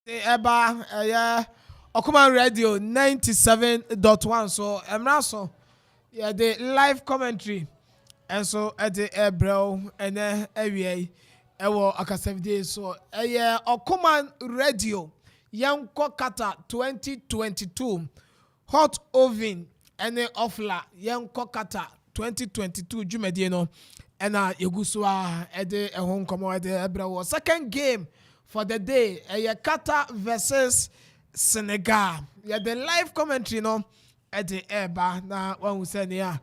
Eba Okuman Radio 97.1 so emra yeah the live commentary and so at the Ebro and area ewo akasevide so Okuman Radio Yanko Qatar 2022 hot oven and offla Yanko Qatar 2022 jumedie no ena yeguswa ede ehon komo ede Ebro second game for the day, Qatar versus Senegal. Yeah, the live commentary no at the Eba na one who said yeah,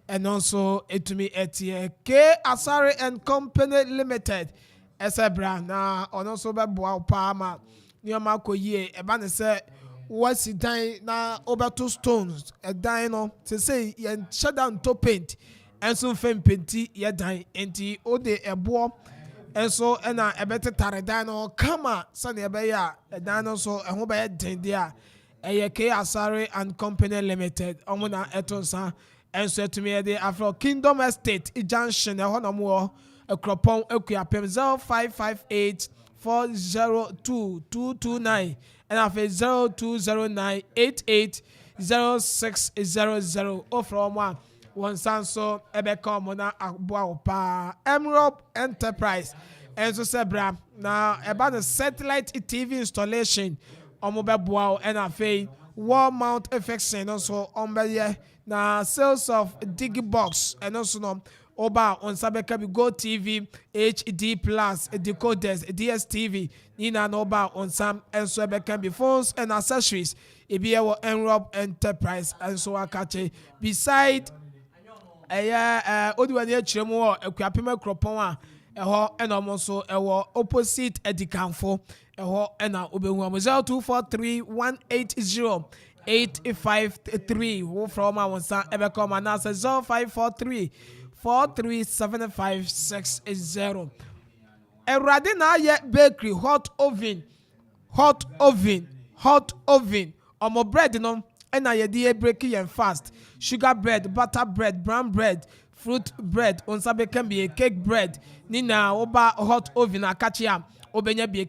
and also it to me at K Asari and Company Limited. Esebra na on also be boa palma near Marco ye ebane say what's it dying na over 2 stones a dino to say yen shut down to paint and so fem painty ye dying enti ode ebo. And so, and I better taradano, come on, Sunny Abaya, a dino so, and who by Dendia, a K Asari and Company Limited, Omuna Etonsa, and so to me, the Afro Kingdom Estate, Junction, a Honamore, a Cropon, Equiapem 0558 402 229, and after 0209 880600, or from one sanso ebeka mona aboa pa Emerald Enterprise and so sebra na about the satellite TV installation omobeboa and afei wall mount affixing also ombe na sales of digi box and also no oba on sabeka bi Go TV HD plus decoders DSTV nina no oba on sam and so ebeka bi phones and accessories ebi Emerald Enterprise and so akache beside odi wani achiremu akuapema kropon a eho ena omo so ewo opposite edikanfo eho ena obehu am 0243180853 wo from awonsa ebeka ma na 0543437560 erade na ye bakery hot oven omo bread no and I did break and fast. Sugar bread, butter bread, brown bread, fruit bread, on sabe can be a cake bread. Nina oba hot oven akachia. Obenya be a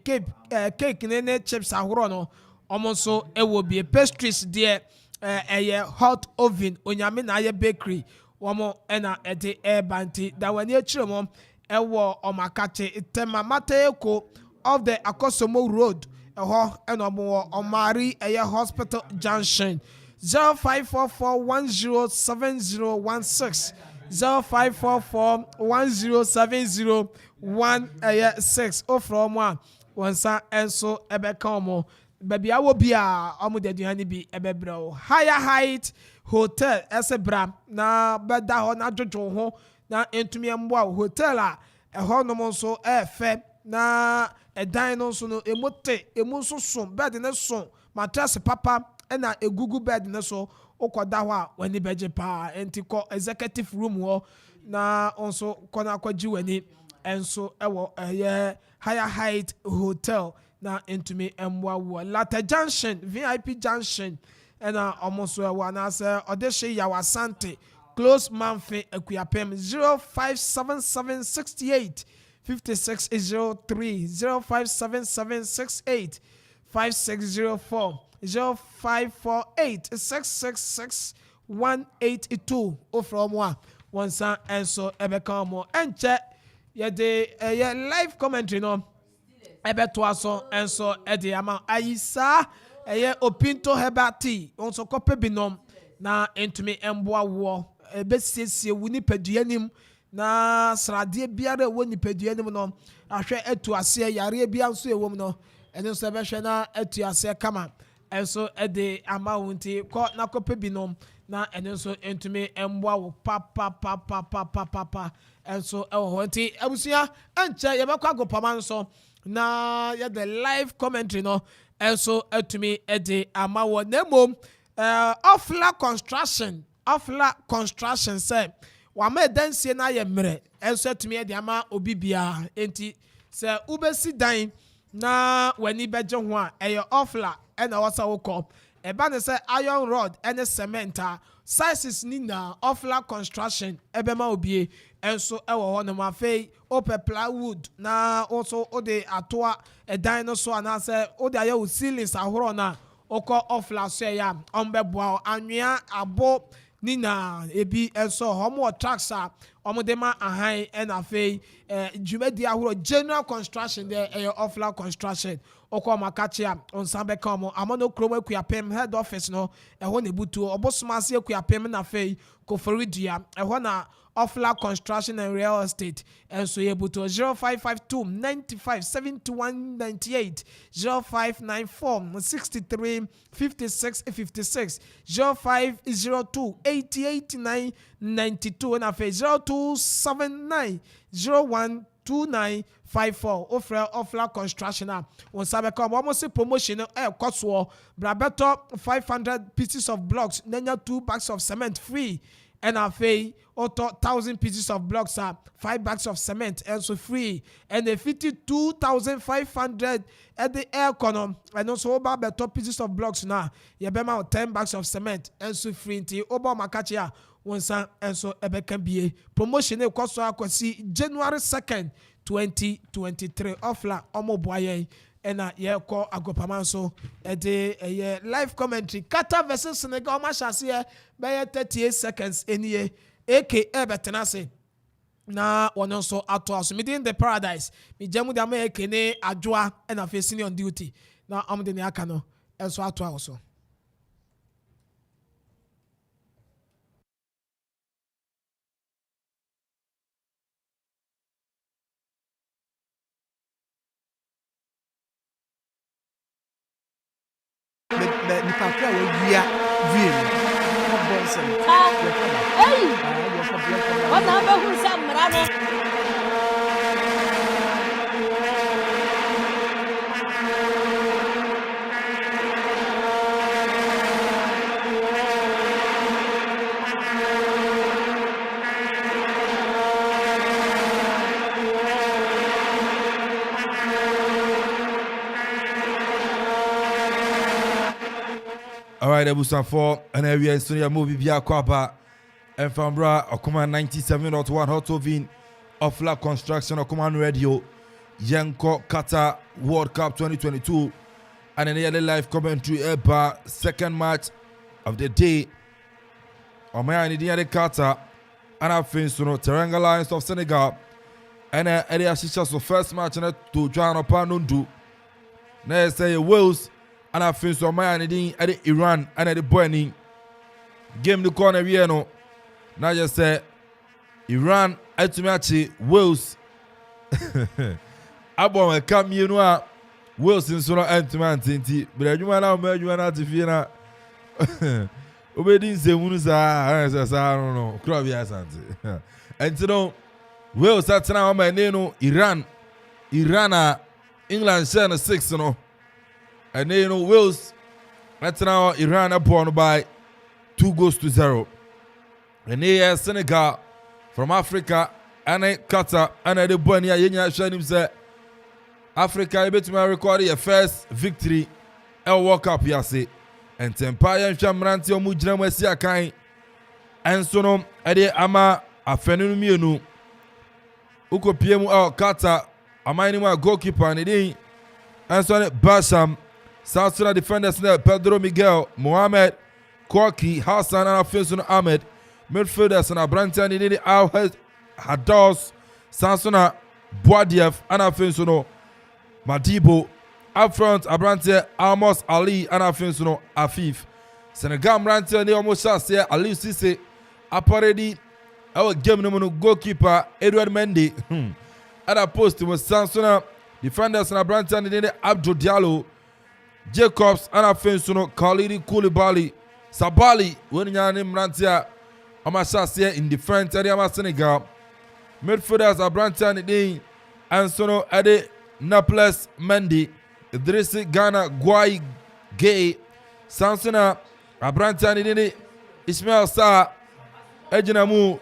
cake nene chips ahono. Almost so it will be a pastries dear a hot oven onyame na ye bakery. Wamo ena ete air banti that when you chimo ewo omakache itema mateko of the Akosomo Road. And Omari Hospital Junction 0544107016 0544107016 oh from one sa and so ebekomo baby I will be omo de duani bi ebebro Higher Height Hotel esebra na beda ho na jojo ho na entumi mboa hotel a eho no so efe na edan no so no emote emuso so bed ne so mattress papa na egugu bed ne so okoda ho a wani beje pa enti ko executive room ho na onso kona akwaji wani enso ewo Higher Height Hotel na entumi emwa wo Latte Junction VIP Junction na almost ewo na say odeshe yawasante close manfe akuapem 057768 5603 057768 5604 0548 666 182 from one son and so ebekamo and check ye live commentary no ebetwaso and so edi ama ayisa opinto hebati onso kope binom na entumi emboa wo ebesiesie wuni paduanim na sradie biara wo nipadua nim no ahwe atu ase yare bia nso ewom no ene so behwe na atu ase kama enso ede amount ko na kope binom na ene so entumi emboa wo papa enso ewo nti abusia enche ye bekwa agopama nso na ye the live commentary no enso atumi ede amawo na mom offla construction say wama dansie na ye mre enso atumi ede ama obibia enti se ubesi dan na wani beje ho a eye offla ena wasa wokọ eba ne say iron rod and cement sizes ni na Ofla Construction ebema obie enso ewo ho no mafei ope plywood na also ode atoa edan no so anase ode aye o ceilings ahoro na oko Ofla so ya ombeboa anwea abo ni na ebi enso homo tracks omode ma ahan and afei dwumadi ahoro general construction there Ofla Construction oko makachia on sambe kamo amano kromo akuapem head office no eho na butu obosomase akuapem na fei koforidua eho na Ofla Construction and Real Estate and so yebuto 0552 95 71 98 0594 63 56 56 0502 88 92 and afa 0279 01 2954 Ofla Construction on Sabeka almost promotion cost brabeto 500 pieces of blocks nenya 2 bags of cement free and a fee auto 1,000 pieces of blocks 5 bags of cement and so free and a 52,500 at the air column and also about the top pieces of blocks now you bema 10 bags of cement and so free into oba makachia onsa and so ebe can be promotion e cost akwasi January 2nd 2023 Ofla omo boye ena ye ko agopama so e de live commentary Qatar versus Senegal ma chance be 38 seconds eniye aka betenase na wono so ato aso midin the paradise mi jamu de ma ekene adwoa ena facing on duty na am de ne aka no enso ato aso the kakra we via hey what number who samrano All right, Ebusan 4 and we are in movie via Kwaba and from Bra Okuma 97.1 Hot Ovin Ofla Construction Okuma Radio Yanko Qatar World Cup 2022 and an early live commentary about second match of the day. Omaya ni the Qatar and I think so Teranga Lions of Senegal and area Shisha so first match to John Opanundu. Now say Wales. And I feel so my idea at Iran and at the Boeing game the corner we no. Now just say Iran at match Wales. Abo come you know Wales in so antiman tinti. But you man you not to fear obedin se munusa I don't know. Crowd ya santi. And you know Wales at now my name Iran England share 6 no. And then Wales, that's now Iran upon by 2-0. And here Senegal from Africa and Qatar and the Bonia Yenya Shanim said Africa able to record your first victory at World Cup yase. And Tempire and Shamranti Omujram Wesia Kain and Sonom Ade Ama Afenunu Mienu Uko Piemu out Qatar Amainima goalkeeper and it and so Basham South Sudan defenders Pedro Miguel, Mohamed, Kwaki, Hassan, and Afesun Ahmed. Midfielders and Abrantian Nini Al Hados, Sansona, Boadiev, and Afesuno, Madibo. Up front, Abrantia, Amos Ali, and Afesuno, Afif. Senegal Brantia, they almost say Ali Sisse, Aparedi, our game number goalkeeper, Edward Mendy. At a post was Sansona, defenders and Abrantian Nini Abdul Diallo. Jacobs and Afensuno, Khalidi Koulibaly, Sabali, when you name Rantia, Amashassia in defense area of Senegal. Midfielders are Brantia Nidin, and Sono Ade Naples Mendy, Idrissi Ghana Guai Gay, Sansona, Abrantia Nidini, Ismail Sa, Ejinamu,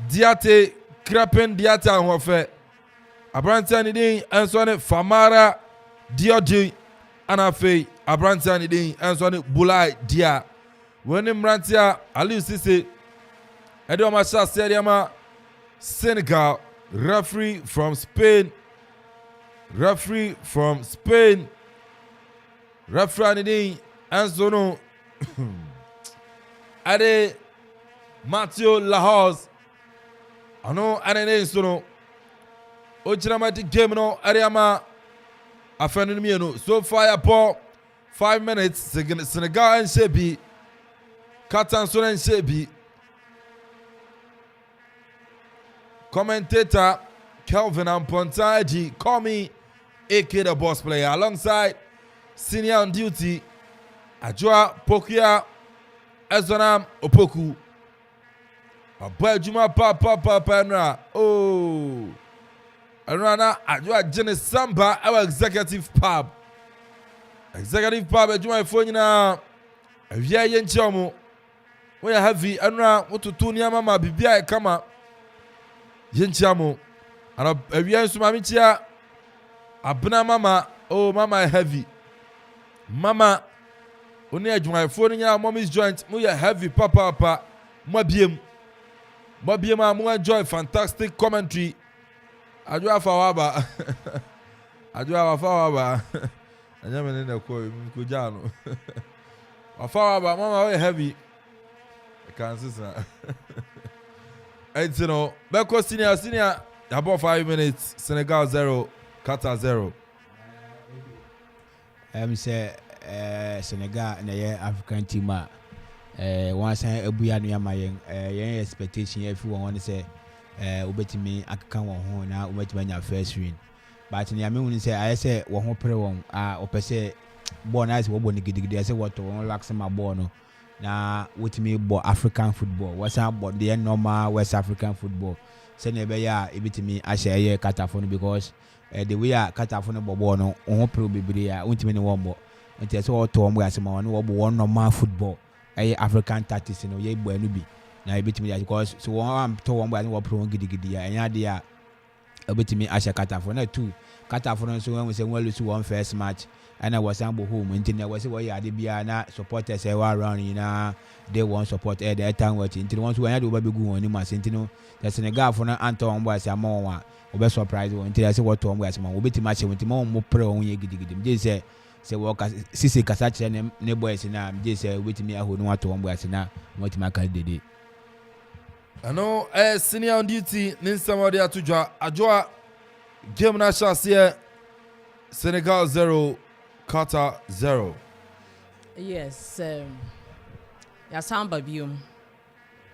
Diate, Krapen Diata and Wafe, Abrantia Nidin, and Sono Famara, Diodi. And I feel Abrantia ni din enso ne Bulai Dia when Brantia Aliu Sise Edo Masha Seriama Senegal referee from Spain referee ni din enso no Ade Matthew Lahoz ano ane ne enso no Ojinamati game no Ariama afenu ni mienu so fire ball 5 minutes Senegal and Shebi Qatar so and Shebi commentator Kelvin Ampontaji call me AK the boss player alongside senior on duty Ajua Pokia Ezonam Opoku Abba Juma Papa Nra oh Anrana Ajua Jenny Samba our executive pub Ejuma phone na avia yenchomo we heavy anra wotutu ni mama bibia e kama yenchamo ana avia nsuma michia abna mama oh mama heavy mama oni ejuma phone nya mommy's joint mo ya heavy papa mabiem mo enjoy fantastic commentary ajua fawaba ajua fawaba anyame ne ko jano afawa ba mama we heavy kansisa etino beko senior about 5 minutes Senegal 0 Qatar 0 say Senegal na ye African team once ebuya no yama yen expectation everyone want say obetimi akaka won ho na obetimi nya first win but ni ame woni say I say wo ho pre won opese ball nice wo ball ni gidigidi I say what won lax ma ball no na wotimi ball African football what's up ball the normal West African football say na be ya ebitimi ahye Qatar for no because the way Qatar for no ball no ho pre bibiri ya wotimi ni won ball nti say what won ball asema no wo ball normal football African tactics no ye ball no bi na ebitimi because so won to won ball no wo pre won gidigidi ya enya de ya obetimi asha Qatar for na 2 Qatar for so when we say we lose one first match and I was ambo home until there was we ade bia na supporters were around na they want support the time watch until once we had over be go on ma sentino the Senegal for na anto on boy say amon wa obe surprise until I say what on boy say man obetimi match until mo pre on ye gidigidi dey say we sisi kasa che ne boys na dey say obetimi aho no wato on boy say na obetimi aka dede ano senior on duty ninsamo dia tujwa ajwa game na shase Senegal 0 Qatar 0 Yes, Yasamba Bium,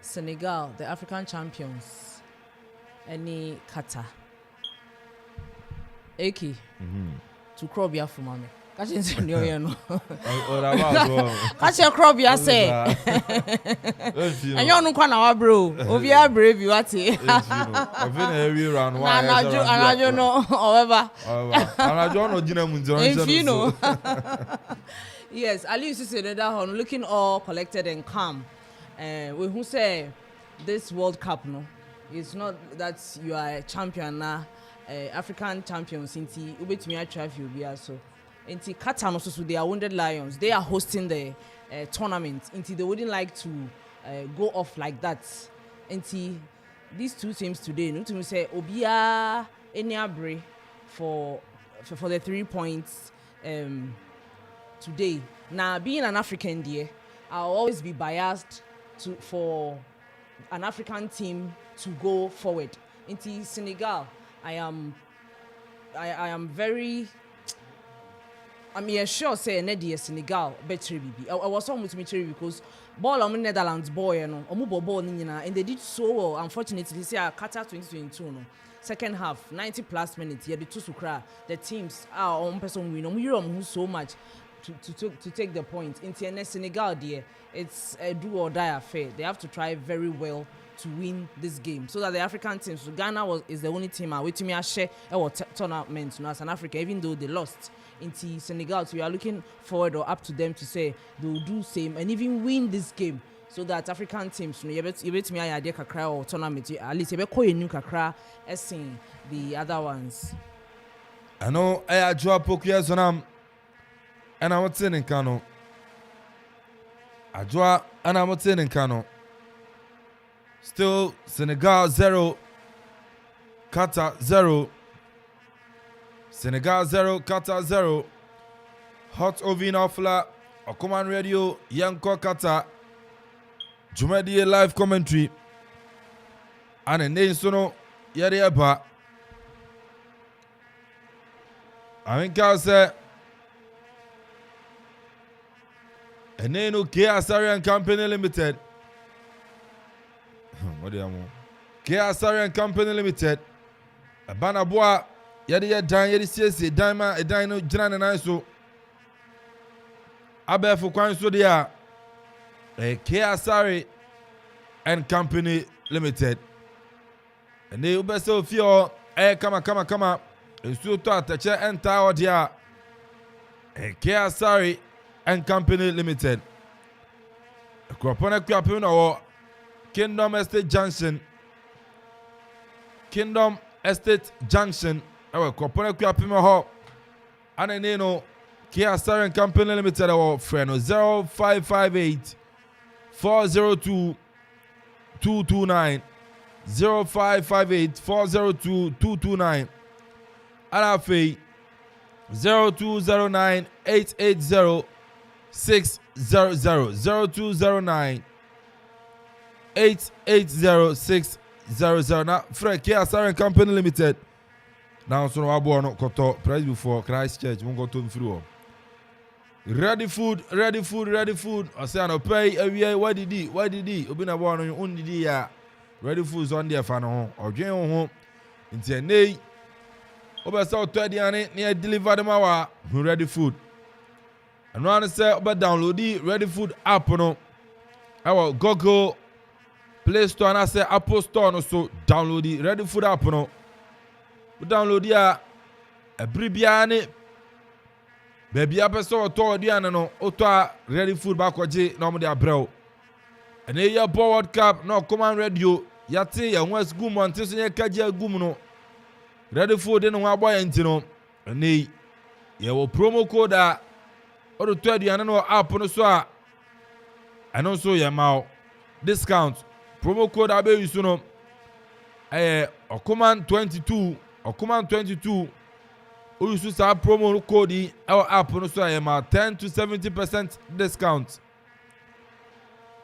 Senegal, the African champions, any Qatar. Eki, to Krobia for mommy. Catch in Senor, no. Catch your Krobia say. And you're no one, bro. Ovia brave, you at it. I've been a heavy round one. And I don't know, however. And I don't know, if you know. Yes, Ali used to say that on looking all collected and calm. We who say this World Cup, no, it's not that you are a champion now, African champions. Inti ubet me attract you be also. Inti Qatar also so they are Wounded Lions. They are hosting the tournament. Inti they wouldn't like to go off like that. Inti these two teams today, no to say Obia Eniabre for the 3 points. Today, now being an African dear, I'll always be biased for an African team to go forward. Into Senegal, I am very. I'm sure say Nedia Senegal better be. I was almost mature because ball on Netherlands boy, you know, ball and they did so well. Unfortunately, say Qatar 2022 no. Second half, 90 plus minutes. Yeah, the two sukra. The teams are on person win. We so much to take the point. In Senegal, dear, it's a do or die affair. They have to try very well to win this game, so that the African teams. So Ghana is the only team waiting me a share our tournament as an Africa, even though they lost. Into Senegal, so we are looking forward or up to them to say they will do same and even win this game, so that African teams, you bet me idea kakra or tournament at least you bet call a new kakra as the other ones. I know I draw Pokia Zonam and I'm in Kano. Adwa and I'm in Kano. Still Senegal 0, Qatar 0. Senegal 0, Qatar 0. Hot Oven Offla, Okuman Radio, Yanko Qatar. Jumadi live commentary. And a name sono yari eba. I think I'll say a name no Asarian Company Limited. What do you want? Asarian Company Limited. A banabua yadi dan yadi CC Dima a dino Jan and I so Abe for Kwan so dia a Asari and Company Limited. And they will so few come. And so to attach and tower dia a Asari and Company Limited. A Cropona Crapin or Kingdom Estate Junction. Our Cropona Crapin Hall. And a nano Asari and Company Limited or friend 0558 402 229 0558 402 229 Alafe 0209 880 600 0209 880 600 na Fred Asari Company Limited now so no abo no koto price before Christchurch mun go to free ready food I say no pay away why did he obi na bo no on didi ya ready food on there fa no ho odwen ho nti nei obesa otodiane na deliver them our ready food and one say oba download the ready food app no our Google Play Store and I say Apple Store no so download the ready food app no we download ya bribiane baby apeso otodiane no oto ready food back oje na mo de abrel and here World Cup no command radio yate ya wes gum ante so ye kaje gum no ready food no wa boy enti no nei ye wo promo code a odo to aduane no app no so a eno so ye ma discount promo code abe yusu no Okuman 22 o yusu sa promo code our app no so ye ma 10 to 70% discount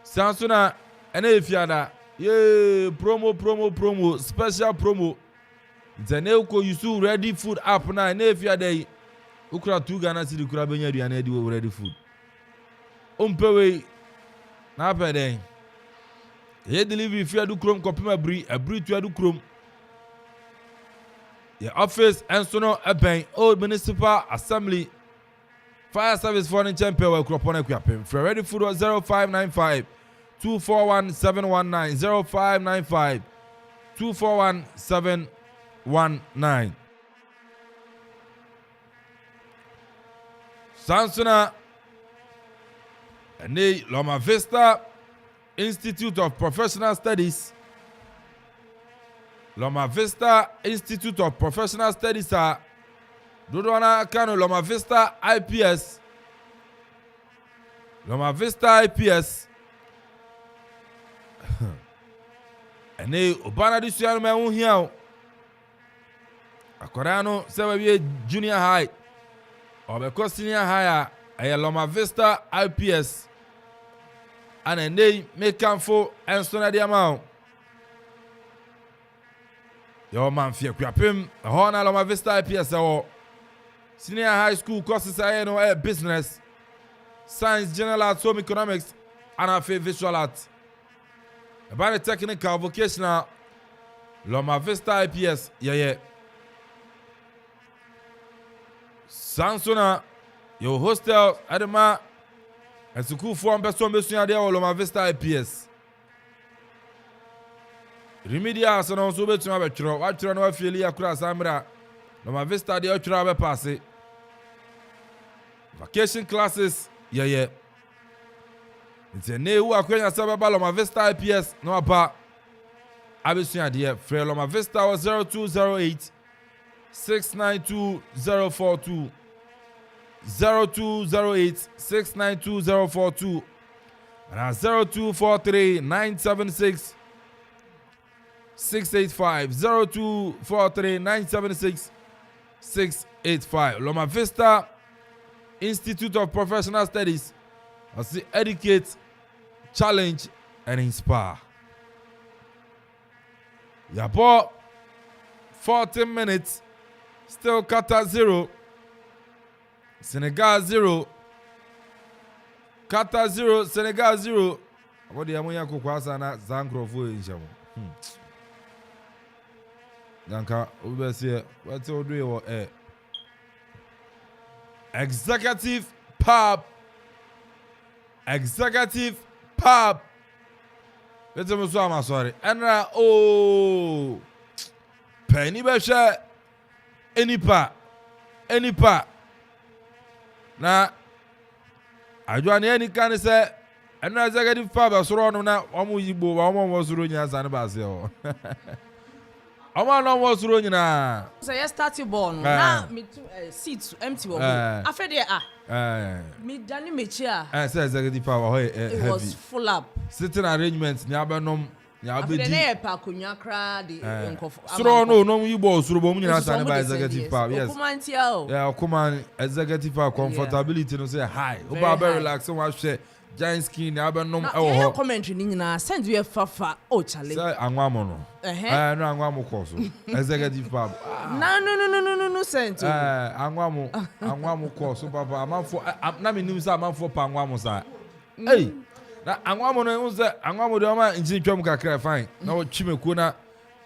Sansuna ene efiada ye promo special promo Zane ko yusu ready food app na ene efiada yi ukura 2 Ghana cedi kura benya aduane adi wo ready food ompewe na peden ye delivery fi adu krom kopim abri tu adu krom ye office enso eben old municipal assembly fire service for the champion we kropon ekwapem for ready food 0595 241 719 0595 241 719 Sansuna and Loma Vista Institute of Professional Studies Loma Vista Institute of Professional Studies Dodona Kano Loma Vista IPS and Obana this year me won here Akorano se we junior high or because senior high a Loma Vista IPS and a name make for and so na the amount. Your man fear kwapim a Hona Loma Vista IPS or senior high school courses I know business, science, general arts, home economics, and a visual arts. About the technical vocational Loma Vista IPS, yeah. Sansona, your hostel, Adama, and school for person besua there Loma Vista IPS. Remedial so no so betuma betro, what tro no afili akura samra. Loma Vista dey otro be pass. Vacation classes, yeah. It's a new akwenya sababa Loma Vista IPS no apa. Abesua there, Free Loma Vista was 0208 692 042 0208 692042 and 0243 976 685 0243 976 685. Loma Vista Institute of Professional Studies as the educate, challenge, and inspire. Yabo 14 minutes, still Qatar 0, Senegal 0, Qatar 0, Senegal 0. What the Amoya Kukwasa na Zankro for Injamo. Danka, Ubesia, what's all do you Executive Pub. Executive Pub. Let's go, sorry. And oh, Penny Besha, any pa. Now, I join any kind of say, and executive Pub, I saw on now, almost you go, almost running as an ambassador. I'm almost running now. So, yes, start your ball. Now, me seats empty. After there, me Danny Mitchell. I said, executive power, it was full up. Sitting arrangements, Yabanom, Yabe, Pacunya crowd, so no, you both, Rubomina, by executive power. Yes, yeah, come on, executive power, comfortability, no say hi. Oba relax, so much giant skin, Yabanom, oh, commentary, Nina, send you a fafa, oh, Charlie. Angwamono. No, Angwamo course. Executive power. No, send to Angwamo course, so Papa, I'm not in news, I'm for Pangwamo. Hey. Na angwamo no unze angwamo de ma injin twam kakra fine na wo chimekuna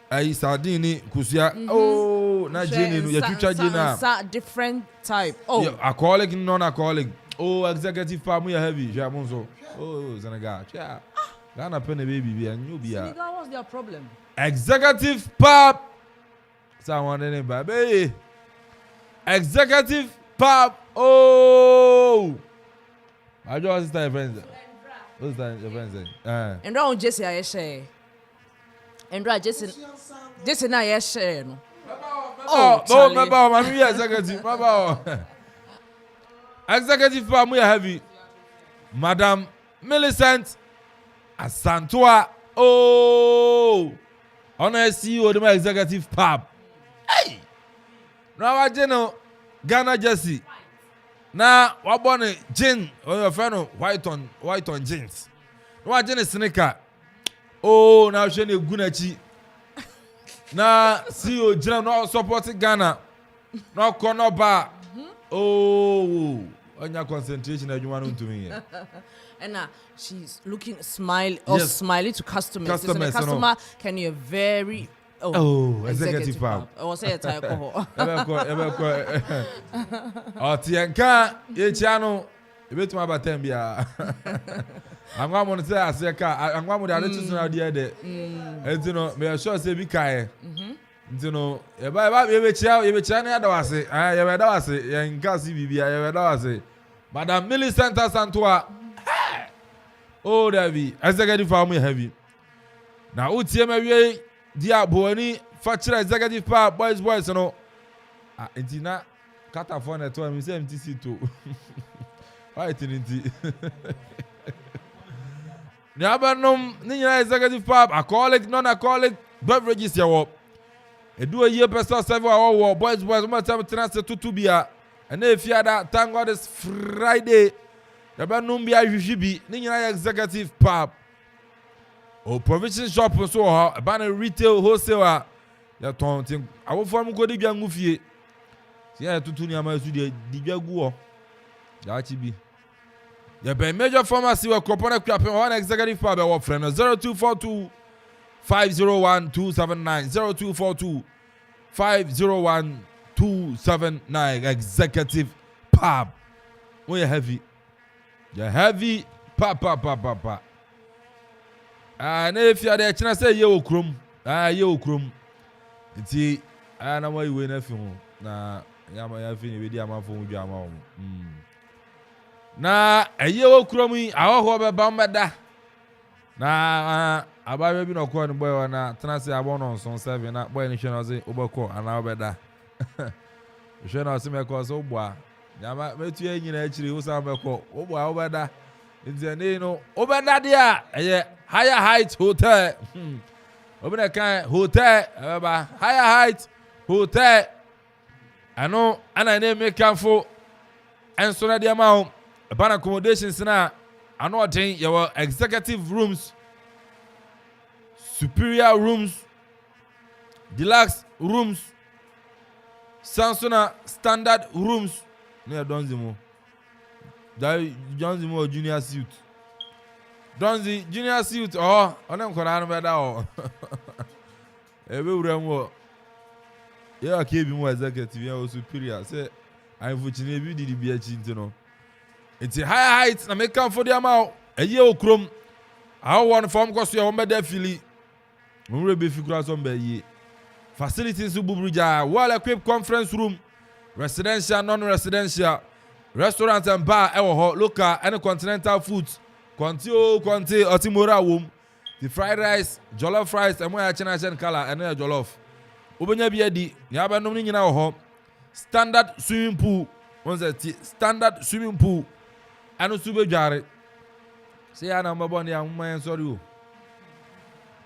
ai sardine kusia oh na jeni no yatwitwa jena different type oh alcoholic non-alcoholic oh executive pa mu ya heavy ja monzo oh Senegal yeah Ghana pen baby bi anyu bia Senegal, what's their problem? Executive pub someone in baby executive pub oh I just stay friends. What's that your friend saying? And round Jesse I share. And right Jesse na I share no. Oh, my bow, my executive, my bow. Executive farm we heavy. Madam Millicent Asantua. Oh, honor CEO of my executive pub. Hey, now I know Ghana Jesse. Now, what born a gin or your friend white on jeans? What gin is sneaker? Oh, now she need Gunachi. Now, see you, Jim, not supporting Ghana. No corner bar. Oh, on your concentration, you want to me. And now she's looking smiley to customers. So the customer can you very. Oh, executive pub. I was saying, oh, Tianka, ye channel, a bit more about Tembia. I'm going to say, I say, I'm going to the idea that, and you know, may I sure say, be kind. You know, if I ever child, you channel, I say, I ever say, and Cassie Bibi, I ever say, Madame Millicent Santua. Oh, there be executive family heavy. Now, what's your Dia Boni, Fatcher executive power, boys, you know. Intina, Qatar phone at 12, MTC2. Why it in Nabanum, Nina executive power, alcoholic, non-alcoholic, beverages, your a do a year per 7 hour, boys, much time transfer to Bia. And if you had that, thank God it's Friday. Nabanum Bia, you be Nina executive power. Oh, provision shop so a banner retail wholesaler. Ya tonting. I will form go de bian mufie. Ya tutu ni ama su de bia guo. Ya chibi. Ya be major pharmacy we kopona kwapen one executive power be friend 0242 501 279 0242 501 279 executive pub. We heavy. Ya heavy pa. And if you are there, China say you krum. You krum. It's na mo iwe na film. Na ya fini we di ama fo mu ama. Na you krum yi aho be ba mbeda. Na abawe bi no ko ni boy na tena say abo no son 7 na boy ni hwe na say obeko ana obeda. Hwe na say me ko so boa. Nyama metu ye nyina achiri wo sa meko. Wo bo a wo beda. Nti no wo beda dia eye Higher Heights Hotel. Obina kan hotel eba Higher Heights Hotel. Ano ana na make amfo enso na dia ma ho. Ban accommodations na ano odin your executive rooms, superior rooms, deluxe rooms, Sansona standard rooms. Ne donzimo. Dai donzimo junior suite. Donzi junior suite onem kona no beda ebe wuram wo. Ya kebi mo executive ya superior say I fortunate bi didi bi achi ntino. It's Higher Heights na make am for the amount. Eye okrom. I want form cause you beda fili. Unre be fikura so mba ye. Facilities Bubuja, well equipped conference room, residential, non-residential, restaurant and bar, local and continental foods. Conti otimora wom. The fried rice, jollof rice, and more Chinese color and jollof. Ubenya biedi, nyaba no nyina ho. Standard swimming pool, standard swimming pool. Anu sube jare. Say ana mbaboni ya mma sorry o.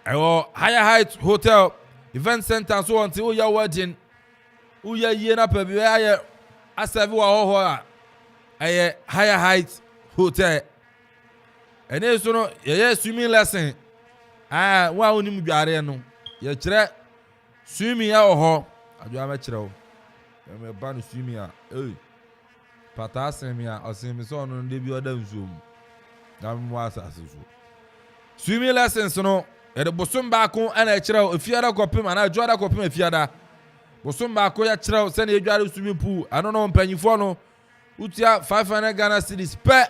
Ewo Higher Heights Hotel, event center so until your wedding. Uya ye na pe bi aye aserve wa ho a. Aye Higher Heights Hotel. Ene so no ye swimming lesson. Wa onim dware no. Ye kire swimming ya ho. Adwa ma kire o. Me ba no swimming a. Pata asemi a osemi so no de bi oda nsuom. Na mo asase so. Swimming lessons no e de bosom ba ko ana kire o efiada kopim ana adwada kopim efiada. Bosom ba ko ya kire o se na edware swimming pool. Ano no mpanyifo no utia 500 Ghana cedis per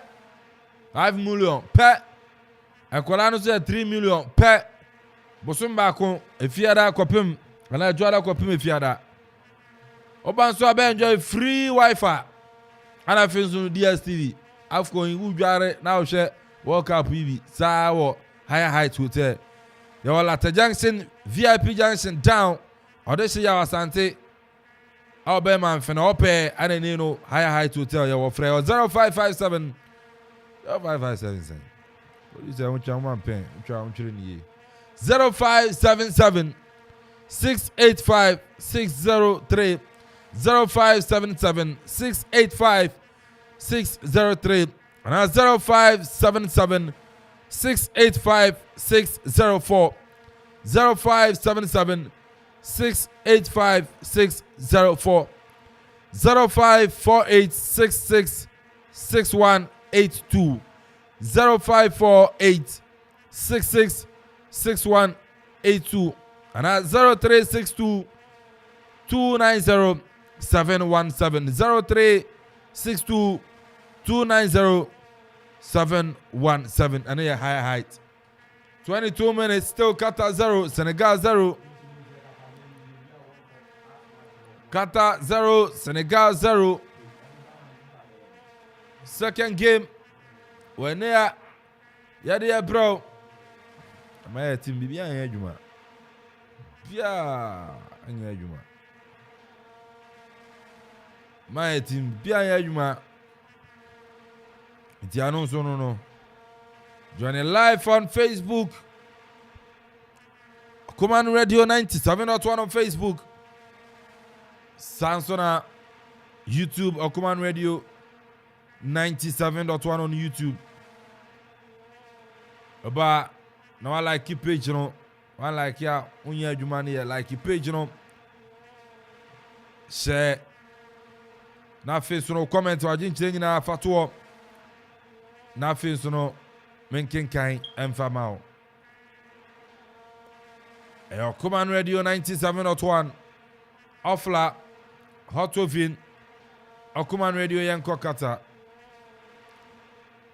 5 million per akola no say 3 million per bosom ba ko efiada kopim ana adwada kopim efiada. Oban so aba enjoy free Wi-Fi. Ana finso DSTV. Afko in udware na wo hwe World Cup EV sa wo Higher Heights Hotel. Yo Lata Junction VIP Junction down. Odeshi ya wasante. Obe man fena ope ana ni no Higher Heights Hotel yo frɛ 0557 0557. Police I want man pen. Twa ntwere ni ye. 0577 685 603 0577 685 603 and 0577 685 604 0577 685 604 0548 66 6182 0548 66 6182 and 0362 290 717 0362 290 717 and a Higher Height. 22 minutes still Qatar 0 Senegal 0. Qatar 0 Senegal 0. Second game when they are yadi bro. My team bibi anya adwuma. Bia anya adwuma. My team bia anya adwuma. It's no. Joining live on Facebook. Command Radio 97.1 on Facebook. Sansona YouTube or Command Radio 97.1 on YouTube. But now I like keep page, you know. I like ya unya jumani ya like page, you know. Share. Na face no comment wa jinche na fatuo. Na face no menken kan emfamao. Eyo Command Radio 97.1 Ofla Hot Oven Command Radio yanko Qatar.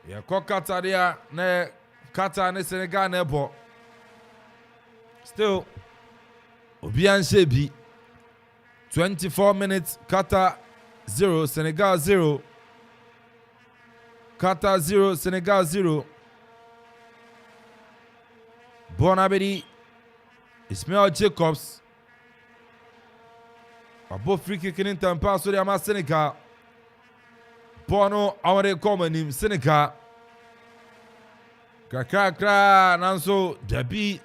Ya Qatar dia na Qatar ne Senegal na ebo. Still Obian Shebi 24 minutes Qatar 0 Senegal 0. Qatar 0 Senegal 0. Bonabedi Ismail Jacobs. Both free kicking in time pass to the Senegal. Bono aware komanim Senegal kakra nanso dabi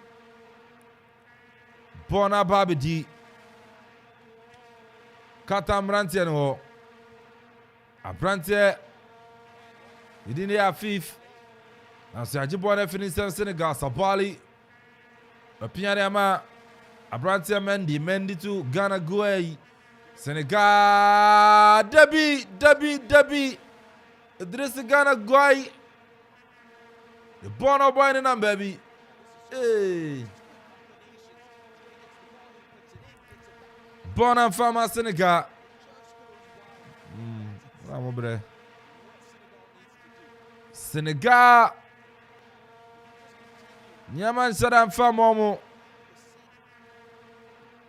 Bona babidi Qatar mrantie no abrantie idini ya fifth nanso agibona finish Senegal Sabali apiare ama abrantie Mendy to Ghana Gueye Senegal Debi Idris Ghana Gueye the Bono boy in them baby hey Bono and Fama Senegal Senegal Nyaman Sadam Famomo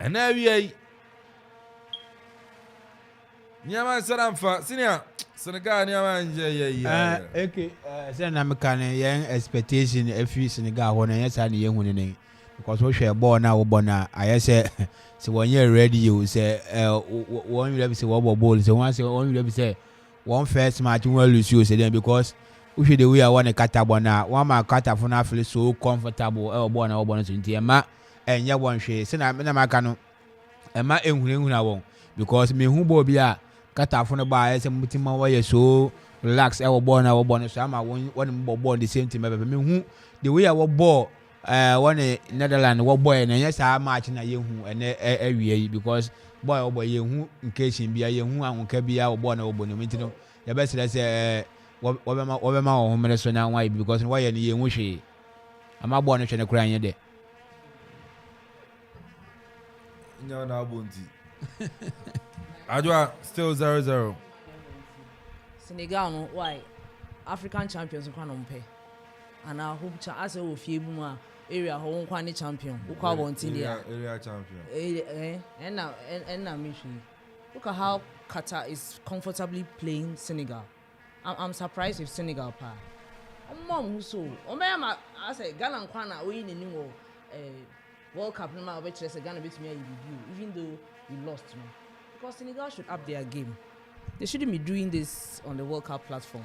and there Nyaman Sadam Fa Senior Senegal Nyaman okay say na me kan yen expectation every Senegal ho na yes and yen hu ne because we share ball na we bona I say se won ye ready you say one will be say we ball say one will be say one first match we lose you say then because we should the way I want to Qatar bona one ma Qatar for na feel so comfortable e ball na we bona so nti e ma enye won hwe say na ma ka no e ma ehunu na won because me hu ball bi a Qatar for no ba say mutima wa ye so relax e ball na we bona so ama won ball the same team me hu the way I ball one Netherlands what boy na yes a match na ye hu ene awie because boy ye hu occasion bia ye hu anka bia obo na obo no mentino ye be say wo be ma wo mere so na why because why ye hu hwe ama boy no hwe ne kura nye de nya na abonti Adwa still 0-0 Senegal no why African champions kwa no mpe and I hope as we fie bu ma area ho nkwa ne champion ukwa wonti dia area champion and na me hwe look at how Qatar is comfortably playing Senegal. I'm surprised if Senegal pa mom so o me ma I say Ghana nkwa na oyi ne wo World Cup no ma we chere say Ghana betumi ayi review even though we lost no because Senegal should up their game. They shouldn't be doing this on the World Cup platform.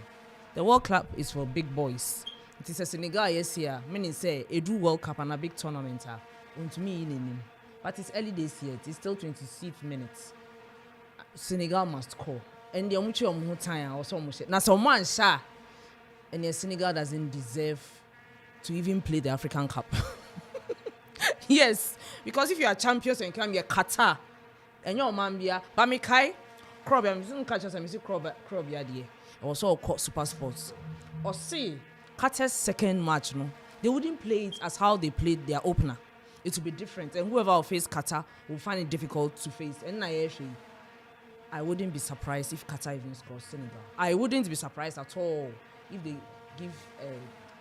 The World Cup is for big boys. It is a Senegal yes here, meaning say a do World Cup and a big tournament to me in but it's early days here. It's still 26 minutes. Senegal must score. And the only time or so much. Now someone sha and the Senegal doesn't deserve to even play the African Cup. Yes, because if you are champions and come here Qatar and your man be but me kai crop I'm seeing catches and me see crop ya there. Also called Super Sports. Or see Qatar's second match, no, they wouldn't play it as how they played their opener. It will be different, and whoever will face Qatar will find it difficult to face. And I wouldn't be surprised if Qatar even scores Senegal. I wouldn't be surprised at all if they give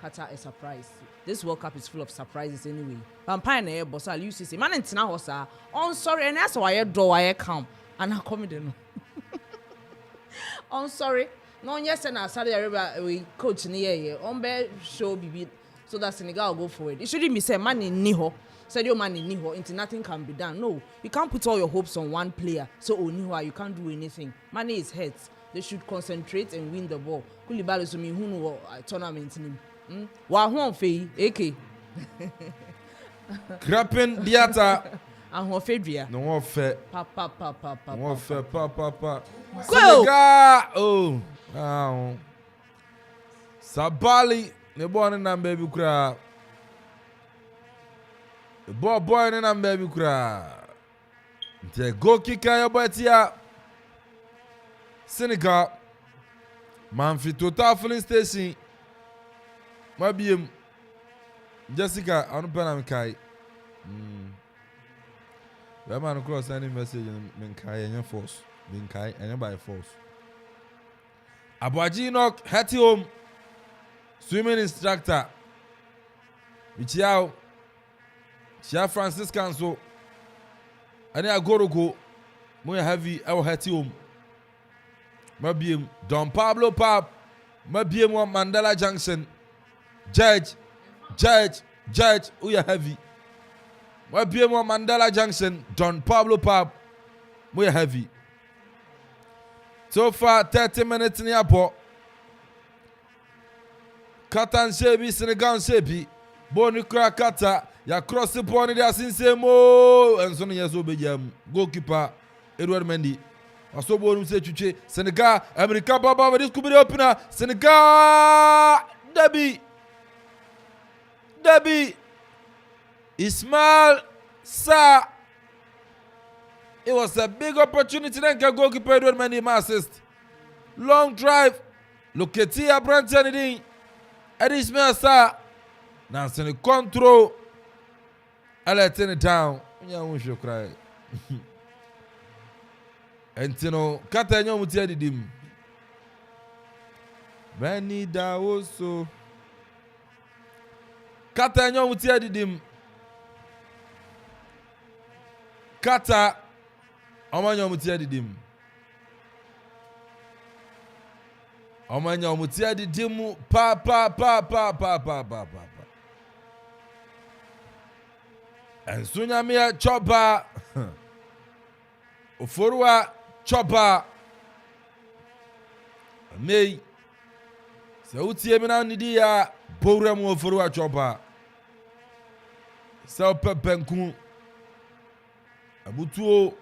Qatar a surprise. This World Cup is full of surprises anyway. Vampire na boss al UCC man entina hosa. On sorry, and that's why I draw I come and I come in. On sorry. No, yes, and Saudi Arabia we coach in the year. On be show BB so that Senegal will go forward. It shouldn't be say man in Niho. Said your man in Niho until nothing can be done. No, you can't put all your hopes on one player. So Niho, you can't do anything. Money is heads. They should concentrate and win the ball. Koulibaly so me who know tournament him. Wa hon fe AK. Krapen diata. And hon fe dua. No one fe. Pa. No fe pa. Go. Senegal. Oh. Sabali ne boy na baby kura. The boy na baby kura. The goal kicker your boy tia. Senegal. Man fi total filling station. Mabiem. Jessica anu penam kai. The man cross sending message men kai enya force. Men kai enya by force. Abuaji Enoch head home swimming instructor Michiao Chia Franciscan so ani agoroko mo heavy I will head home mabiem Don Pablo Pap mabiem wa Mandela Junction Judge who ya heavy mabiem wa Mandela Junction Don Pablo Pap mo heavy So far 30 minutes in the airport. Qatar and Shebi, Senegal and Shebi. Boni kura Qatar. Ya cross the point there since mo. And so yes obejam. Goalkeeper Edouard Mendy. Aso bonu se chuche. Senegal, America baba, this could be the opener. Senegal, Debbie. Ismail Sa. It was a big opportunity. Then can goalkeeper Edouard Mendy my assist. Long drive. Look at here, Branton. Eddie Ismail Sa. Now send the control. I let it down. Yeah, we should cry. And you know, Qatar nyom tie didim. Bani Dawoso. Qatar nyom tie didim. Qatar omanyom tie didim. Omanyom tie didim pa. And Sunyamia Chopa Uforua Chopa May Sauti Emina Nidia Boramu Uforua Chopa Saupe Penku Abutuo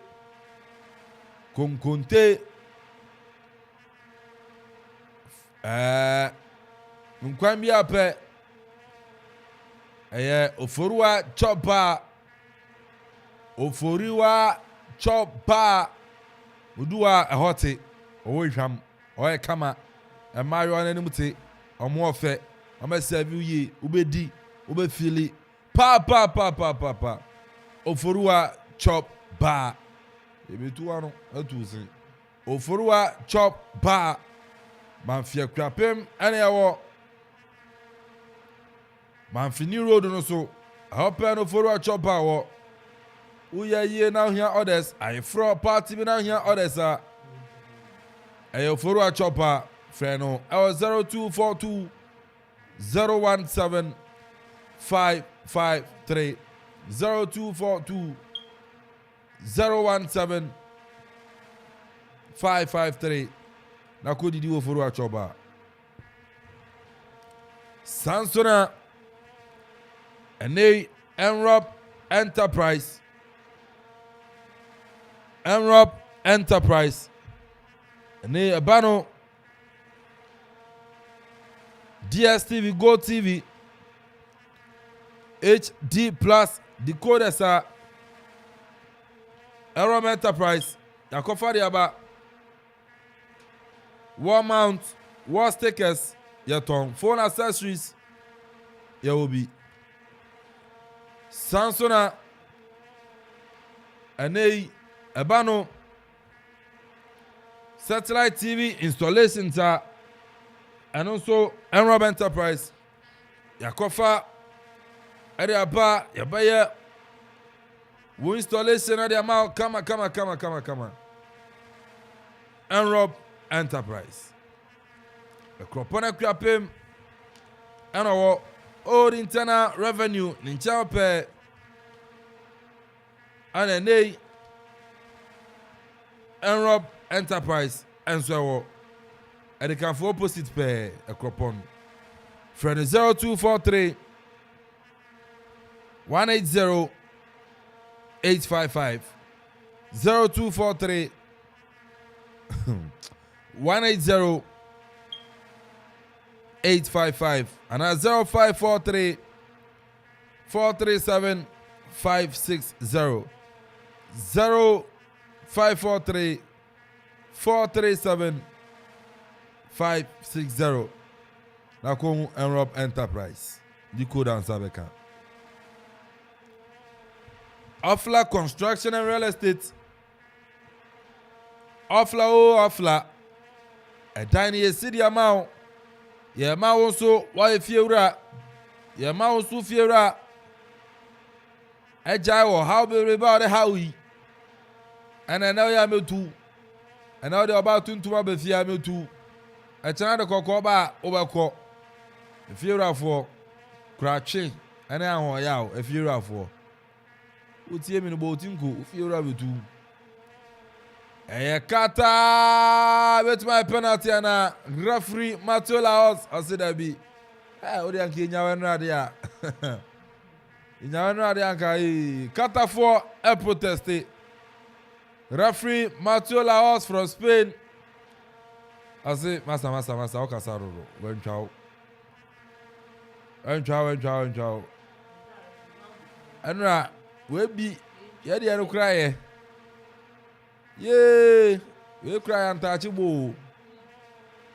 Konkonte Nkwambia pe Uforua Chopa Oforiwa Chopa Udua Ahote Oweham Oye Kama Mario Anemuti Omofe Ome serve ye ubedi ubefili pa Oforiwa Chopa Ebetu ano atusin Oforiwa Chopa Manfia krapem ane yawo Manfini road no so Hope no Oforiwa Chopa wo Uye now here others. I throw party now here others. I Oforiwa Chopa Freno. I was 0242 017 553 0242 017 553. Na kodi di Oforiwa Chopa. Sansona Ene Enrop Enterprise. Enrop Enterprise. Ne Abano DSTV Go TV HD Plus decoder sa Enrop Enterprise. Yakofa di aba wall mount, wall stickers, yaton phone accessories. Yawobi Samsung Ane Ebano satellite TV installation ta and also Enrop Enterprise Yakofa Ariaba Yabaya wo installation ade ama kama Enrop Enterprise Ekropona krapem anawo old internal revenue nincha pe anene Enrop Enterprise and so and they can for opposite pair a cropon. Friend 0243 180 855 0243 180 855 and 0543 437 560 0543 437 560. Nakomu Enrop Enterprise. The code and Sabeka. Offla Construction and Real Estate. Offla. A tiny city amount. Yama also why fiera. Yama also fiera. A jai how be about the howie. And I know you too. And now they're about to be fear too. A channel the cocoba over if you're for crouching, and I want you if you're for. What's him in the boating cool if you're able to. Qatar with my penalty and referee Matthew Laos I said that be odi anke nyawe no ade a nyawe no ade anka Qatar for a protest. Referee Matthew Laos from Spain I say masa o kasaro wen twa Enra we bi ye de no cry ye we cry antachi bo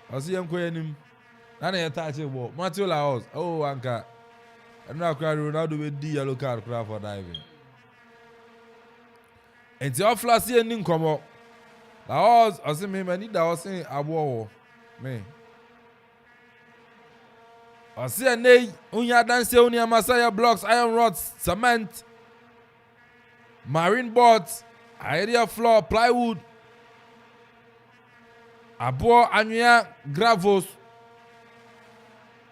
asi enko yanim na na tachi bo Matthew Laos oh anka enra cry Ronaldo we di yellow card cry for diving enti ofla si eni nkomo Laos asi me mani da osin abo me asi enei unya dance unya masaya blocks iron rods cement marine boards area floor plywood abo anwea gravels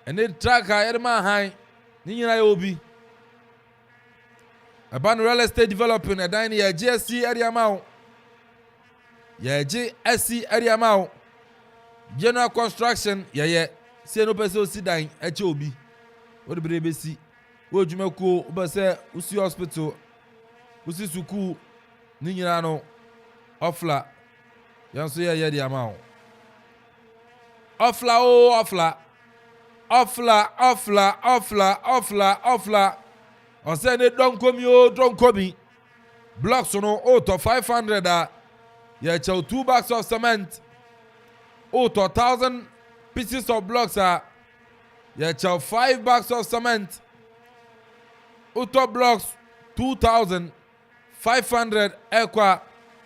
ene track ayerma han ni nyina ye obi aban real estate developing edan ye GSC area mawo ye GSC area mawo general construction ye se no pese osi dan eche obi wo de brebe si wo dwuma ko wo be se usi hospital usi suku ni nyina no ofla yanso ye de ama ofla o ofla o se ne don komi blocks no o to 500 ye chow 2 bags of cement o to 1000 pieces of blocks ye chow 5 bags of cement o to blocks 2500 ekwa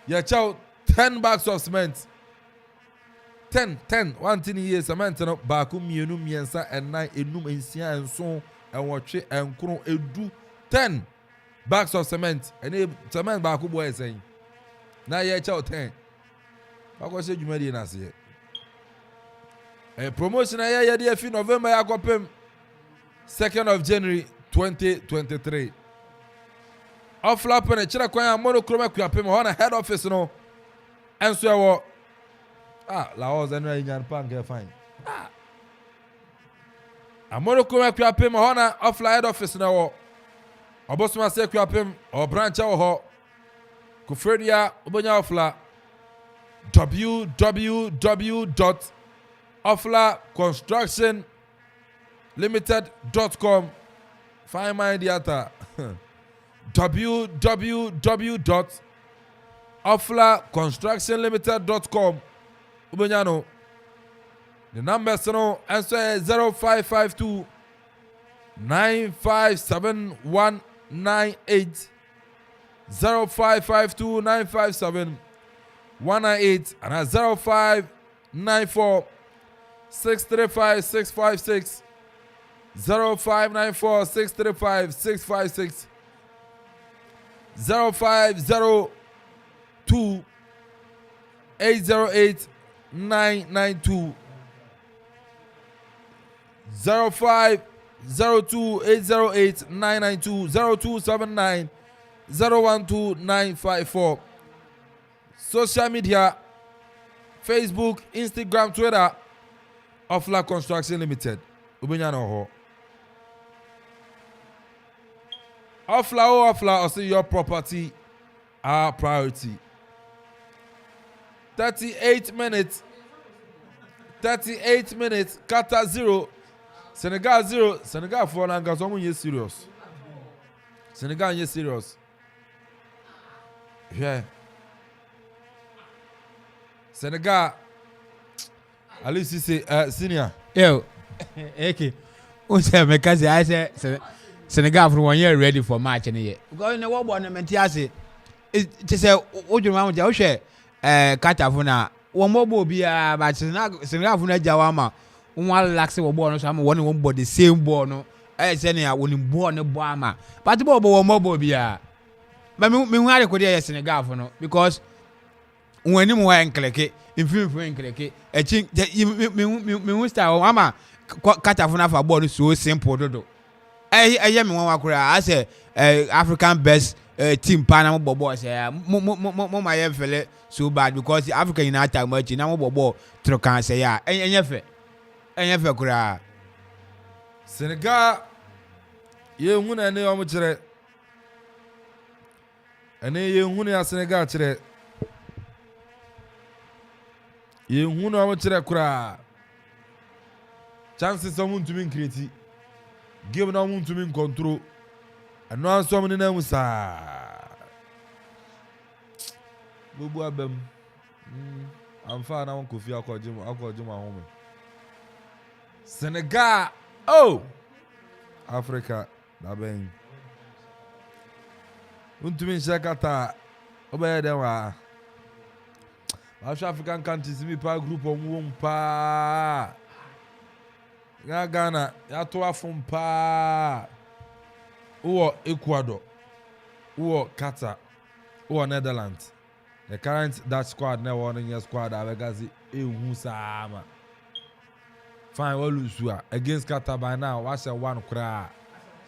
ye chow 10 bags of cement 10 one thing here cement no baaku mienu miensa ennan enum ensia enso enwotwe enkro edu 10 bags of cement ene cement baaku boy sen na ye chow 10 bako se dwumadi na se promotion ye de fi November yakopem 2nd of January 2023 Offlap na chira kwan monochrome akuapem ho na head office no enso ewo Laos enu enyan pan get fine monochrome akuapem ho na offla head office na wo obosoma se akuapem o branch ho Kufredia obonya offla www.offlaconstructionlimited.com find my data www.offlaconstructionlimited.com Ubonyano the number no answer 0552 957 0552 957 198 and 0594 635 656 0594 635 656 0502 808 992 0502 808 992 0279 012954 social media Facebook, Instagram, Twitter Offla Construction Limited Ubenyano ho Offla also your property our priority 38 minutes Qatar 0 Senegal 0 Senegal for nanga so mun serious Senegal is serious yeah Senegal at least you say senior Yo, okay. Unse mekazi I say Senegal for 1 year ready for match any year. Because no what born mentiase. It say odwuma mo hwe Qatar for na wo mobo bia but Senegal for na jawama. One relax wo ball no so am one body same ball no. Say na woni ball no ball ama. But ball wo mobo bia. But me hu are ko dey Senegal for no because when him wa enkleke infinifo enkleke echi me hu style ama Qatar for na for ball so simple dodo. Me wan akura I say African best team pa na mo bobo say mo my fele so bad because Africa United match na mo bobo tro kan say ya enye fe kura Senegal ye hu na ne o mo kire ene ye hu na Senegal kire ye hu na o mo kire kura chances of to mean create game na want to mean control and no so many na musa bubu abem amfa na won kofi akojim ahome Senegal oh Africa da ben want mean Qatar obey dem wa African countries mi pa group on pa Ghana ya to afum pa uwo Ecuador uwo Qatar uwo Netherlands the current Dutch squad na one year squad abegazi ehu sama fine we lose against Qatar by now what's a one kra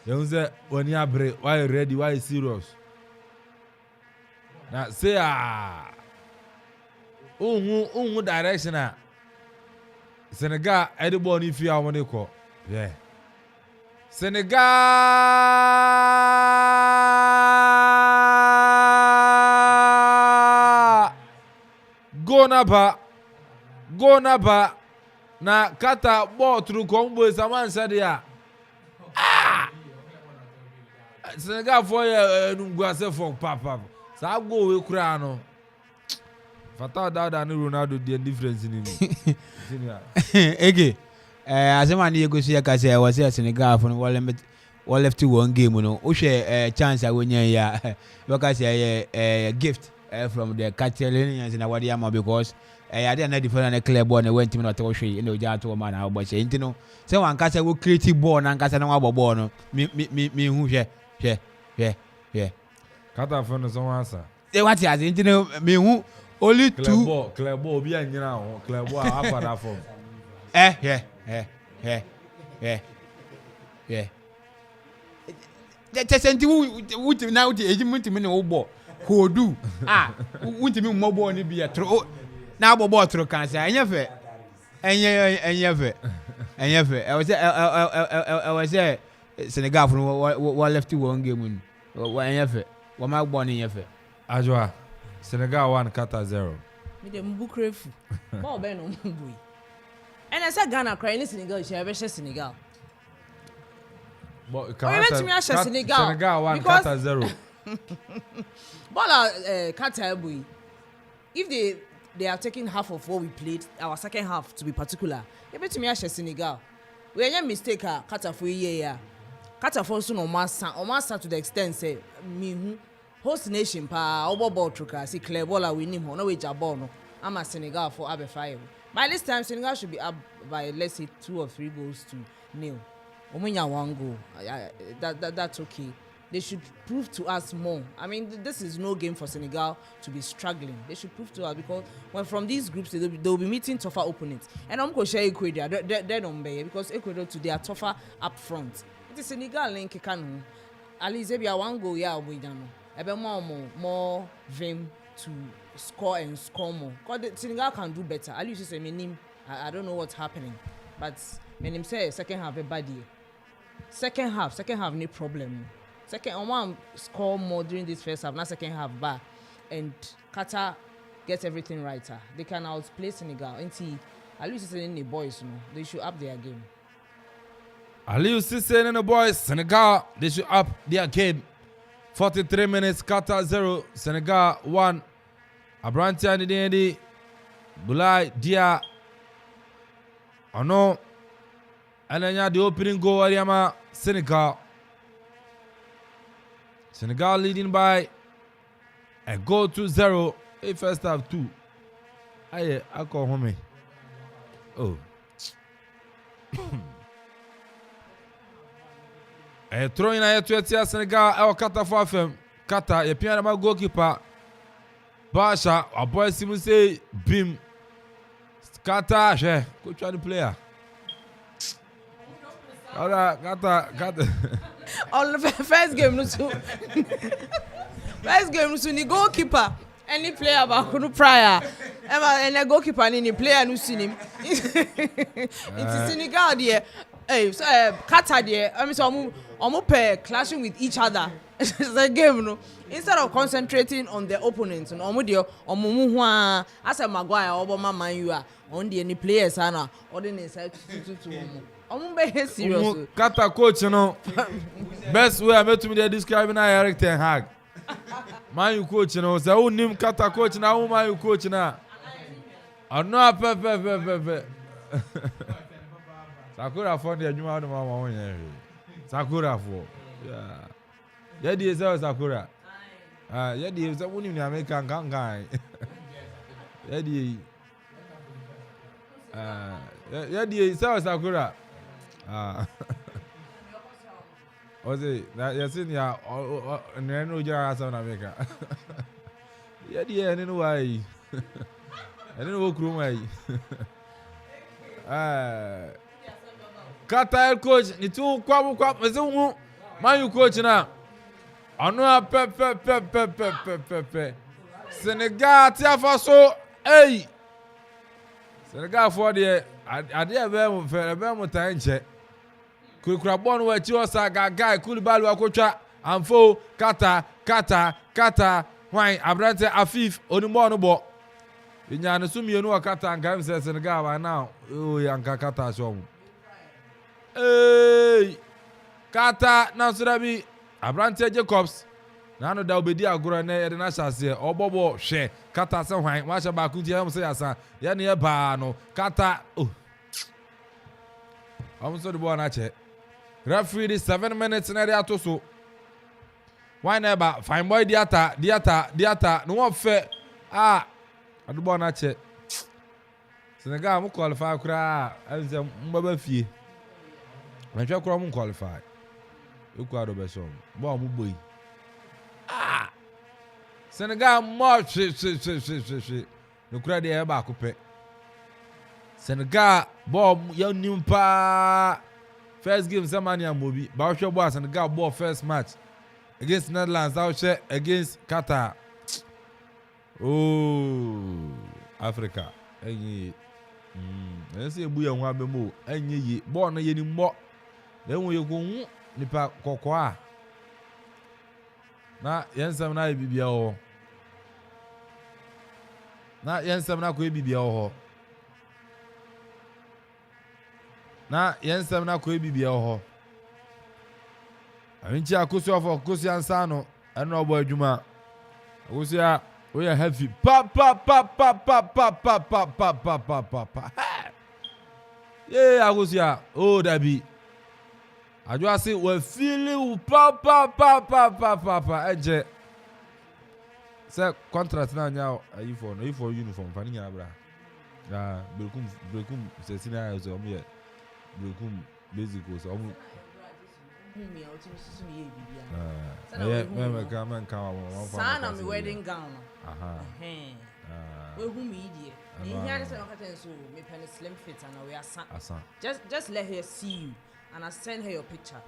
you say when you abre why you ready why you serious na say uhu direction Senegal edi ball ni fi awon ko yeah Senegal go na ba na Qatar ball through combo saman said ya Senegal for nungwase for papa sa go we kura no Fata da ni Ronaldo the difference in him. Ege asema ni yego sia ka say was Senegal for one left to one game no o share chance awonya ya because gift from the Catalonians in awadi am because I dey na defend na clear ball na went team not to hwe na oja to man na ogbo she ntino say wan ka say wo creative ball na nka say na wa ball no me hu hwe Qatar for no so answer say what as ntino me hu only two clear ball obi anyina ho clear ball afa da form yeah the senti wuti na wuti ejimuti me ne wo ball kodu wuti me mo ball ni bia tro na ball tro kan say enye fe I was say Senegal for one left one game enye fe wo ma ball ni enye fe Ajwa Senegal 1 Qatar 0 me dem bukrefu ball be no mbui and I said Ghana cry in Senegal she be Senegal but Senegal 1 Qatar 0 ball Qatar boy if they have taken half of what we played our second half to be particular you bet me Senegal we any mistake Qatar for year Qatar for so no master to the extent say me hu host nation pa obo ball truka see clear ball we nim ho no we jaball no I'm a Senegal for abe 5 by this time Senegal should be up by let's say 2 or 3 goals to nil omunya 1 goal that's okay they should prove to us more. I mean this is no game for Senegal to be struggling. They should prove to us because when from these groups they'll be meeting tougher opponents and I'm going to share Ecuador they don't bear because Ecuador today are tougher up front. It is Senegal link kanu at least maybe 1 goal yeah we don't know more vim to score and score more because Senegal can do better. At least say I don't know what's happening but when him say second half a bad year second half no problem. Second one score more during this first half, not second half back, and Qatar gets everything right. They can outplay Senegal. And at least saying the boys, they should up their game. Aliou Cissé and the boys, Senegal, they should up their game. 43 minutes, Qatar 0, Senegal 1. Abranti and the Bulai Dia. Oh no. And then the opening goal, Ariama, Senegal. Senegal leading by a goal to 0. A first half 2. I call home. Oh. A throw in a to Senegal. Our Qatar for FM. Qatar, a piano goalkeeper. Basha, our boy Simu say, Bim. Qatar, coach of the player. All right, Qatar. On the first game, no too. First game so ni goalkeeper any player back no prior. And the goalkeeper any player no sinim. It's Senegal there. Hey, so Qatar there. I mean so almost clashing with each other. It's a game no. Instead of concentrating on the opponents, no omo there omo hu as a Maguire Obama Man you are on the any players ana or the inside to omo be serious. Qatar coach no. Best way I met to me describing Eric Ten Hag. Man you coach no say who name Qatar coach na who man you coach na. Ano pe. Sakura for the adwuma do ma won yen. Sakura for. Yeah. Yedi is Sakura. Yedi is woni ni American kan. Yedi. Yedi is Sakura. Oze, yasin ya no jara South America. Yedi eni no wai. Eni no krum wai. Qatar coach ni tu kwa mezu man you coach na ano pe Senegal ti afaso hey Senegal for the ade be mo tan che kurukura bon wa ti osa gaga Koulibaly akotwa amfo Qatar why abrante Afif onimo no bo nya no sumienu wa Qatar ngam se Senegal by now oh yanka Qatar so hey Qatar na so da bi abrante Jacobs na no da obedi agoro na ye na chase obobo hwe Qatar se hwan wa sha ba ku ti am se yasa ye ne ye ba no Qatar oh am so de bo na che referee 7 minutes na dia to so why na ba fine boy diata no won fe adubo na che Senegal mo qualify kura anze mbaba fie na twa kura mo qualify Ecuador be so bo mo boy Senegal mo no kura de ba akopɛ Senegal bo ya nimpa first game Samani Amobi ba hwe bo Senegal bo first match against Netherlands out against Qatar. Oh, Africa. Enyi. Ense ebu ye ho abemo. Enyi yi. Ball na ye ni mbo. Enwo ye ko hu nipa kokko a. Na yensam na bibia ho. Na yensam na ko bibia ho. Na yensam na ko bibia ho. Aminchi akosi ofo kosi ansa no eno obo adwuma. Akosi a we are heavy. Pa. Yeah, akosi a oh dabi. Ajo ase we feel pa. Eje. Se contract na nya ayi for no for uniform fa nya bra. Ah, brekum se sina ayo so omo ye. Brekum basic so omo Sana my wedding gown. We who me dear. Here is a so me pen slim fit and we are just let her see you and I send her your picture.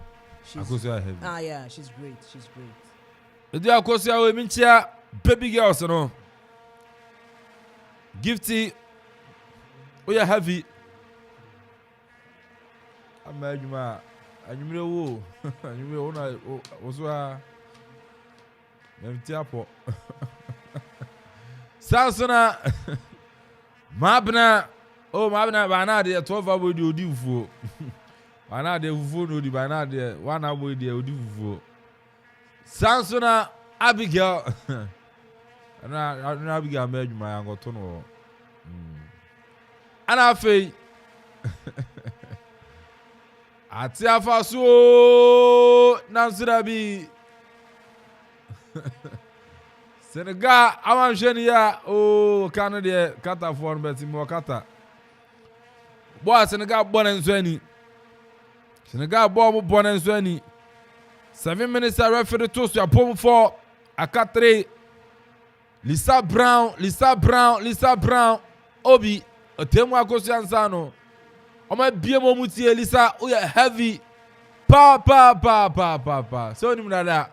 Yeah, she's great. Do you cause you minchia baby girls no? Gifty. We are heavy. Amajuma. Anyumre wo na oso a memtiapo Sansona mabna ba na de 12 abo di odi fufuo ba na de fufuo no di ba na de 1 abo di odi fufuo Sansona Abigail na Abigail ma adwuma ya ngoto no ana fei ati afaso Nansirabi Senegal awanhwani ya kana de Qatar for no beti mo Qatar bo Senegal bonenswani Senegal bo bonenswani 7 minutes a referee to so apom for akatre Lisa Brown obi otemu akosi ansa no Oma bie mo muti Elisa we heavy pa so ni mnada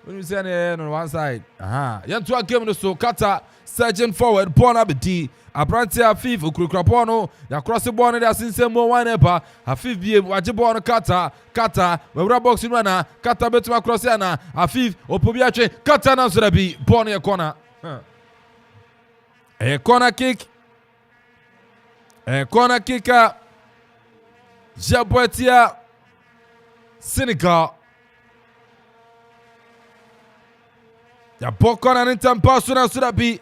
When you say on one side, Yantua game no so Qatar surging forward, Bona Beti, Abranti Afif, Ukrukrapono, ya cross the ball, and since more one ever, Afif BM, Wajibon Qatar, we boxing runner, Qatar Betuma Crossiana, Afif, Opobiache, Qatar Nansurabi, Bonnie a corner. A corner kick, Jabotia, Senegal. Ya bokona ni tempa suna suna bi.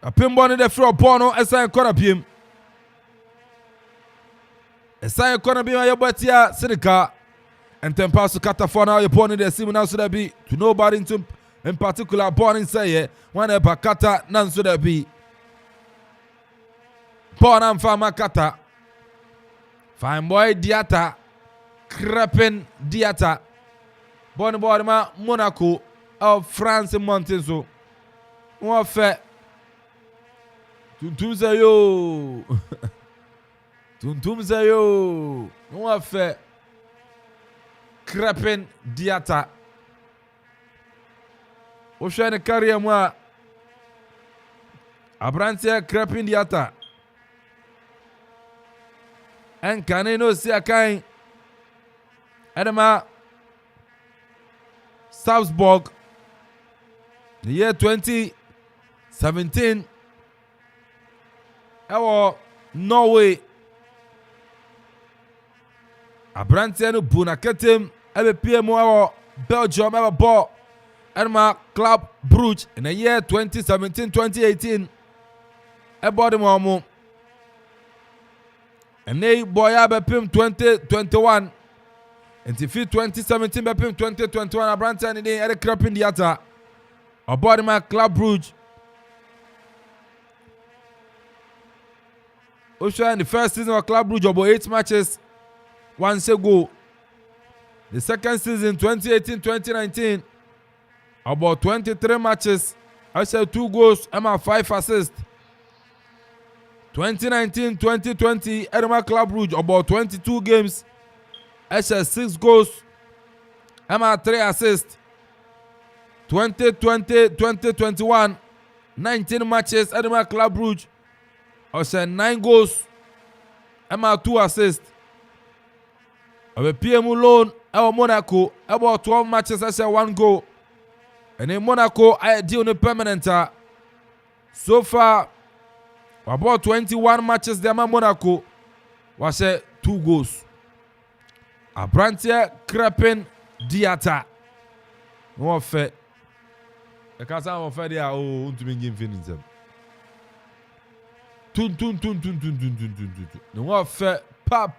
A pimbo ni de fro bono esa kona biem. Esa kona biem ya botia Senegal. And tempa su katafona ya bono de simu na suna bi. To nobody in particular bono say one eba kata nan suna bi. Bona mfama kata. Fine boy Diata. Crepen Diata. Bono boy ma Monaco. Of France Mountain so one fait Tuntum Zayo one fait Crepen Diata o shane carrière moi Abrantia Crepen Diata en caneno si akain Edema Salzburg. The year 2017, our Norway, Abrantiano Bunaketim, ever PMO, Belgium, ever bought Edma Club Brugge in the year 2017-2018. A body momo. And they boy Pim 2021. And defeat 2017 Pim 2021. Abrantiano they had a crap in the attack. About my Club Brugge. Osha in the first season of Club Brugge about 8 matches, 1 goal. The second season 2018-2019 about 23 matches, I said 2 goals and 5 assists. 2019-2020 Edema Club Brugge about 22 games, I said 6 goals and 3 assists. 2020-2021, 19 matches, Edema Club Brugge. I said 9 goals, and 2 assists. I have PMU loan, I Monaco, about 12 matches, I said 1 goal. And in Monaco, I deal on permanent. So far, about 21 matches, there Monaco, I said 2 goals. Abrantia Crepen Diata. No fair. The casa of Fedia, oh, to be given them. Tun. No more fair, pa.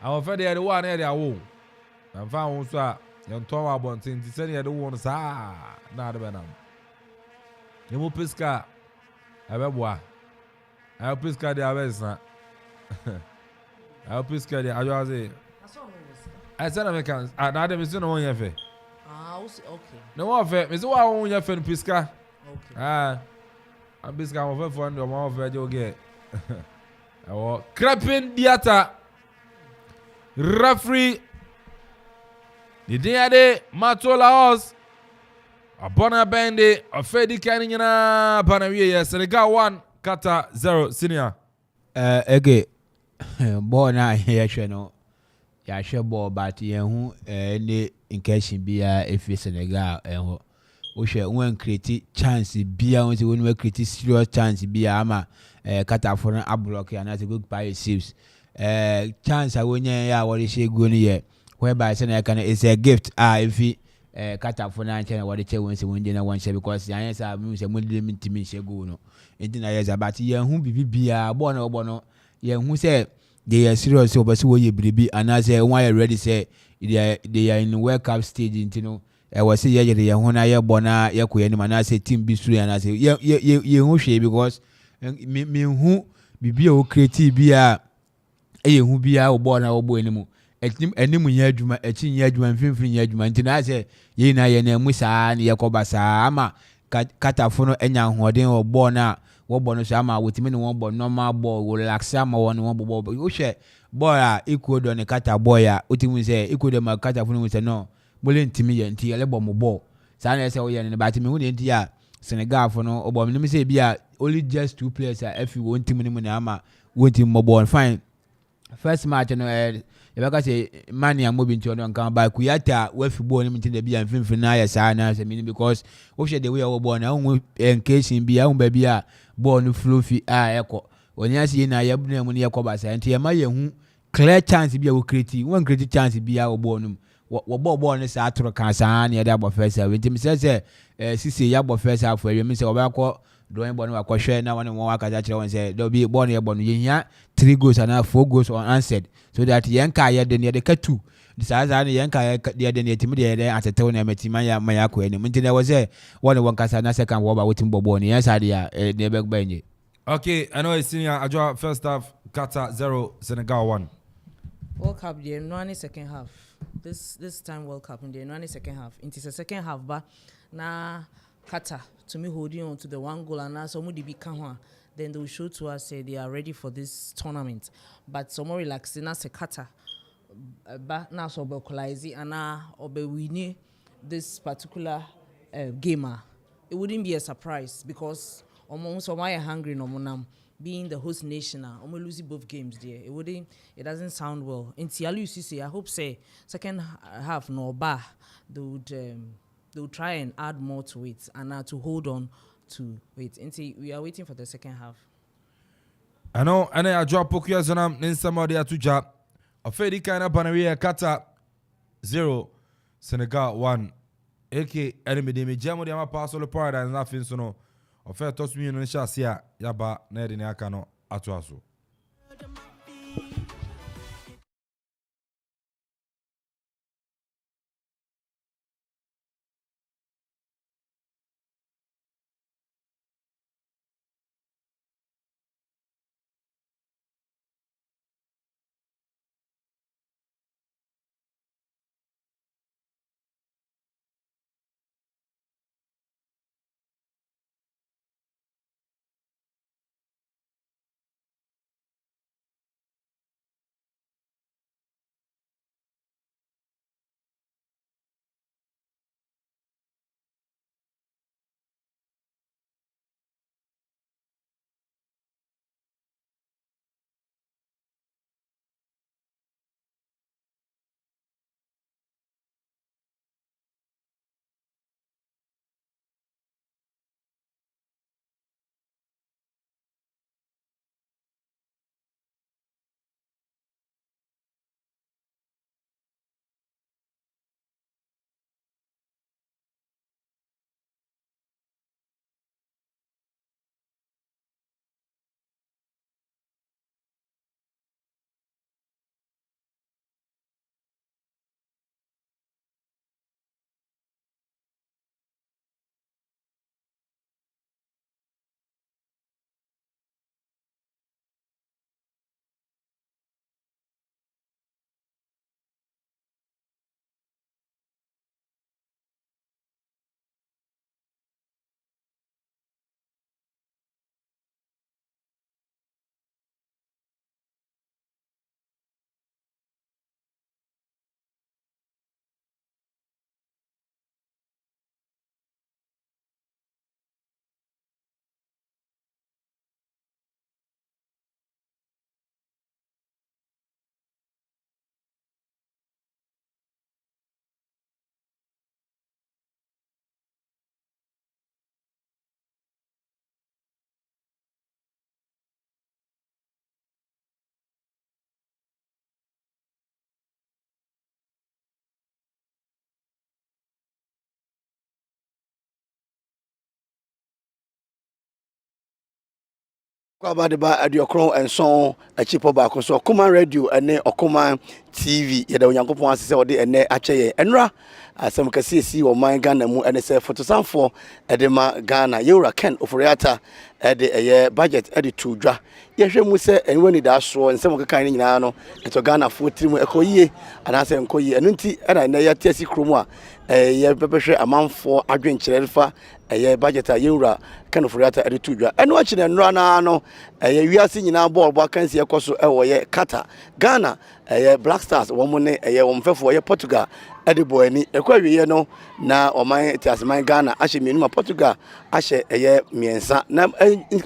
Our Fedia, the one area, oh, and found also young Tom Bontin to send you the one, not the venom. You will pisca, I will pisca the Avesa. I will pisca the Ajazi. I said, Americans, I not have seen one year. Okay. No more fair. Miss Wa on your friend Pisca. Okay. I'm Pisca of a the more of you get. Our Crepen Diata. Referee. The day Matola House. A Bona Bande. A Fedi Canina. Panavia. Senegal 1. Qatar 0. Senior. Okay. Bona here, no. Ya share ball, but you any incursion be if Senegal and when create chance be when we create serious chance be ama Qatar for an block and as a good buy saves chance I win ya what is she going here whereby Senegal is a gift if he Qatar for 9 what the wins when dinner one share because the answer are moves and limit to me she go no it didn't about ya who be a bono ya who said they are serious over so you baby and as why already say they are in World Cup stage you know I was say yeah they are ya bona ya ko man I say team be through and I say you who share because me who bibi o create bia who bia o bona o bo enimu enimu nya adwuma echi nya adwuma mfimfini nya adwuma nti na say ye na ye na mu saa na ye ko ba saa ama Katafo no enya hoden o bona wo bono so ama wotimi ne won bo normal ball wo relax ama won won bo wo hwe boy a ikuodo ne kata boy a otimi say ikuodo ma Katafo no say no mole ntimi ye nti ele bɔ mo ball saa na ɛsɛ woyɛ ne ba ti me hu ne nti a Senegal for no obɔ me nim say bia only just 2 players a if one team ni mu na ama one team mo ball fine first match no yɛbɛka sɛ mani a mobi nti ɔno nka ba kuyata wafi ball no nti da bia mfimfini na yɛ saa na sɛ meaning because wohwɛ the way a ball na wo engaging bia wo ba bia ball no flow fi a ɛkɔ onya sɛ na yɛbuna mu ne yɛkɔ ba saa nti yɛma yɛhu clear chance bia wo create one create chance bia wo ball no wo ball no saa atoro kan saa na yɛde abɔ first half nti me sɛ sisi yɛabɔ first half awia me sɛ ɔbɛkɔ drawing ball no wakɔhwɛ na wɔne wɔn akasa kyerɛ wɔn sɛ there be ball no yɛbɔ no yɛhia 3 goals and 4 goals unanswered so that yɛnka yɛde ne yɛde ka 2 saa ne yɛnka yɛde ne yɛtimi de yɛde atetew na ɛmatima ya ma yakɔ anim nti na wɔ sɛ wɔne wɔn kasa na second wɔba wɔtim bɔ ball no yɛn saa de a ne bɛgba nye. Okay, I know it's senior adwa first half Qatar 0 Senegal 1. World Cup there no any second half. This time World Cup in there no any second half. It is a second half but na Qatar to me holding on to the 1 goal and now some be can then they will show to us say they are ready for this tournament but some more relaxing as a Qatar but now so equalize and now obe winning this particular gamer it wouldn't be a surprise because almost why hungry no monam being the host nation losing both games there it doesn't sound well in Tialu I hope say second half no bar they'll try and add more to it and to hold on to it. Until we are waiting for the second half. I know, and I drop Pokia Zonam in somebody at Tuja. A fairly kind of Panaria Qatar 0, Senegal 1. AK enemy de me jamo de ma pass all the paradise nothing so no. A fair toss me in the Shasia Yaba Nedinakano Atuaso. About the Adiokron and song a cheaper back so Okuma radio and Okuma TV yada Onyankopon asese ode ene akyeye enra asem kase si o man Ghana mu ene se fotosanfo edema Ghana Yura Ken Oforiata ede eye budget ede to dwa yehwe mu se enwani da so nsem kekan ni nyina no eto Ghana fo tiri mu ekoyie anase enkoyie enu nti era na ya tiasi kromu a ye bebehwe amanfo adwenkyerelfa eye budget a Yura Ken Oforiata ede to dwa enu akyine enra na no wiase nyina ball bo kan se ekoso wo ye Qatar Ghana Black Stars wo mo ne wo mfefo ye Portugal ade bo ani ekwa wiye no na oman tiasman Ghana ahye mienu ma Portugal ahye miensa na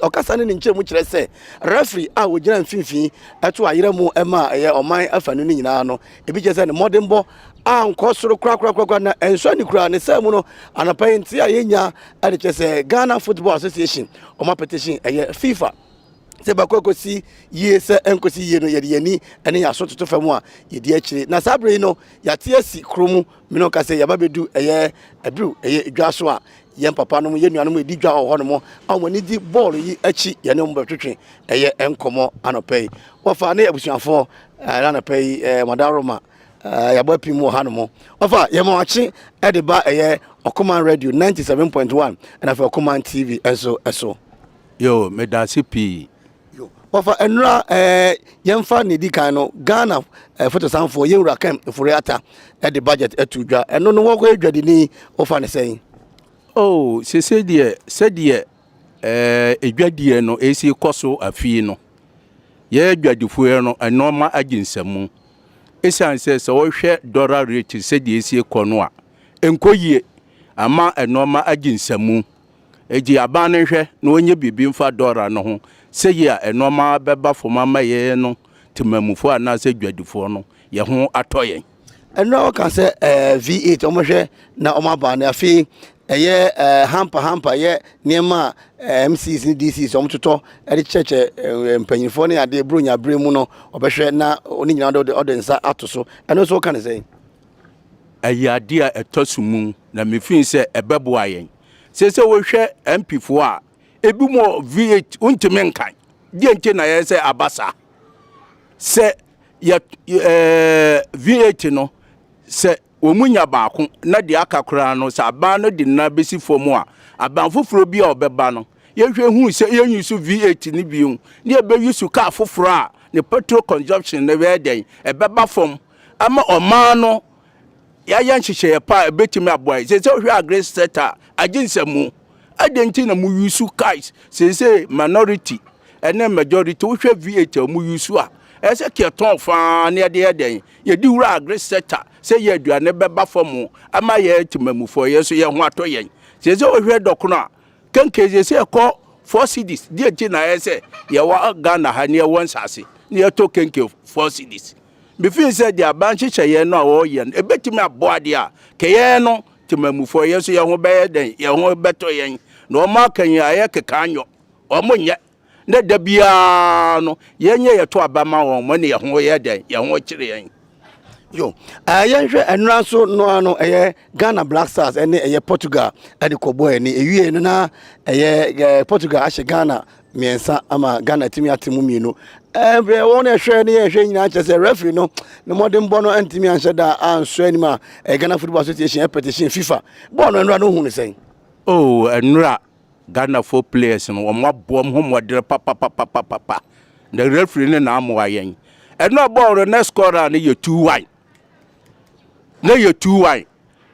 okasa ne nche mu kire se referee a wo gina mfimfin eto ayere mu ema oman afanu ni nyina no ebi je se ne modern ball ankosoro kra na enso ni kra ne samu no anapayinti ayenya ade che Ghana Football Association o ma petition FIFA se bakokosi ye se enkosi ye no ye yani ene ya so toto famu a ye di akire na sabre no ya tie si kromu mino ka se ya babedu abru edwaso a ye papa no ye nuanom edi dwa ho no mo awoni di ball yi achi ye ne mo betwetwe enkomo anopay wafa na abusuafo anopay madaroma ya boy pimu hanomo wafa ye mo achi e de ba Okuman Radio 97.1 and afa Okuman TV eso yo medasipi yo wafa enra yemfa ne di kan no Ghana photo sanfo ye wura kan furiata e de budget etudwa eno no wo ko edwade ni ofa ne sen oh se die edwadie no esi koso afi no ye edwadefo no enoma aginsamu esanse se wo hwe dollar rate se die esi kono a enkoyie ama enoma aginsamu eji abane hwe na onye bibi mfa dollar no ho seye a enoma beba foma maye no timamufo ana se dwadifo no ye ho atoyen eno kan se V8 omohwe na omabane afi hampa ye niema MCs ni DCs omtoto e cheche mpanyinfo ne ade bronya bremu no obehwe na oni nyina de nsa atoso eno so kan se ayade a etosumu na mefin se ebebo ayen se wo hwe MP4 a ebi mo V8 untime nkan die nche na ye se abasa se ya V8 no se omunya baako na de akakora no sa aban no de na besi fomu a aban foforo bi a obeba no ye hwe hu se ye yusu V8 ni biu ne ebe yusu car foforo a ne petrol consumption na we den ebeba fom ama oman no ya nhyehyɛ pa ebetimi aboy se hwe agre sector aginsamu adenti na mu yusu cars se minority ene majority wo hwe V8 mu yusu a ese keton fa ne de den ye di wura agri sector se ye aduane beba fam ama ye timamufo ye so ye ho atoyen se wo hwe dokono a kenkeje se ko 4 cities die ti na ese ye wa Ghana ha ne won sase ne to kenke 4 cities be feel say dia ban hyehyɛ ye no a wo ye ebetimi aboade a keye no timamufo ye so ye ho be den ye ho beto yen na o ma kan ya ye kekanyo o mo nye na dabia no yenye yeto abama won mo ne ye ho ye den ye ho kire yen yo yenhwe enra so no ano Ghana Black Stars ene Portugal ade kobo ene ewie no na Portugal ahye Ghana miensa ama Ghana timi atemu mienu ebe won ehwe ne ehwe nyina chese referee no ne modern bono antimi anhye da anso anima Ghana Football Association petition FIFA bono enra no hu ne sen oh enra Ghana for players no mo abom ho modere papa the referee ne na amo ayen enra bono na scorer ne ye 2-1 na ye 2-1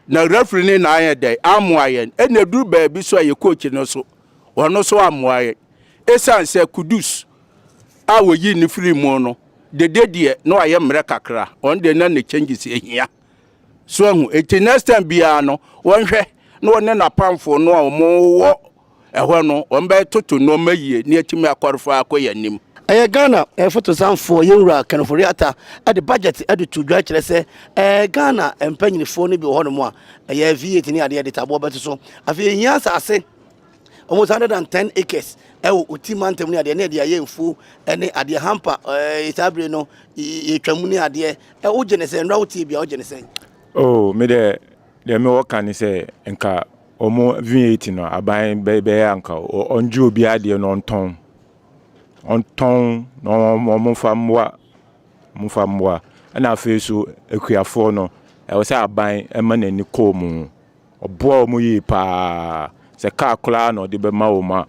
na referee ne na ayen dey amo ayen ene duru ba bi so ye coach no so wono so amo ayen esanse Kudus a wo yi ni free mu no de no aye mre kakra on de na ne changes ehia so hu eti next time bia no wonhwe no won na pamfo no a mo wo ehwo no won be toto no mayie ne atimi akorfa akoyanim Ghana photo sanfo yewura kanforiata ade budget ade tudwa kire se Ghana empanyinifo ne bi ho no mo a V8 ni ade de tabo beto so afi hia asase almost 110 acres ewo utimantem ni ade na ade ayemfu ene ade hampa itabre no yetwamu ni ade wo genese nra wuti bia wo genese oh me de me wo kan se enka omo V8 no aban be anka onju obi ade no onton no mo famwa na afesu ekuafo no wo se aban ema nani komu obo mu yi pa se ka kula no de be ma wo ma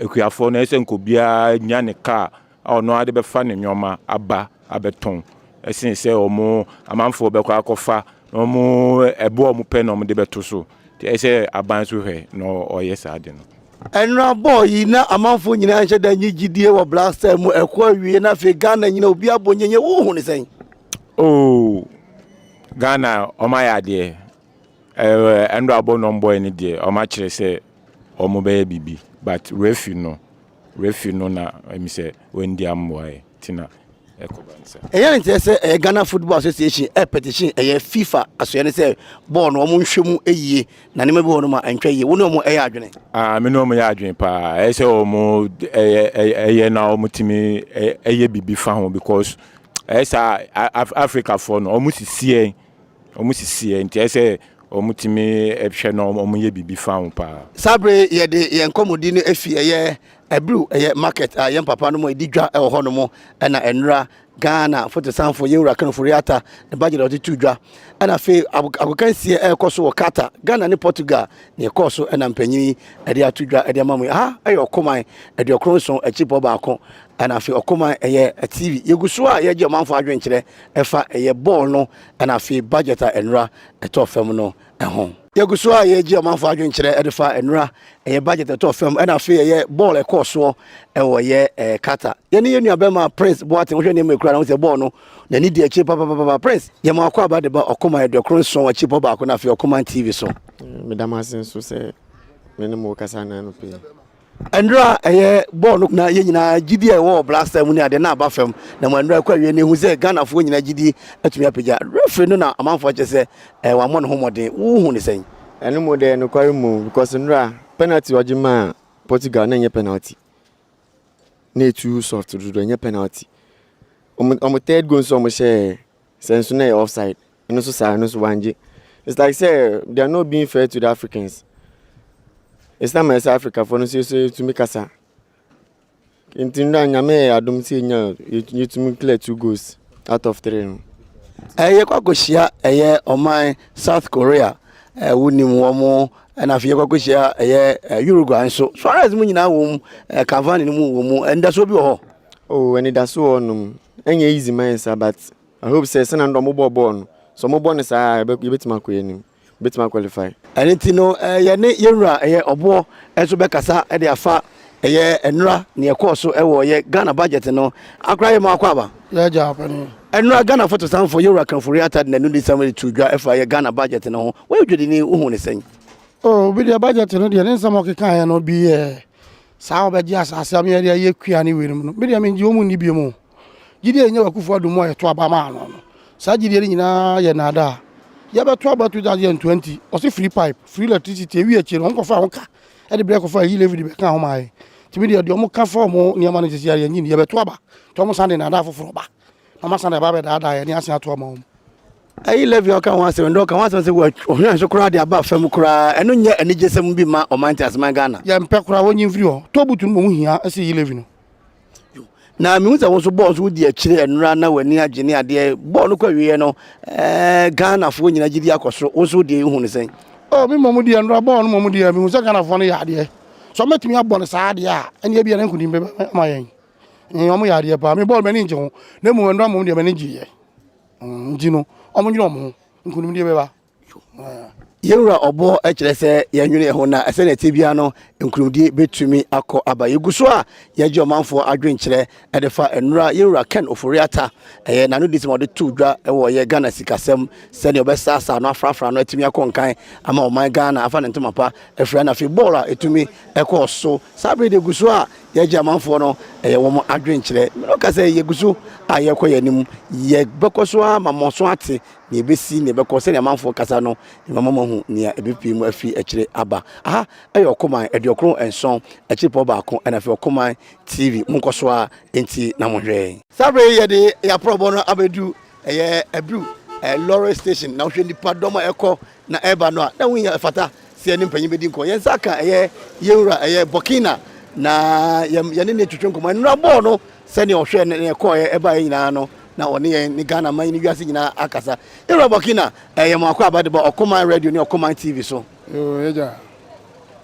ekuafo no ese nkobia nya ne ka ono ade be fa ne nyoma aba abeton ese se omo amanfo be kwa akofa omo ebo omo pe no de beto so ese aban so hwe no oyesa ade no Enra boy na amanfo nyina nche da nyigidie wo blaster mu ekwa wie na fe Ghana nyina obi abonyenye wo hu ne sen. Oh, Ghana, Omaya dear. Andrew Abonon boy in the Omachre say, Omobe bibi, but refu no na, I say, when the amway, Tina, Ecobansa. A Ghana Football Association, a petition, a FIFA, as you say, born woman shumu a ye, Nanimabonoma and Tray, one more a yardine. No me adwin pa. I say omo na omo timi eye bibi fa ho because esa Africa for no omo sie nti I say omo timi ehwe no omo ye bibi fa ho pa. Sabre ye de ye nkomodi no afi ye ebru ye market ye papa no mo edidwa e ho no mo na enra Ghana for sanfo ye wura kan furiata the budget of the two dwa and afi agokan sie e koso wo Qatar Ghana ne Portugal ne koso na mpanyin e de atudwa e de mamu ayo okoman e de okronson e chipo ba ko and afi okoman ye TV yeguso a ye je manfo adwenkire e fa ye ball no and afi budget enra e to fam no e ho yeguso a ye je manfo adwenkire e de fa enra e budget e to fam and afi ye ball e koso e wo ye Qatar ye ne nua be ma Prince Boateng wo hwe ne mekura na wo se ball no na ni de achi papa Prince ye ma akwa ba de ba okoman de okronson achi papa ba ko na afi okoman TV so Madam Asen so say me no mo kasa na no pe Andra ball na ye nyina gidi e wo blaster mu ni ade na aba fam na mo Andra kwa wie ne hu se Ghana fo nyina gidi atumi apagya referee no na amanfo che se wa mo no homode wo hu ne sen eno mo de no kwari mu because Andra penalty wajima Portugal na nye penalty na too soft do nye penalty omo third goal so mo share sense na offside no so sa no so wanje it's like say they are not being fair to the Africans. It's not my Africa for no say to make us. Intinda nyame adom say nya you to me clear 2 goals out of 3. Ye kwa gohia oman South Korea wonim wo mo na afie kwa gohia Uruguay so as mu nyina wo Cavani ni mu wo mu enda so bi wo ho oh and that so onum enye easy man sir but I hope say send ndo mo ball no so mo ball no say you betima ko enim betima qualify anything no ye ne yewura obo enso be kasa e de afa enra ne ekoso e wo ye Ghana budget no akra ye ma akwa ba ya japani enra Ghana photo stand for yewura kan for reata na no di somebody to dwa efa ye Ghana budget no wo dwede ni uhu ne sen oh bi the budget no de ne nsamo keka ya no bi saa obeji asase am ye kua ni werum no bi de me nji omu ni bi mu gidi enye wakufo adumo ye to aba ma no saa gidi nyina ye nada ya be to about 2020 o free pipe free electricity wi eche no nkofa honka e de break ofa yi levi be kan ho mai timi de o mo ka fo mo ni ama no tisi ya nyi ya be to aba to mo sande na da foforo ba na ma sande ba be da ya ni ase ato ma ayi levi o kan wa se ndo kan wa se wo ohwan so kura de aba fam kura eno nya enije sem bi ma o mantas man Ghana ya mpe kura wo nyi free ho to butu mo hu hia ase yi levi no na mi unza won so ball so di akire enra na wani agene ade ball no kwa wie no Ghana fo nyina gidi akosoro wo so di hu ne sen oh mi mo di enra ball no mo di mi hu se Ghana fo no ya ade so metimi abɔ no saa ade a ene bia na nkudi be ma yen omo ya ade pa mi ball me ni nje ho na mu enra mo di me ni giye nji no omo nyiro mo nkudi mi di be ba yewura obo ekire se yanwene ho na ese na tebia no nkrumdi betumi akọ aba yeguso a yeje omanfo adwenkire edefa enura yewura Ken Oforiata na no disimo de tudwa ewo ye Ghana sikasem se ne obesasa no afrafra no etumi akọ nkan ama oman Ghana afa ne ntomapa efra na fi bola etumi ekọ so sabre de guso a yeje omanfo no wo mo adwenkire no ka se yeguso a yekọ yanim ye bekoso a mamoso ate ne ebesi ne bekọ se ne omanfo kasa no mama hu nia ebipi mu afi ekire aba aha ayo koman ediokron enson echipo ba ko na fi koman TV munkoso a enti na mohwe sabre ye de ya probo no abedu ebru Lorry station na hwe nipa doma ekọ na eba no a na hu fata se ni mpanyi bedi nko yen saka yewura Burkina na ye ne twetwe nko man nrabo no se ne ohwe ne ekọ eba yina no na oni ni Ghana man ni wiase nyina akasa era Burkina mo akwa abade ba Okoman radio ni Okoman TV so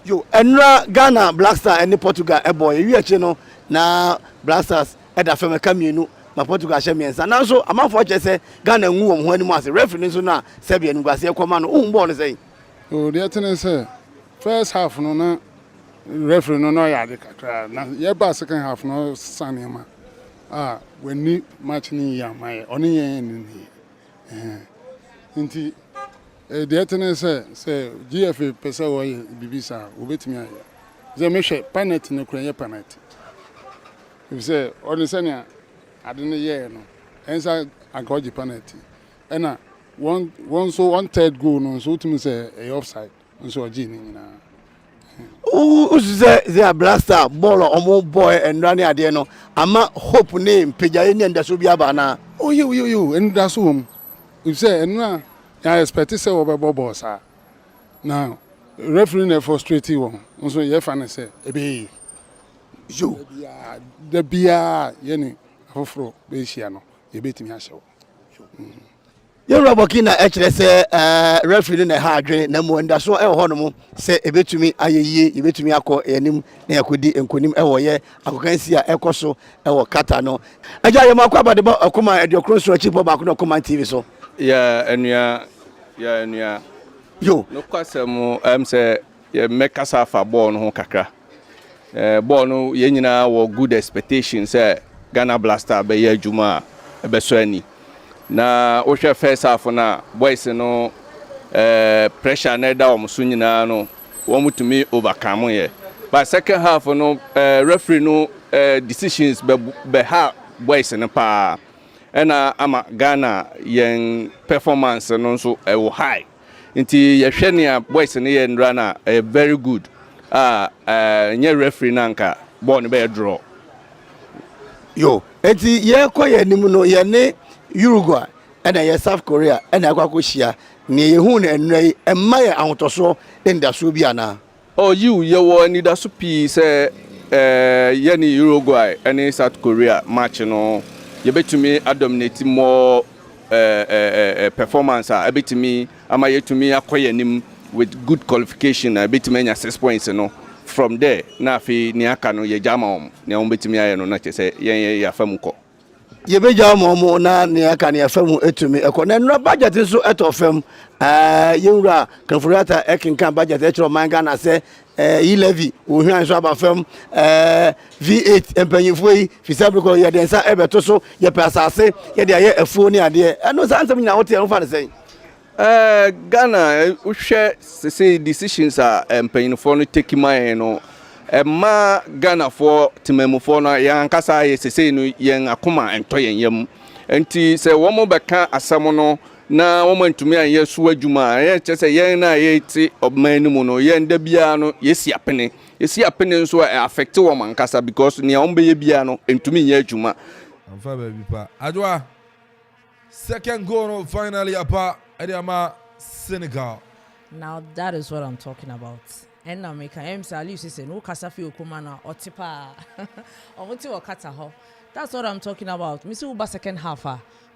yo enra Ghana Black Star and Portugal boy wi ache no na Black Stars da fam ka mienu ma Portugal hye miensa na so amafo che se Ghana nwu wo ho ani mu ase referee so na Serbia ni gwase ekoma no uhun ball no sei o de tene se first half no na referee no ya de kakra na ye ba second half no sanema when ni match ni ya mai oni ye ni nti the attendance say GFA pesa wo bibisa obetimi aye ze mehwe penalty no kura ye penalty if say oni senia ade ne ye no ensa agoji penalty ena one third goal no so tumi say a offside so oji ni nyina Uze blaster ball omo boy and run ade no ama hope name pejaye ni ndaso bi aba na yo ndaso hom if say enra I expect say we ball sir now referee na frustrate won so ye fan say ebe yo the bia ye ni afoforo be hia no ye betimi ahye Yo Roboki na ekire se referee na ha adwene na mu ndaso e ho no mu se ebetumi ayeye ebetumi akọ enim na yakodi enkonim e wo ye akokansi a ekoso e wo Qatar no aja ye makwa bade ba akoma ediokron so chipo ba ko Command TV so ya enua yo no kwasem say ye mekasa fa ball no ho kakra ball no ye nyina wo good expectation say Ghana Blaster be ye adwuma e be so ani na o hwe first half na boys no pressure na da o so nyina no wo mutumi overcome ye but second half no referee no decisions be ha boys no pa ena ama Ghana yen performance no so e wo high nti ye hwe ne boys no ye ndra na very good nye referee nanka ball no be draw yo enti ye koye nim no ye ne Uruguay and ye South Korea and akwakohia ne ye hu na enrai emma ye ahotoso ndaso bi ana oh you wo ni da so pi say ye ni Uruguay and South Korea match no ye betumi dominate more performance a betumi ama ye tumi akoye nim with good qualification a betumi nya 6 points no from there na afi ni aka no ye jama ne on betumi aye no na che say ye ya famuko ye beja mo na ne aka ne afamu etumi eko na nra budget so etofem ye wura kanfurata ekinkan budget etro manga na se levy ohwan so abafem V8 empanyifo yi fisabiko ye densa ebeto so ye pasase ye de aye afuo ni ade eno sa ansem nyina wote en fa ne sen Ghana uhwe say decisions are empanyifo no take my no ma Ghana for timemufo no yan kasa ye sesei no yen akoma ento yen yam enti se wo mo beka asam no na wo mantumi an yesu adwuma ye chese yen na ye ti obman mu no yen da bia no yesi apene nso affect wo man kasa because ne on be ye bia no entumi ye adwuma amfa ba bi pa adwa second goal no finally apa ediama Senegal. Now that is what I'm talking about. And now make I say no kasafi okumana or tipa or Qatar ho. That's what I'm talking about. Mr. Uba second half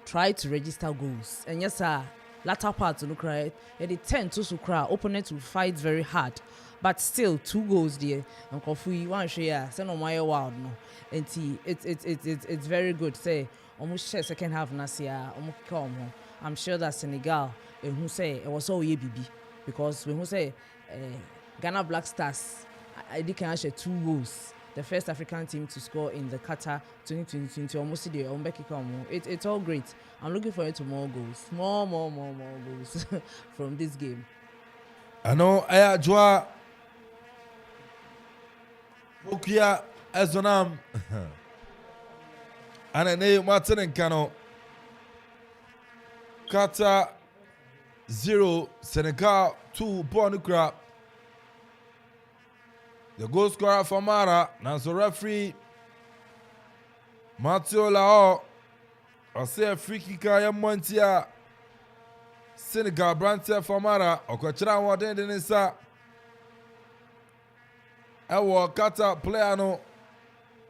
try to register goals. And yes sir, latter part to look right. They tend to cry. Opponent will fight very hard. But still 2 goals there. And Kofi one share send on my wild no. And it's very good. Say almost share second half nasia I'm sure that Senegal who say it was all ye BB because when who say Ghana Black Stars, they can share 2 goals. The first African team to score in the Qatar 2020 almost the it's all great. I'm looking forward to more goals. More goals from this game. I know I joa Okia Ezonam and a name Martin and Cano Qatar 0 Senegal 2 Bonukra. The goal scorer for Mara, Nanso referee Mathieu Lao, or say a free kicker Montia Senegal Brantia for Mara, or Cochran Warden Denisa. Our Qatar player no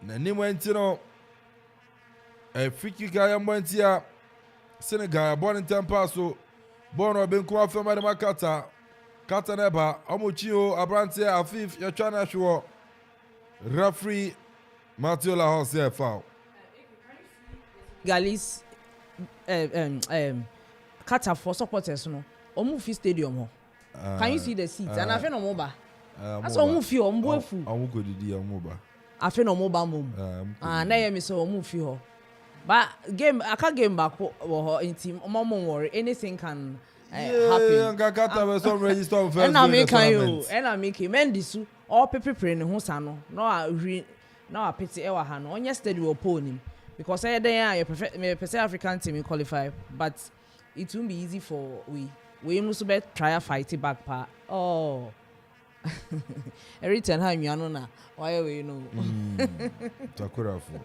Nanimwentino, a free kicker Montia Senegal, born in Tempaso, born or been quite from Qatar. Kataneba, Omuchio, Abrantia, Afif, you're trying to show referee Mathieu Lahos foul. Galis Qatar for supporters no. Omu fi stadium ho. Can you see the seats? And I feel no more. That's what move you on bofu. I'm go didi omoba. Afi no mobile mom. Na me so move you. But game aka game back wo in team mom worry anything can happen. Yeah, Qatar we some register on first. And I make you and I make Mendisu all pepe ne ho sa no. No a pity e wa ha no. Onye steady wo pony because I dey you prefer African team qualify but it won't be easy for we must be try fight back pa. Oh. Every time I'm na why we know. Takura for.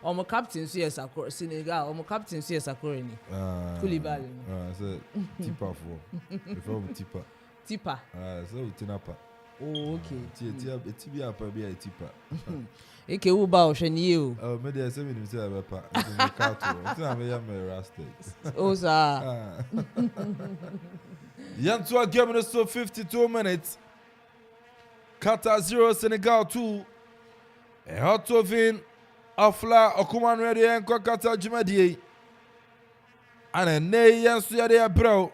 Omo captain so yes akor Senegal omo captain so yes akor ni. Koulibaly. So tipa for. Before tipa. Tipa. So tinapa. Oh okay. Ti apa bi a tipa. Eke wo ba o hwe ni o. Me dey say me nim say be pa. Me cat o. Ti me ya me rasted. Oh sir. Yantua game in so 52 minutes. Qatar 0, Senegal 2. A hot ovin, Afla, Okuman ready and Qatar Jumadi. And a nay yansu ya bro.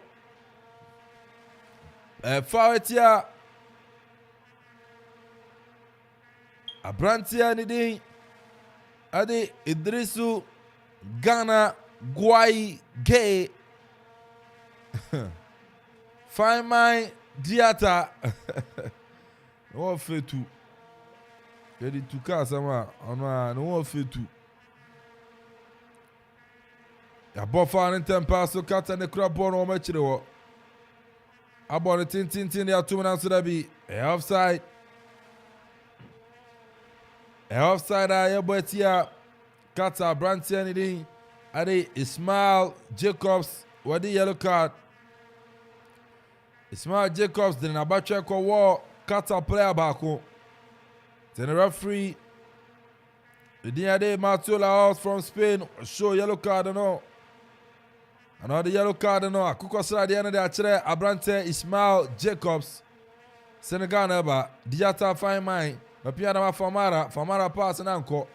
A Fawetia. A Brantia Nidi. Adi Idrisu Ghana Guai Gay. Find my diata. No fe tu. Ready to cast sama. No fe tu. Ya bofa in tempa so Qatar ne kura ball no match wo. Abon tin ya 2 minutes da bi. Offside. Offside ya botia. Qatar Brantia ni din. Ade Ismail Jacobs wadi yellow card. Ismail Jacobs did an abattoir war Qatar player back home. Then the referee, the day Matthew Laos from Spain, show yellow card no. Another yellow card no. Akuko sala the end of the actually Abrante Ismail Jacobs. Senegal neba. Diata fine mine. Mapia na Famara pass na anko.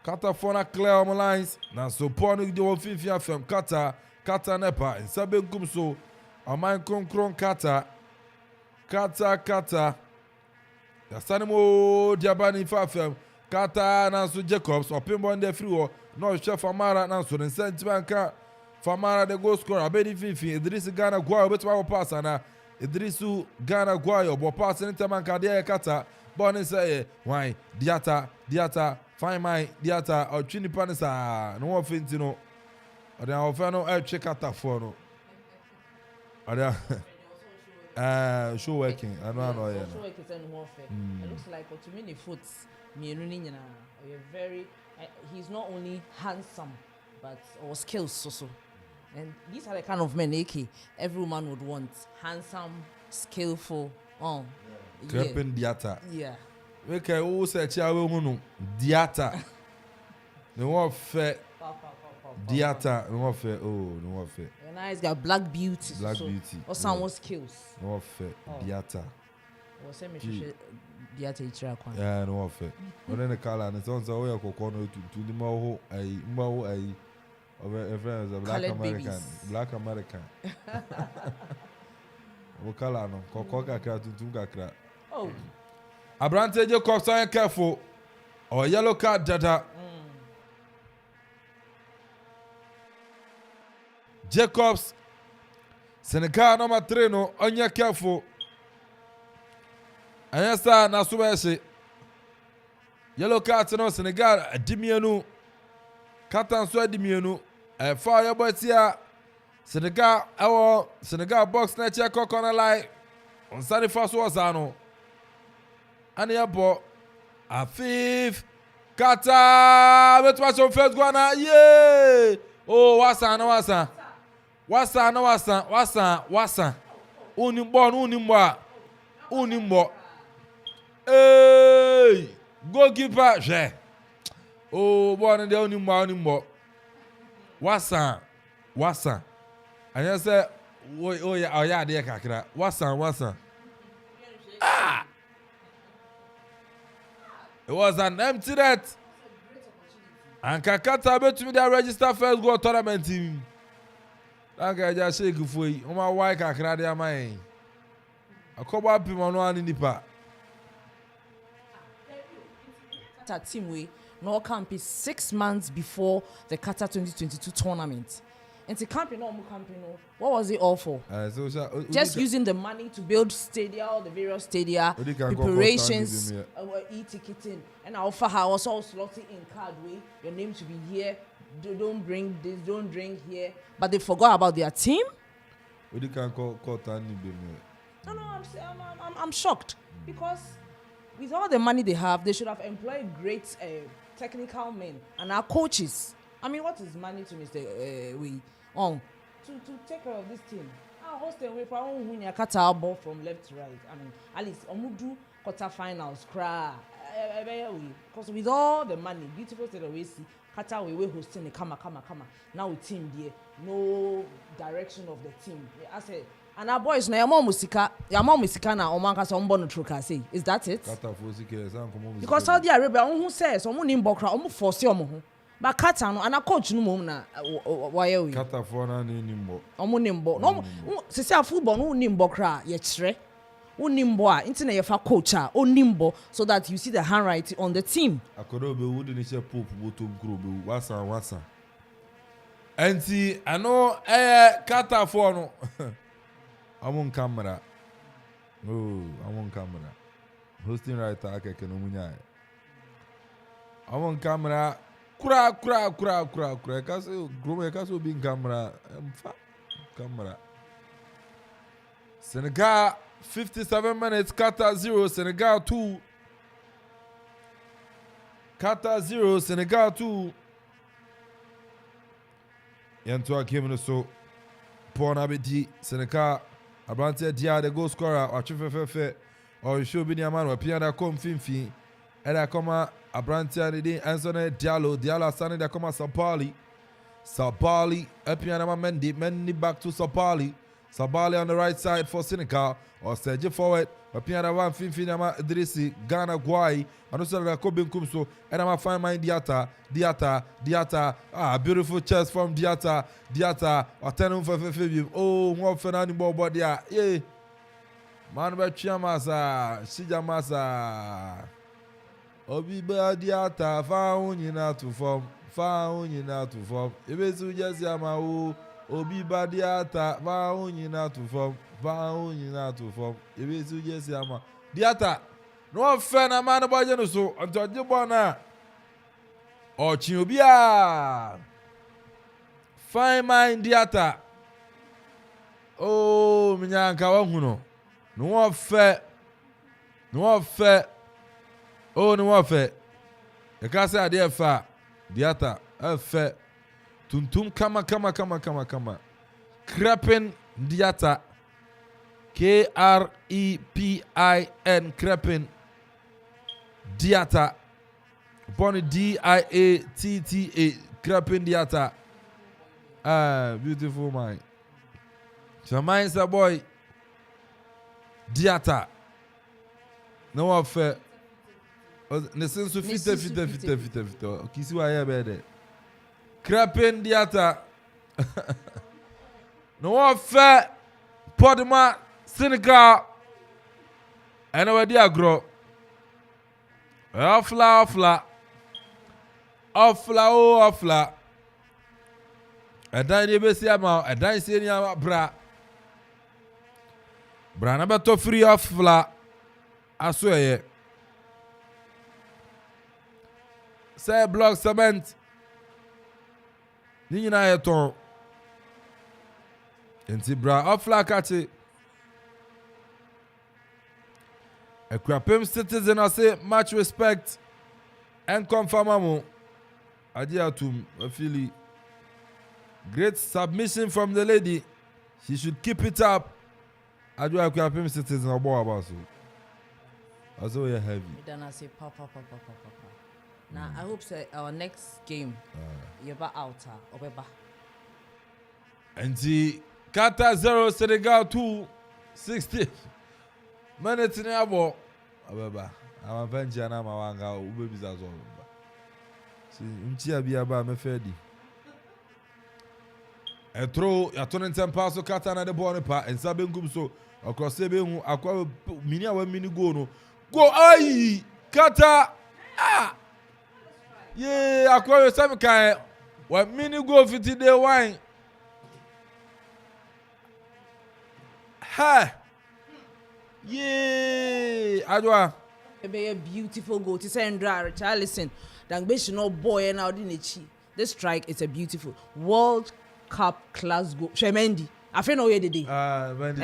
Qatar phone clear on lines. Na so ponu di wo Fifa from Qatar nepa. Nsabe nkum so. Aman konkron Qatar. Yasanimo Diabani Fafem. Qatar Nansu Jacobs or Pimbo de Free no chef Famara Nansu and Saint Banka Famara the goal scorer Abedi Fifi Idris Ghana Guayo betwa pass na Idrisu Ghana Guayo bo pass in Tamanka de Qatar born say why Diata find my Diata or Chini Panisa no fintino or the Ofano check Qatar for no. Show working. I know. Show working is warfare. It looks like to me the foot. Very. He's not only handsome, but or skills so. And these are the kind of men, every woman would want. Handsome, skillful. Creeping Diata. Yeah. Okay, who said Chiawe Diata? No more fair. Diata, no more fair. Oh, no more fair. And now he's got black beauty. Beauty. Or someone skills. No more fair. Diata. Or say me Diata Ichira Kwan. Yeah, no more fair. But then the color and it's on the way of Kokono to the Maho, a friend, a black American. Black American. Okala no, Kokoka Kra to Tunga. Oh. Abrante Jacobs, I am careful. Or yellow card, Jada. Jacobs, Senegal number 3 no, on your careful. And yes, sir, Nasubesi. Yellow card no, Senegal, Dimienu. Qatar so Dimienu. Fire boys here. Senegal box na check corner line. On Sunday first was ano. And your ball. A fifth. Qatar. Let's watch on first one. Yeah. Oh, Wasa. Unimbo. Hey, goalkeeper, je. Oh, boy, and the unimbo. Wasa. And you say, oh yeah, dear Kakra. Wasa. Ah! It was an empty net. And Kakata bet me that register first goal tournament team. That guy just shake for you. My wife Kakra, they are mine. Akoba pimano ani nipa. Qatar team we no camp is 6 months before the Qatar 2022 tournament. And the camping, what was it all for? Just using the money to build stadia, all the various stadia, preparations, e-ticketing, and I offer her also slotting in card way. Your name to be here. Don't bring this, don't drink here. But they forgot about their team. No, I'm shocked because with all the money they have, they should have employed great technical men and our coaches. I mean, what is money to Mr. To take care of this team? Our host and we probably win a Qatar ball from left to right. I mean, at least Omudu quarter finals, because with all the money, beautiful state of AC, Qatar we hosting the kama. Now with team there, no direction of the team. I said, and our boys na yamo musika na omanka so mbo no troka say. Is that it? Because Saudi Arabia who says omo ni mbokra omo force omo ho. But Qatar no and a coach no mom na why we. Qatar for na ni mbo. Omo ni mbo. No se say football no ni mbokra ye kire. Oni mbo a inti na ye fa coach a oni mbo so that you see the handwriting on the team. Akodo be would ni che pope botom kro be wasa. Enti ano Qatar for no. I'm on camera. Oh, I'm on camera. Hosting writer akeke no munya. I'm on camera. Kura. Kaso grow kaso be in camera. Camera. Senegal 57 minutes, Qatar 0, Senegal 2. Qatar 0, Senegal 2. Yanto akemi so Paul Abedi Senegal Abrante Dia the goal scorer or Chifefe or show be man or Piana come finfi and I come Abrante and the Anthony Diallo standing there come Sabali Piana Mendy back to Sabali on the right side for Senegal or Serge forward Piana one finfi Nama Idrisi Ghana Guai and also the Kobin Kumso and I'm find my Diata beautiful chest from Diata attending for Fabium. Oh, what Fernando Bobo dia. Yeah. Man ba chiamasa, sijamasa. Obi ba Diata fa unyina to form. Ebesu just yama o. Obi ba Diata fa unyina to form. Ebesu just yama. Diata. No fena man ba jeno so. Anto jibona. Ochiobia. Fine mind Diata. Oh, minyanka wahuno. No fe. Oh, no fe. You can say ade fa. Diata. Fe. Tuntum kama. Krepin Diata. Krepin. Krepin Diata. Upon Diatta. Krepin Diata. Beautiful mind. So mine's a boy. Diata. No affair. Listen to fit. Kisi wa ya bede. Krepin Diata. No affair. Podma Senegal. And our dear grow. Offla. Edan de besi ama, edan se ni ama bra na beto free off fla aso ye. Say block cement. Ni nyina ye ton. Enti bra off fla kachi. Ekwapem citizen say much respect and confirm amu. Adi atum afili. Great submission from the lady. She should keep it up. I do have to citizen about so. As well, heavy. Then I say, papa. Now I hope say our next game, you're out or beba. And the Qatar 0, Senegal 2, 60 minutes in the ball. Abeba, I'm a venture and I'm a wanga. Ubebi's as well. See, Unchia be about me Freddy. a throw a turn and pass of Qatar and the Bonipa and Sabin so across the Behu, Aqua Minia, 1 minute go. Go, aye, Qatar. Ah, yeah, Aqua Samaka. 1 minute go 50 day wine. Ha, yeah, Adwa. Be a beautiful goal to send Richarlison. No boy and out in this strike is a beautiful World Cup class goal. Shemendi. I feel no way the day. Mendy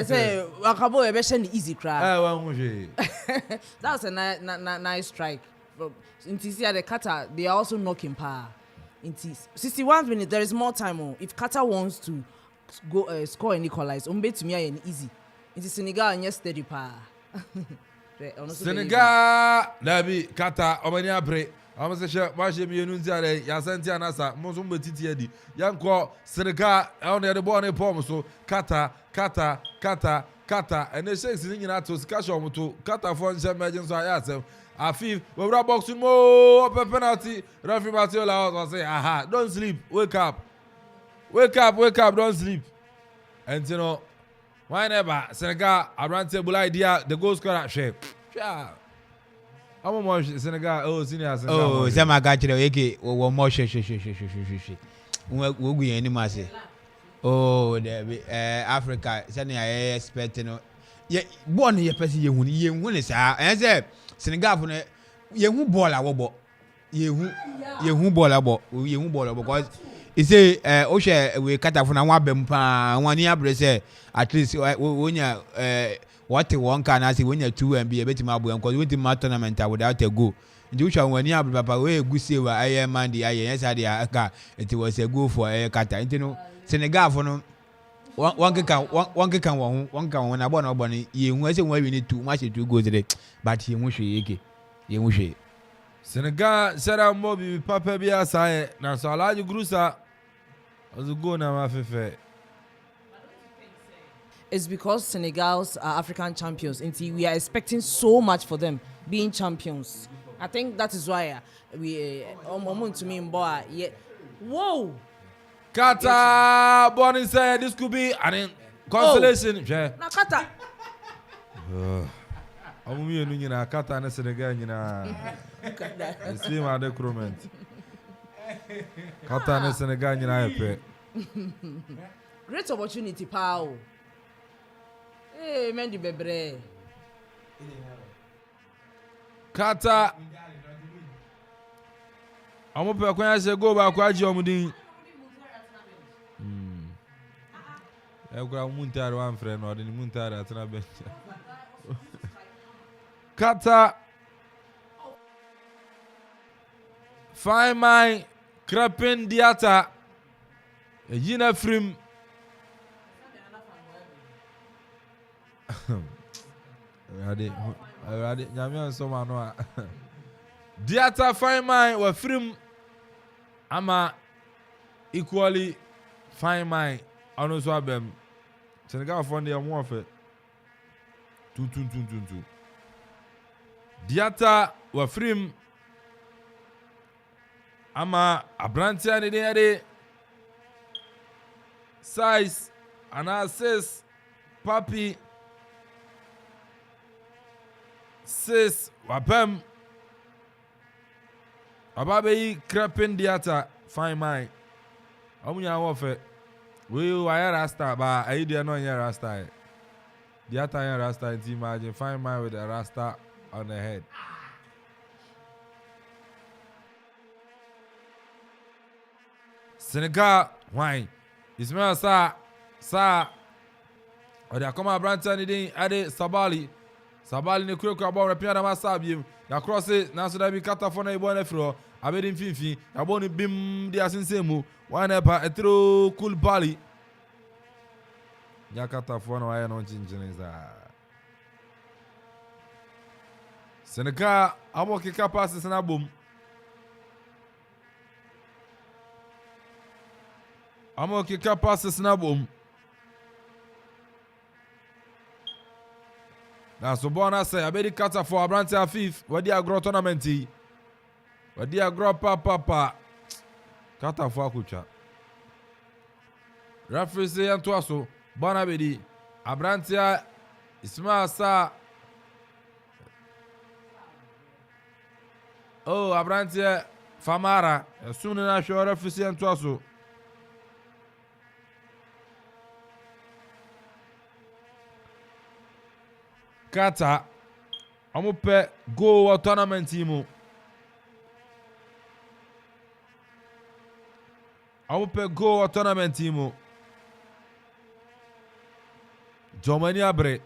say Wakabo a version easy cry. That's a nice strike. In TC the Qatar, they are also knocking power. In 61 minutes, there is more time. If Qatar wants to go score and equalize, umbe to me and easy. In Senegal and yesterday power. Senegal, Dabi, Qatar, Omania Bre. I'm saying, why should be a Nunzia, Yasantia Nasa, Mosumba Titiadi, Yanko, Senegal, on the born poem, so Qatar, and they say, singing out to Skashom to Qatar for some emergency. I feel we're boxing more penalty. Referee Matiola will say, aha, don't sleep, wake up, don't sleep. And you know, why never Senegal, I ran table idea, the goal scorer shape. I'm more Senegal, oh, senior Senegal. Oh, Zama got you, okay, or more she. We'll be any massy. Oh, there Africa, sending I expect, you know. Yeah, born here, person, you win, sir. And say, Senegal, you ball a wobble. You ball about, you ball about, because he say, Osha, we cut off on a wabem, 1 year, say, at least when you what one can I say when you're 2 and be a bit more because we did my tournament without a go. You shall when you have Papa way good say I am Mandy, yes, I it was a go for a Qatar. You know, Senegal for no one can when I born a bunny, you wasn't where we need too much to go today, but he wish you wish. Senegal said I'm Moby Papa Biasa, now so I like you Grusa as a go now, my fair. It's because Senegal's are African champions. And we are expecting so much for them being champions. I think that is why we to me boy. Yeah. Whoa. Qatar, Bonnie said this could be an consolation. Now Qatar. I'm going to Qatar and Senegal. The same decrement. Qatar and Senegal. Great opportunity, Pao. Hey, Mendy Bebre. Qatar. I'm up here. When I say go back, I jump in. I've got Muntar one friend or the Muntar at the bench. Qatar. Find my Krapen Diata. Gina Frim. Diata fine mine were free. Ama equally fine mine. I know so them. Senegal found their warfare. 2. Diata were free. Ama Abrantia de size and assess Papi. Sis wapem ababe Krapen Diata fine mine amunya wofe we wire rasta ba idea no nya rasta Diata nya rasta imagine fine mine with a rasta on the head. Senegal wine Ismail sa ode akoma Branton ni din ade Sabali ne kure kwa ball repia na masabiem ya cross it na so da bi Qatar for na ibo na fro abedi mfimfi ya bo ni bim di asensemu one epa etro cool bali ya Qatar for na wa no chinchine za Senegal amo kika pass na bom na so bona say abedi Qatar for Abrante Afif wadi agro tournament wadi agro papa Qatar for akucha referee say yanto aso bona bedi abrantia Ismail Sa oh abrantia Famara asumne na hwe referee say yanto aso Qatar amupe go tournament team amupe go tournament team Germany abre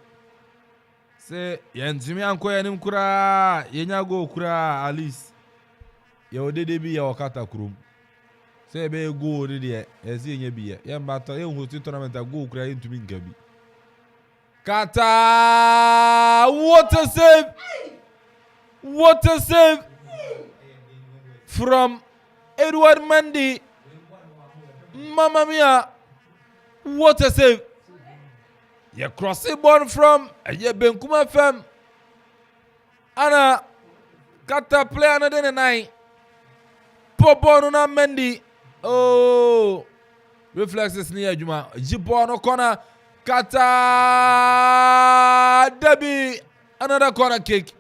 se yentumi anko yanim kura yenya go kura Alice ye odede bi ye okata krum se be go de de ezi yenya bi ye yemba to ye host tournament go kura yentumi ngabi Qatar, what a save! What a save from Edward Mendy. Mamma mia, what a save! You cross it ball from Benkuma Fem. Anna Qatar play another night. Popo na Mendy. Oh, reflexes near Juma. Jibo no corner. Qatar Debbie another corner kick.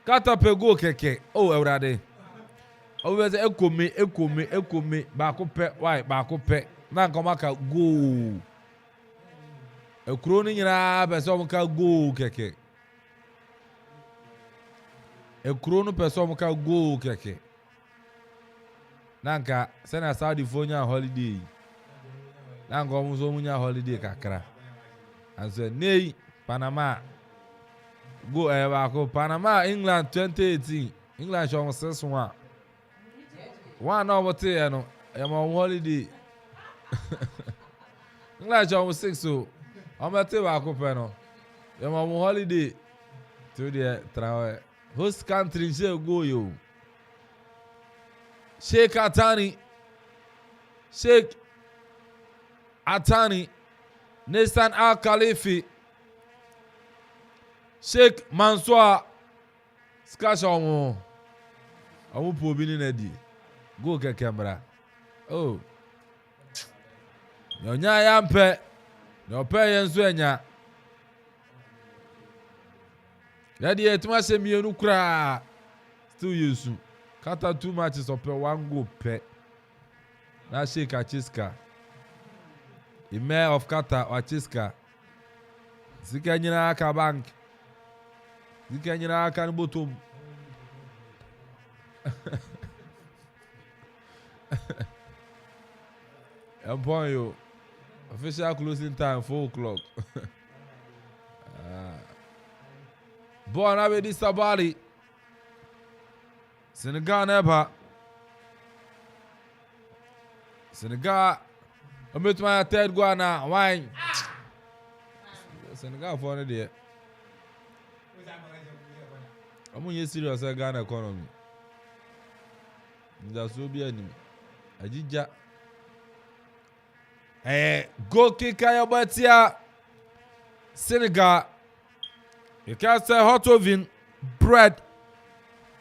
Qatar pe go keke. Oh Eurade. Oh we say ekomi baako pe why baako pe na nkomaka go. Ekuro ni nyina be so mka go keke. Ekuro no pe so mka go keke. Nanka sena Saudi fonya holiday. Nango muzo munya holiday kakra. And say nay Panama go baako Panama England 2018 England show 6-1 one over there no am on holiday England show 6 so am at baako pe no am on holiday to the travel host country say go yo Sheikh Atani Nissan Al Khalifi Sheikh Mansour Skasha omo po bi ni na di go kekembra oh yonya ya mpe no pe yenso enya ya di etuma se mienu kura still yesu Qatar 2 matches op 1 goal pe na Sheikh Achiska the mayor of Qatar, Wachiska. Zika nyina aka bank. Zika nyina aka nbotom. Employ you. Official closing time 4 o'clock. Born Abedi Sabali. Senegal never. Senegal. I met my third go now. Wine. Senegal for a day. I'm on serious Ghana economy. That's so be enemy. Ajija. Go kick Ayabatia. Senegal. You can say hot oven, bread,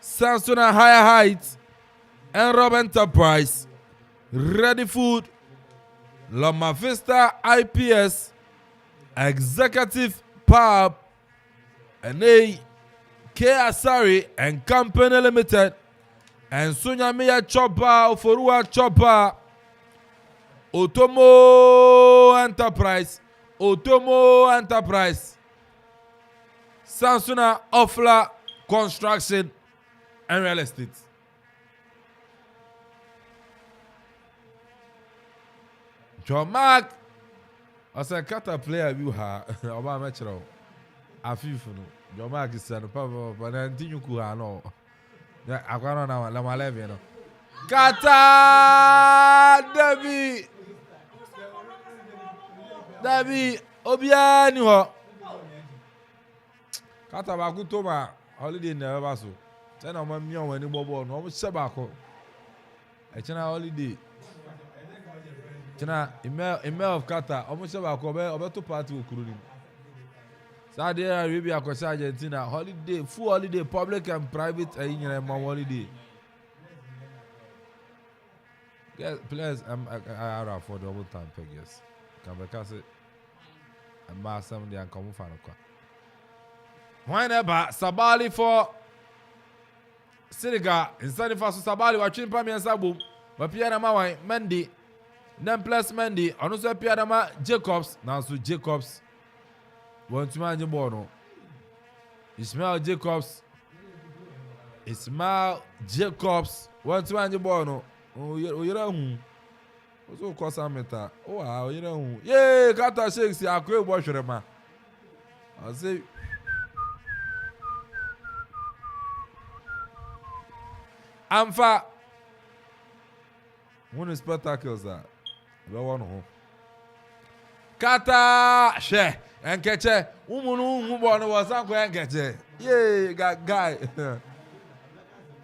Samsung at higher heights, and Rob Enterprise. Ready food. Loma Vista IPS Executive Pub and K. Asari and Company Limited and Sunyamiya Chopper Forua Chopper Otomo Enterprise Samsung Ofla Construction and Real Estate. John Mark, as a Qatar player, you have about Metro. I feel for no. John Mark is a papa, but I think you could know. I can't know. I'm 11. Qatar, David, Obiano. Qatar, I could to my holiday never so. Then I'm a young when you bought no Sabako. I can holiday. China, email of Qatar, almost about to party with Kuruni. Saudi Arabia, Argentina, holiday, full holiday, public and private, holiday. Yes, players, I afford the double time peg, yes. Can because it. And my some the uncommon fan. Whenever Sabali for Senegal, instead of Sabali, watching Pami and Sabu, but Pierre Mawai, Mendy, then plus Mendy, and also Pierre Jacobs, now so Jacobs. Want to manage Bono. Ismail Jacobs. Want to manage Bono. Oh, you're who? So cause I'm meta. Oh, wow, you know. Yeah, Qatar shakes. I could watch them. I say. I'm fat. One of the spectacles that. I don't know. Qatar share and catch it. Woman was not going to catch it. Yeah, got guy.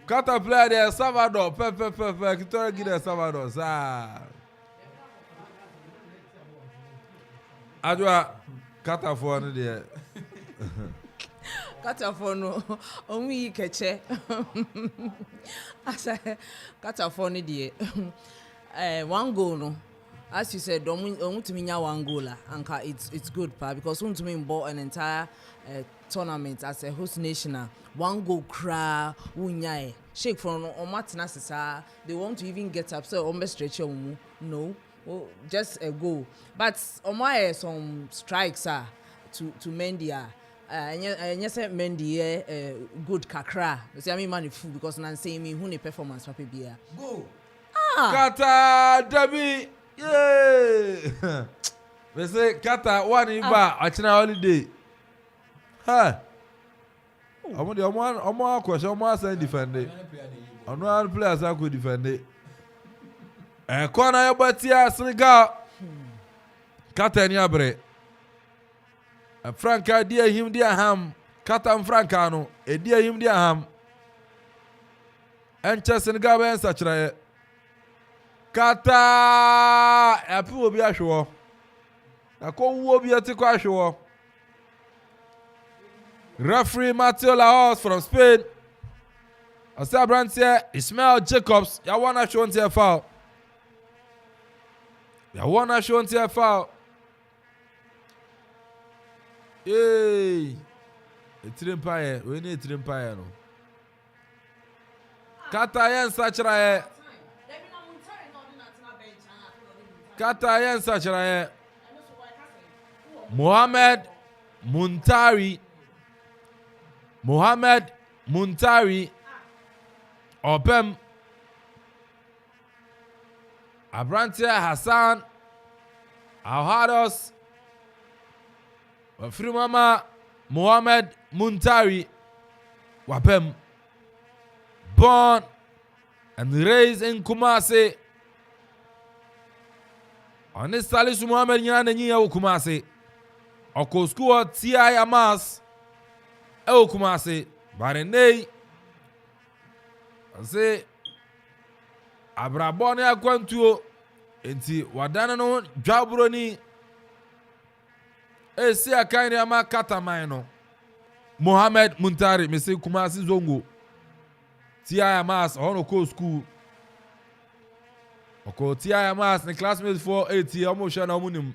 Qatar player there, Salvador, Victoria Guinea, Salvador. Adwa Qatar for no there. Qatar for no, only catch. Asa Qatar for no there. One goal no. As you said, don't to me one goal, Anka. It's good, pa, because want to me bought an entire tournament as a host nation. One goal cry, unyai. Shake from on Martin they want to even get up, so almost stretch no, just a goal. But on my some strikes to Mendy and yes, Mendy good kakra. See, I mean money food because nan say me who performance papi beer. Go. Qatar Debbie. Yeah. We say Qatar one iba achina holiday. Ha. Omo question omo say defend it. Ono players are good defend it. Corner your batia Senegal. Qatar ni abre. Franca dia him dia ham. Qatar Franca no. E dia him dia ham. Enche Senegal ben sachra. Qatar api obi ahwo. Akọ obi atikọ ahwo. Referee Mateo Laos from Spain. Asa Brantier Ismail Jacobs. Ya wanna show until foul. Yay. Etrimpa we need etrimpa no. Qatar yen sachra Qatar yen sachra Mohamed Muntari Obem Abrantia Hassan Alhados Frimama Mohamed Muntari Wapem born and raised in Kumasi. On this Salisu Mohamed Yana Kumasi. Oko school T.I. Amas Kumasi. Barenei say Abrabone akwantuo enti wadana no dwabroni esi akan ama kataman no Mohamed Muntari me say Kumasi zongo T.I. Amas on ko school oko T.I. Amas ne classmates for 80 omo hwe na omunim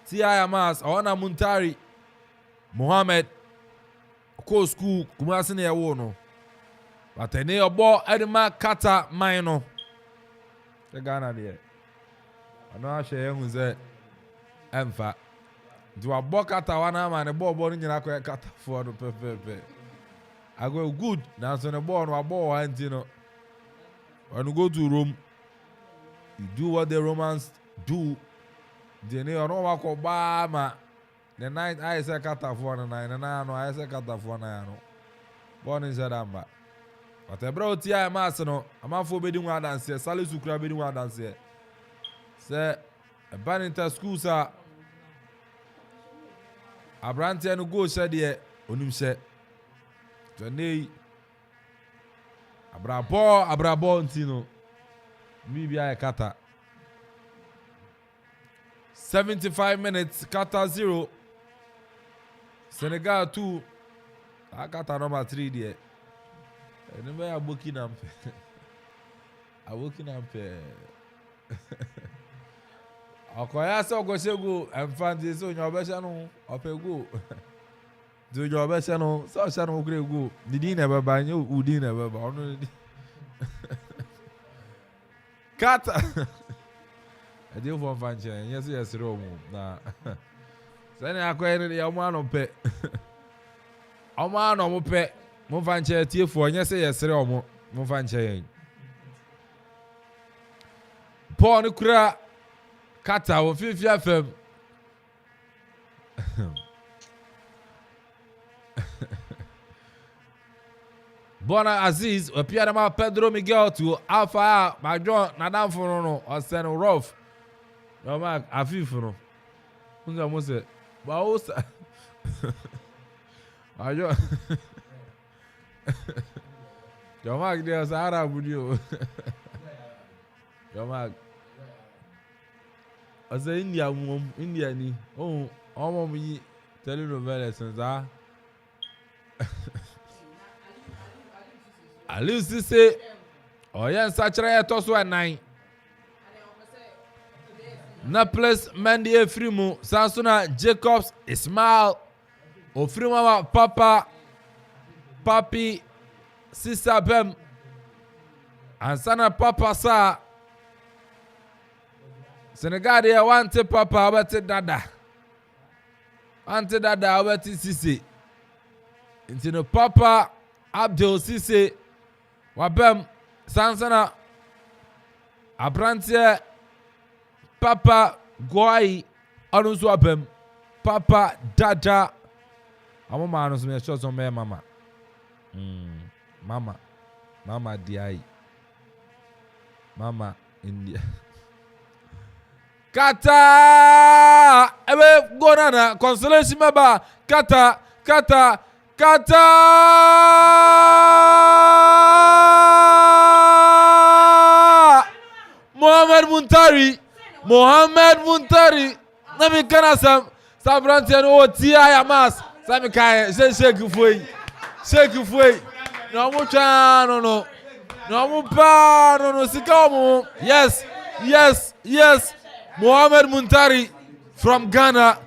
T.I. Amas on Muntari Mohamed ko school Kumasi na yewo no but ene obo edema Qatar man no the Ghana there ano ahwe ehun ze emfa do abo Qatar wana ma ne ball no nyina ko Qatar for no pepepe ago good na so ne ball no abo wa anti no when you go to Rome you do what the Romans do the ne ono wa ko ba ma the night I say Qatar for no na no I say Qatar for no born in Zedamba. But a bro T.I. Masano, a man for bedding one dance here, Salisu crab bedding one dance here. Say, a banner school, sir. A brand no go said here, Unum said. Johnny Abrabo, Tino. Maybe I Qatar. 75 minutes, Qatar 0. Senegal 2. I Qatar number 3 there. Anyway, I'm booking them. awoki na mpe okoya se ogosegu emfandi so nyo obese no opegu do nyo obese no so sha no okuregu didi na baba nyo udi na baba ono kata ade fo fanche yes yes romu na sani akoya ni ya mo anope omo ano mo pe mo fanche tiefo yes yes romu mo fanche yen Paul ni kura Qatar wo Fifa FM Bona Aziz opia na Pedro Miguel to Alpha Majon na danfo no o sen rough no ma afifu no unza mo se ba o sa ajo yo ma gde Sahara budio yo ma asa India ni oh omo mi telenovela senza Ali Sise oya nsachara ya toso anan na plus Mandy Efrimu Sansuna Jacobs Ismail Ofrimama Papa Papi Sisa Bem Ansana Papa Sa Senegal ya wante Papa abati dada Ante dada abati Sise Intino Papa Abdul Sise Wabem Sansana Abrantie Papa Gwai Anusu Wabem Papa Dada Amoma anusu me shots on me mama Mama Diai Mama India Qatar ebe gonana consolation meba Qatar Mohamed Muntari nami kana sabrantia no tia ya mas sami kai shake foi no mo cha no mo pa no sika mo yes Mohamed Muntari from Ghana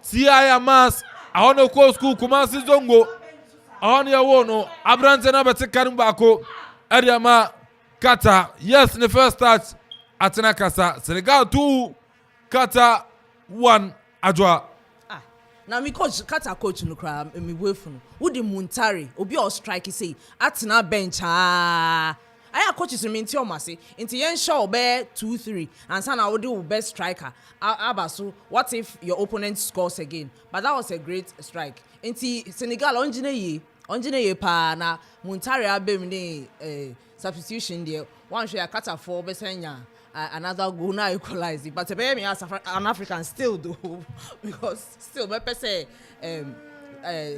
tia ya mas ahono ko school Kumasi Zongo ahono ya wono abrantia na betikaru bako Ariama Qatar yes in the first start Atena Kasa Senegal 2 Qatar 1 Adwa na mi coach coach no kra mi wefu no wudi Muntari obi o strike say atena bench aya coaches mi nti o mase nti yen show be 2-3 and sana wudi wo best striker abaso what if your opponent scores again but that was a great strike nti Senegal onjine ye pa na Muntari abem ni substitution there one share Qatar for be senya another goal now equalize but me as an African still do because still me say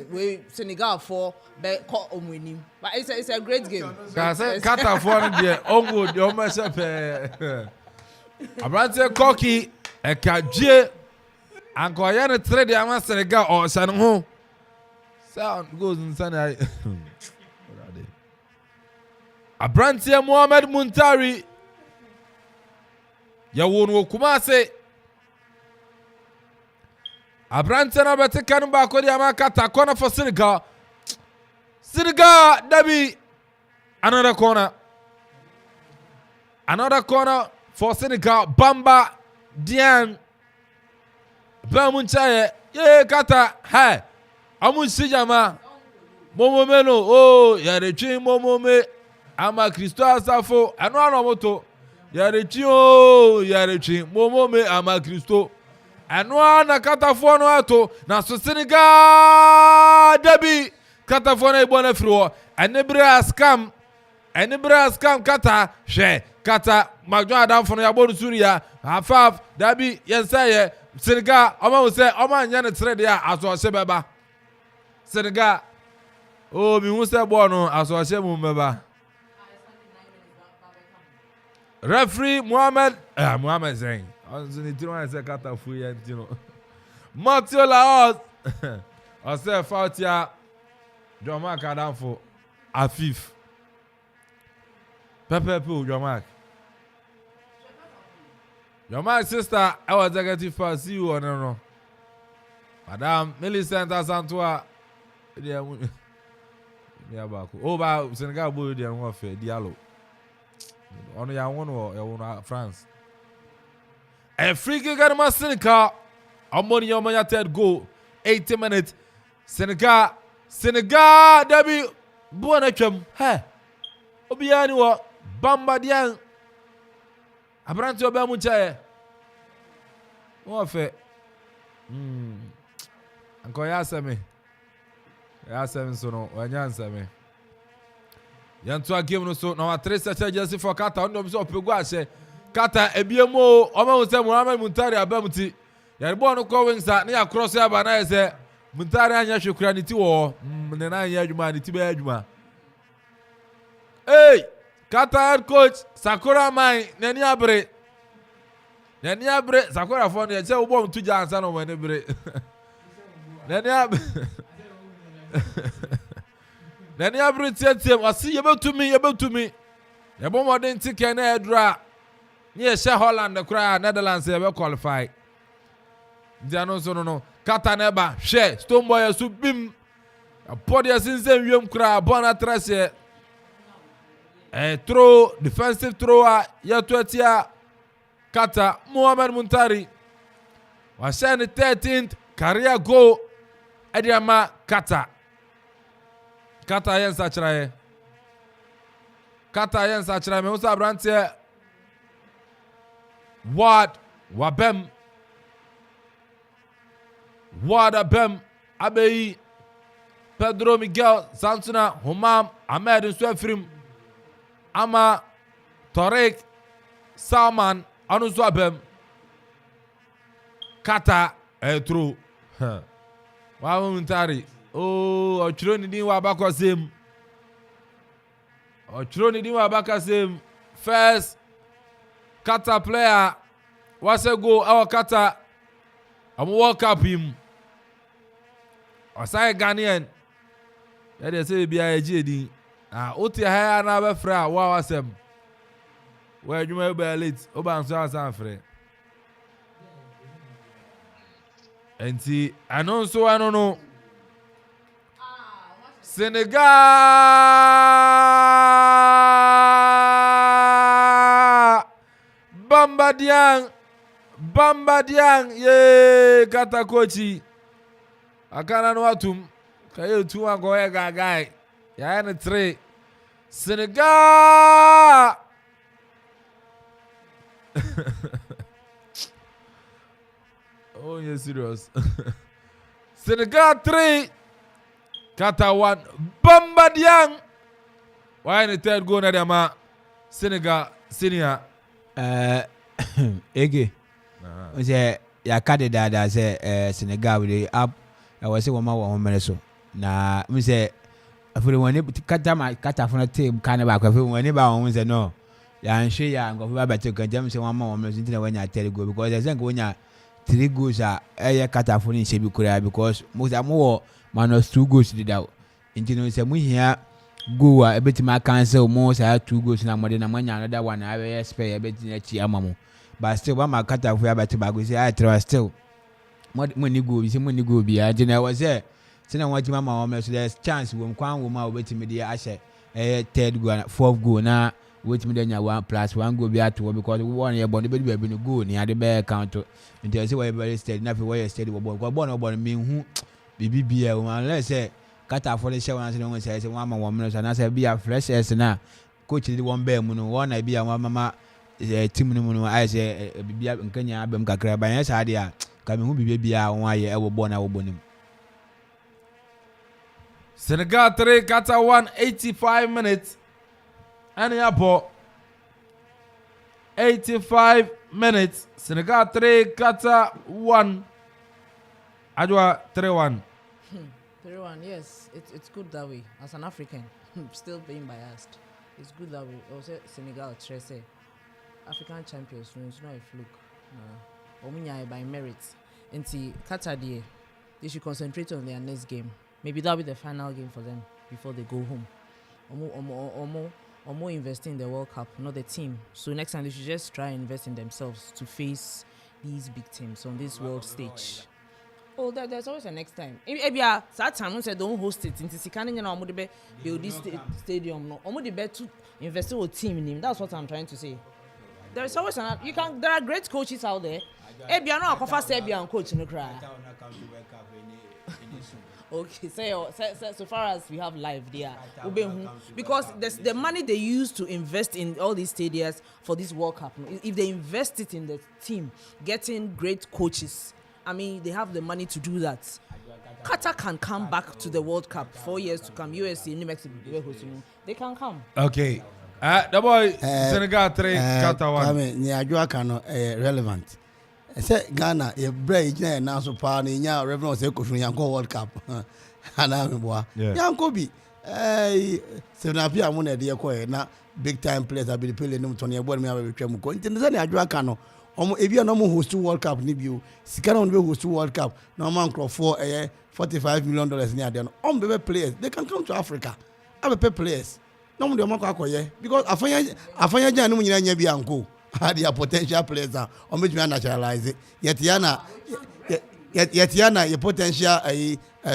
we Senegal for be call omwini but it's a great game Qatar for there ongo de o mese pe abrante koki e kadie anko ya ne trade ama Senegal o san ho sound goes insane abrante Mohamed Muntari ya wonu Kumasi abrante na betika no ba ko dia ma Qatar corner for Senegal Dabi another corner for Senegal Bamba Dian Bamunchaye ye Qatar ha amunsi jama momome no oh ya retwi momome ama Kristo asafo eno anomoto yarechi momome ama Kristo eno na Katafo no ato na so Senegal Dabi Katafo na ibona friwo enebra scam Qatar hwe Qatar magjo adamfo no yabonu Suria afaf Dabi yensaye Senegal omo se omo anya ne trade ya aso hye beba Senegal oh mi hu se bo no aso hye mu beba referee Mohamed Zain onzini tiro an se Qatar fu ye ntino Mathieu Laos o se fautia Joma Kadamfo Afif Pepe Joma Your my sister, I was executive for see you on no. Madam Millicent Asantua. Yeah, back. Oh, ba Senegal boy dey one fair Diallo. On ya one or France. A free kick at my Senegal. Among your man third goal. 80 minutes. Senegal, Debbie Bonachem. Hey. Obiani wa Bamba Diang. Abranti obe muchaye. One fair. Anko yaseme. Yaseme so no wanyanseme. Yanto a game no so na 3 search jersey for Qatar on so pegu ahye. Qatar ebiemo o ma wose Muhammad Muntari abamuti. Yare bo no ko wingsa na ya cross ya ba na ese Muntari anya hwekura ni ti wo. Ne na anya adwuma ni ti ba adwuma. Hey, Qatar head coach Sakura Mai nani abre. Nani abre Sakura for ne se wo bom tu jansa no mane bre. Nani abre. Nani abre tietiem asi yebetumi. Yebo modern ticket na edra. Ni she Holland kra Netherlands ebe qualify. Dia no so no. Qatar na ba hwe Stone Boy su bim. Apodi sinsen wiem kra bona trase. Throw defensive thrower ya tuatia Qatar Mohamed Muntari. Was the 13th career goal Ediama Qatar. Qatar yen sachraye. Me usa brantie. Wabem Abeyi Pedro Miguel Santuna Humam Ahmed Nswefrim Ama Torek Salman Anuswabem Qatar through. Wa Muntari. Oh, Ochiro ni din wa bakosem. First Qatar player was a go our Qatar. I'm walk up him. Osai Ghanaian. Ya dey say bia ejedi. Oti ha na be fra wa wasem. Wa adwuma be late. Oba nso asan frɛ. Enti anonso anono. Senegal Bamba Diang ye Qatar coachi akana no atum kaye tu ango e gagai ya ne 3 Senegal Oh yeah serious Senegal 3 Qatar 1 Bamba Diang why in the third goal na dem Senegal senior Ege. Say ya kade dada say Senegal we up I was say woman wo mere so. Na me say afure woni Qatar for na team kan ba kwa woni ba won say no. Ya nhwe ya ngofo ba bete kan jam say woman wo mere so ntina wanya 3 goal because they say wonya 3 goals a Qatar for ni she bi kura because most am minus 2 goals did out. Ntina say mu hia goal a ebetima cancel mo say 2 goals na mo de na manya another one I spare ebetina chi amamu. But still, one my Qatar for about tobacco. Say I trust still. What money go? You see money go be. I didn't was there. So now what you mama so there's chance when Kwan woman wait me there. I say third goal, fourth goal. Now wait me there 1+1 go be at 2 because 1 year born the baby be no go near the bear count. Until say where very steady. Nothing where steady. But born me who be unless say Qatar for the show and say one minute and I say be a fresh as now. Coach the one bear muno one I be a one mama. Team no I say bibia nkanya abem kakra ban ya sade a ka me hu bibia won aye e wo bo na wo bonim Senegal 3 Qatar 1 85 minutes and yapo 85 minutes Senegal 3 Qatar 1 Adwa 3-1 3-1 yes it's good that way as an African still being biased it's good that way also Senegal Trese African champions, no, it's not a fluke. Omunya by merit. And see, Qatar, they should concentrate on their next game. Maybe that'll be the final game for them before they go home. or more investing in the World Cup, not the team. So next time they should just try and invest in themselves to face these big teams on this world stage. Oh, there's always a next time. If you that time we said don't host it, into Sikani, you know, build this stadium. No, omo the bet to invest in a team in him. That's what I'm trying to say. There is always another. There are great coaches out there. If you are not a cover Serbian coach, no cry. Okay, so far as we have live there, because the money they use to invest in all these stadiums for this World Cup, if they invest it in the team, getting great coaches, I mean, they have the money to do that. Qatar can come back to the World Cup 4 years to come. USA, New Mexico, they can come. Okay. The boy, Senegal 3, Qatar 1. I mean, relevant. Say Ghana, a break now so power in your revenue say Yanko World Cup. And I'm boy. Yanko be. Senapia Mona dear Coy, now big time players have been playing them Tony Abuel. Me Tremco. International Adjuacano. If you are no more host to World Cup, Nibu, Sikana on the host to World Cup, no man crop for $45 million near them. Baby players, they can come to Africa. I will pay players. No more the because Afanya Janu Yanko. Had your potential players on which we are naturalize it. Yet Yana, your potential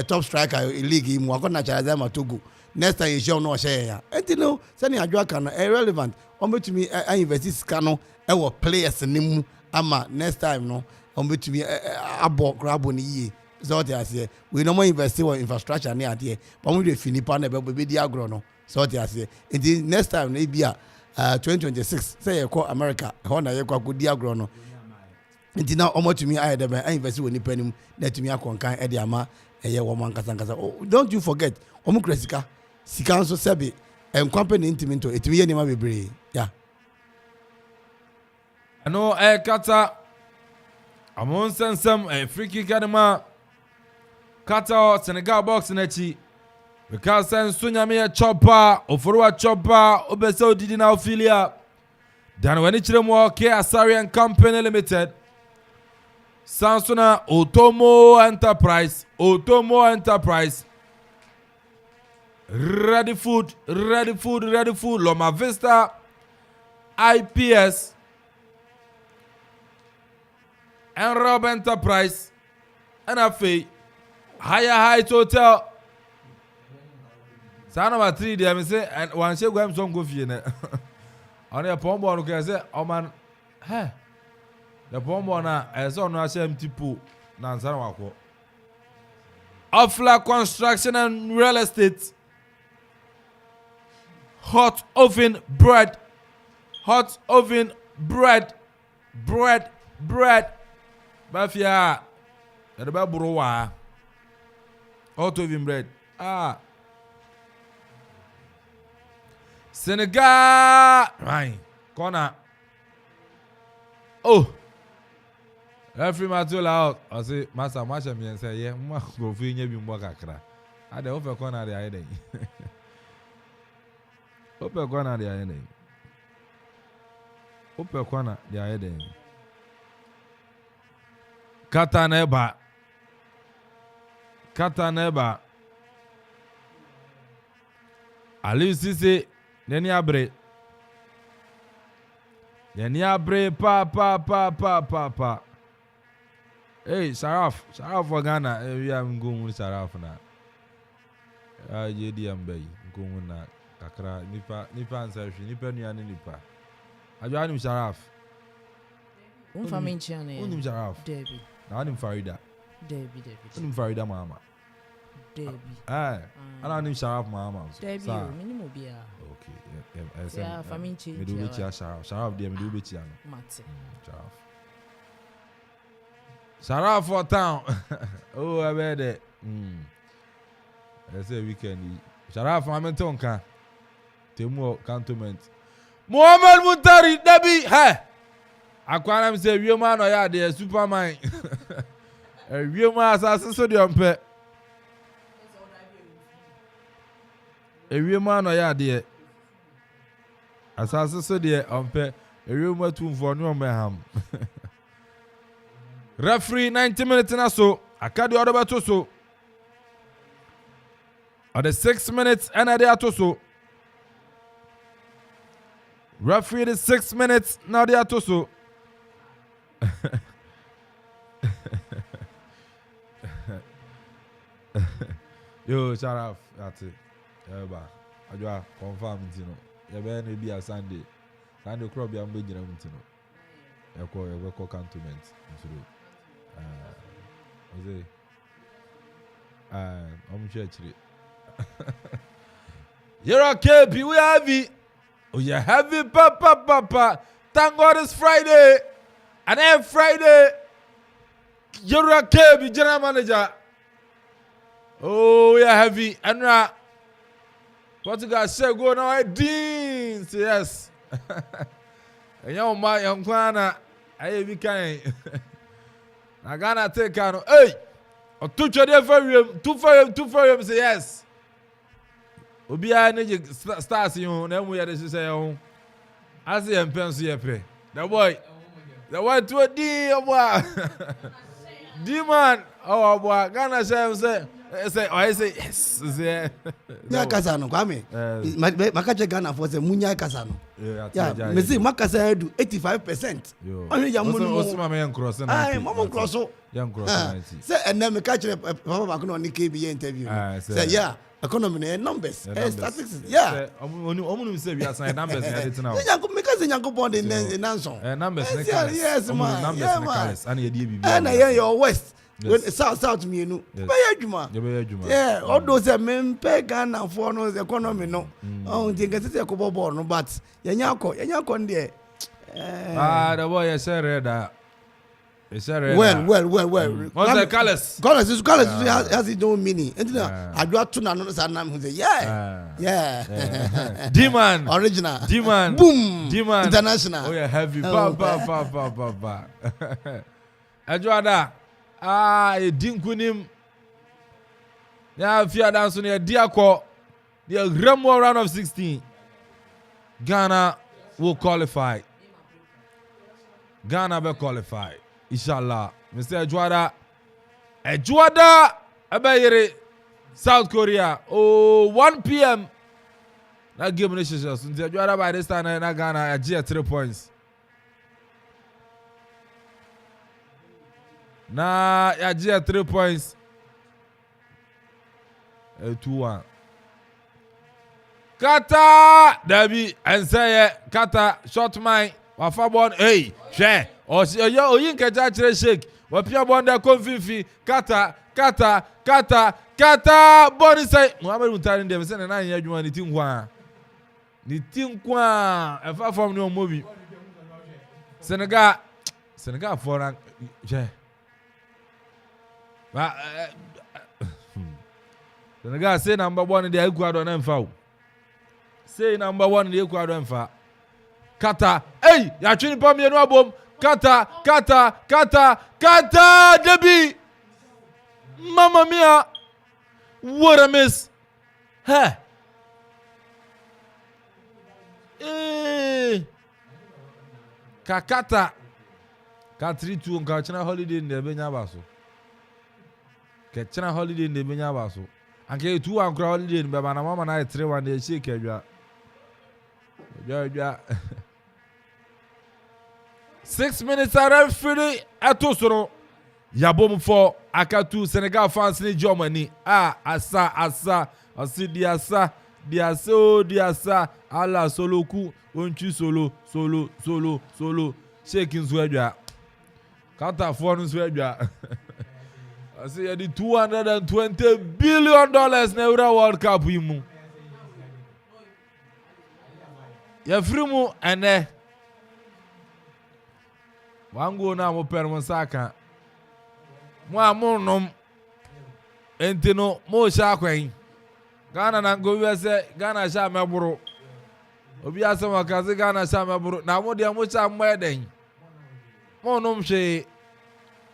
top striker league in Wako naturalize them to go. Next time you show no share. And you know, sending a drug can irrelevant. On which me I invest this cano, our players in Ama next time no. On which me a bought grab on the year. So I say we no more invest in infrastructure near here, but we finish pan about baby diagrono. So I say the next time maybe 2026 say you call America hona you kwa kudia grono nti na omo tumi aye dem I invest woni panim na tumi akonkan e de ama eye wo man kasankasa. Don't you forget omo kresika sika nso sebe en company ntimi nto etimi ye nema bebre yeah. No Qatar amon sensem free kick adema Qatar Senegal box na chi because Sunyame chopper oforo chopper obese odidi na ofilia dan wani chiremo ke Asarian Company Limited Sansuna Otomo Enterprise ready food Loma Vista IPS and Rob Enterprise and Afi Higher Heights Hotel. Sana ma 3 dia me say wan she gwam so go fie na on e pombo no ke say o man he the pombo na e so no asem tipo na ansana wako Ofla Construction and Real Estate hot oven bread mafia e ba buru wa hot oven bread Senegal, right? Corner. Oh, every match out. I say, Master, match me and say, yeah, go for you, be more kakra. I the over corner the idea. Upper corner the idea. Upper corner the idea. Qatar neba. Aliou Cissé. Neni abre pa. Hey, Sharaf for Ghana. We am going with Sharaf now. JD Mbey going na kakra nipa answer nipa nuane nipa. Ajo anim Sharaf. Unfamin chane. Unim Sharaf. Debbie. Na anim Farida. Debbie. Unim Farida mama. Debbie. Ana anim Sharaf mama. Debbie, minimum bia. Okay, yeah, family change. Me do be chia Sharaf there, me do be chia no. Mate. Sharaf for town. Oh, I bet it. I say weekend. Sharaf Hamilton can. Temu cantonment. Muhammad Muntari Debbie. Hey. Akwana say real man or ya there Superman. A real man assassin so the umpe. A real man or ya there. Assassin so the umpe. A real man too for no man. Referee 90 minutes na so. Akadi order to so. Or the 6 minutes and a day to so. Referee is 6 minutes. Now they are to so. Yo, shout out. That's it. Yeah, ba. Ajwa confirm it, you know. Yeah, be be a Sunday. Sunday crop be am be jina it, you know. Eko cantonment. Ose. I'm church. You're okay, we heavy. Oh, you're heavy, papa. Thank God it's Friday. And then Friday, you're okay, general manager. Oh, yeah, heavy. And Portugal say go now, Dean. Yes. And young man, young Kwana, I be kind. I gonna take on. Hey, or two for him, say yes. Obi a ne stars you na mu ya de say ho. As e mpenso ye pre. The boy to a D boy. D man. Oh boy, Ghana say yes. Say. Ya kasa no kwame. Makache Ghana for say munya kasa no. Yeah, me say makasa do 85%. Only ya mu no. Osuma me cross na. Ai, mama cross. Yan cross 90. Say and then me catch papa ba no KBA interview. Say yeah. Economy numbers, statistics. Yeah. Omunum say we are sign numbers na dey now. Because Nyanko bond in Nanson. Numbers yes, man. Numbers na and ye dey bibi. And your west. South me nu. Be adwuma. Yeah, all those men pay Ghana for no economy no. Oh, think say ko bobo no but Nyanko there. The boy say red. Well. What's the colors? Colors has its own meaning. And I do to know who say, yeah. Demand. Original. Demand. Boom. Demand. International. Oh, yeah, heavy. Ba. Ajwada. Dinkunim. Yeah, fear dance on your Diako. The Remo round of 16. Ghana will qualify. Ghana will qualify. Inshallah, Mr. Ejuada, Abayere, South Korea. Oh, 1 p.m. That game is just Ejuada by this time. Na Ghana, G 3 points. Na G 3 points. 2-1. Qatar, Dabi, and say Qatar, short mine. Wafabon, hey, share. Or you can catch a shake. Wapia bonda confinfi. Kata. Body say. Muhammad Mutari them send a 9 year one. The team kwa. A far from no movie. Senegal for rank. Senegal say number 1 in the Ecuador and foul. Say number 1 in the Ecuador and foul. Qatar, hey, ya chini pa mienu abom. Qatar, Debbie. Mamma mia, what a miss. Hey. Qatar. Katri tu on kachana holiday in the Benya baso. Kachana holiday in the Benya baso. Anke tu an kra holiday in baba na mama na 3-1 dey shake edwa. 6 minutes are free atosoro yabom for akatu Senegal fans ni Germany asa osi diasa ala soloku onchu solo shaking swedwa counter for no swedwa I say the $220 billion na World Cup yimu ya frimu ene wangu na mo per mo saka mo amonom entino mo sha kwen Ghana na go we say Ghana sha meburu obi asema kaze Ghana sha meburu na mo de mo sha mo eden mo nom hwe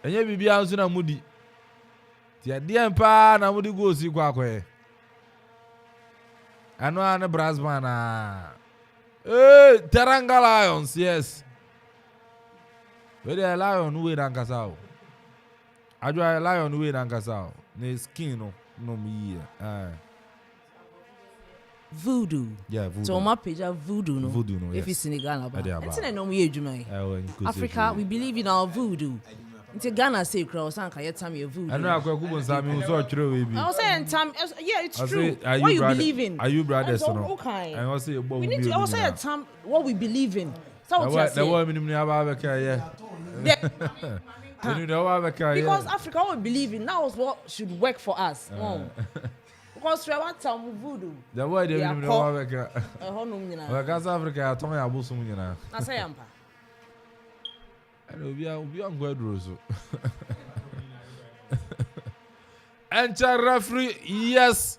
enye bibia nso na mudi ti ade mpa na mudi go si kwa kwe ano ane Brasman Teranga Lions, yes. Where the lion we dan kasao. Ajwa lion we dan kasao. Ne skin no me. voodoo. Yeah, voodoo. So my page voodoo no. Voodoo no. If Yes. it's Senegal, Ade aba. it's not no we Jumai. Africa, we believe in our voodoo. Into Ghana say cross and can time your voodoo. I know I could go Sami so true baby. I was saying time. Yeah, it's I true. say, are What you brother- believe in? Are you brothers And or so, no? okay. I was say We need to also say time what we believe in. So what you the say? one minimum about yeah. You know about Because Africa, what we believe in now is what should work for us. Because we want some voodoo. the word they Yeah, minimum about Honum, South Africa Tommy Abusu nyina. I say ampa. And obi on Guadroso. Enter referee, yes.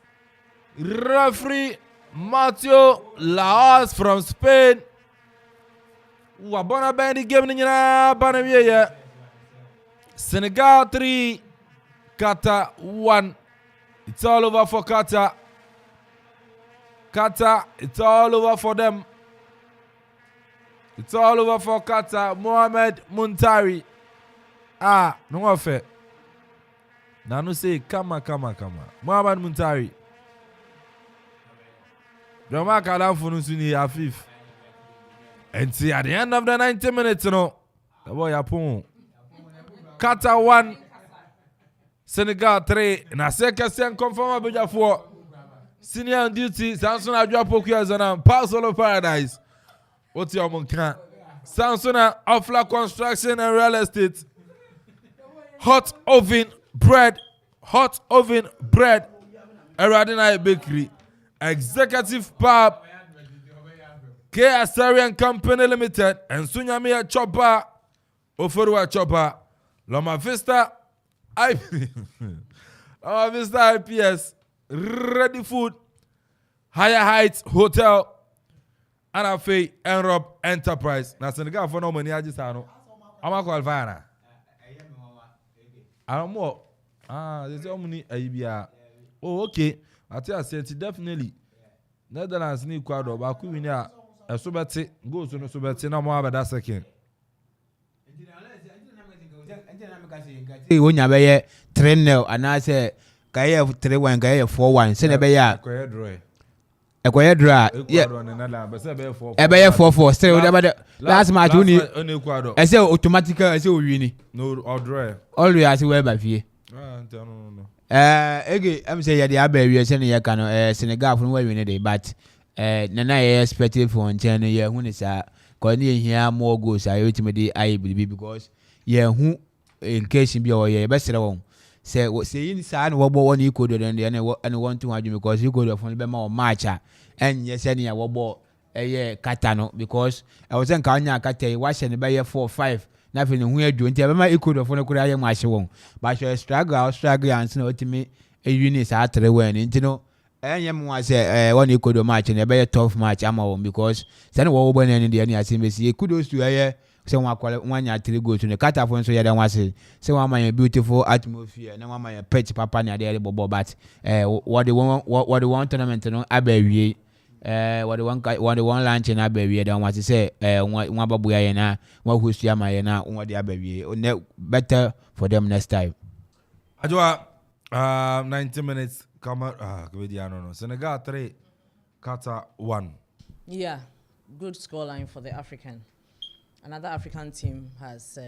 Referee Matthew Laos from Spain. Wabona band the game nyina bana Senegal 3, Qatar 1. It's all over for Qatar. Qatar, it's all over for them. It's all over for Qatar. Mohamed Muntari. No affair. Nanu say, come on. Mohamed Muntari. Drama Kalam Funusuni Afif. And see, at the end of the 90 minutes, you know, the boy Yapon. Qatar 1, Senegal 3. Na second confirm Abuja 4. Senior on duty, Samson Adwapoku and Pass All of Paradise. What's your monka? Samsona Afla Construction and Real Estate. Hot oven bread. Eradina Bakery. Executive Pub. K. Asarian Company Limited. And Sunyamia Chopper. Oforua Chopper. Loma Vista. Loma Vista IPS. Ready Food. Higher Heights Hotel. And I say Enrop Enterprise. Now Senegal for no money I just know. I'm a qualifier now. I don't know. There's so many ABR. Oh, okay. I tell you, I definitely. Netherlands need Ecuador, but we need a Subati goes to no Subati no more about that second. When you have 3-0 and I say, Kaya 3-1, Kaya 4-1, Senegal. Equator draw. Yeah. Ebeye 4-4. Still, last match only. I say automatically. I say we win. No, or draw. Always I say we by fear. No. Again, I'm saying the Abbey we are saying you can Senegal from where we need it, but Nana expected for China. Yeah, when it's cause here more goals. I ultimately I believe because who in case you be or yeah best one. Say inside what one you could do and want to argue because you could have only been more match and yes any what ball Catano because I was in Kanya Kate watching by 4-5 nothing we do until I could have only could I match one but you struggle and no to me a unit at the when you know and was one you could match and a very tough match I'm on because then what when any the any see kudos to say one year 3 goals to the Qatar for so yeah was say one my beautiful atmosphere na one my pet papa na there bobo but what they want tournament no abawie what they want lunch na abawie dan was say one babu ya na one host ya my na one dey abawie better for them next time Ajwa 90 minutes come no Senegal 3 Qatar 1. Yeah, good scoreline for the African. Another African team has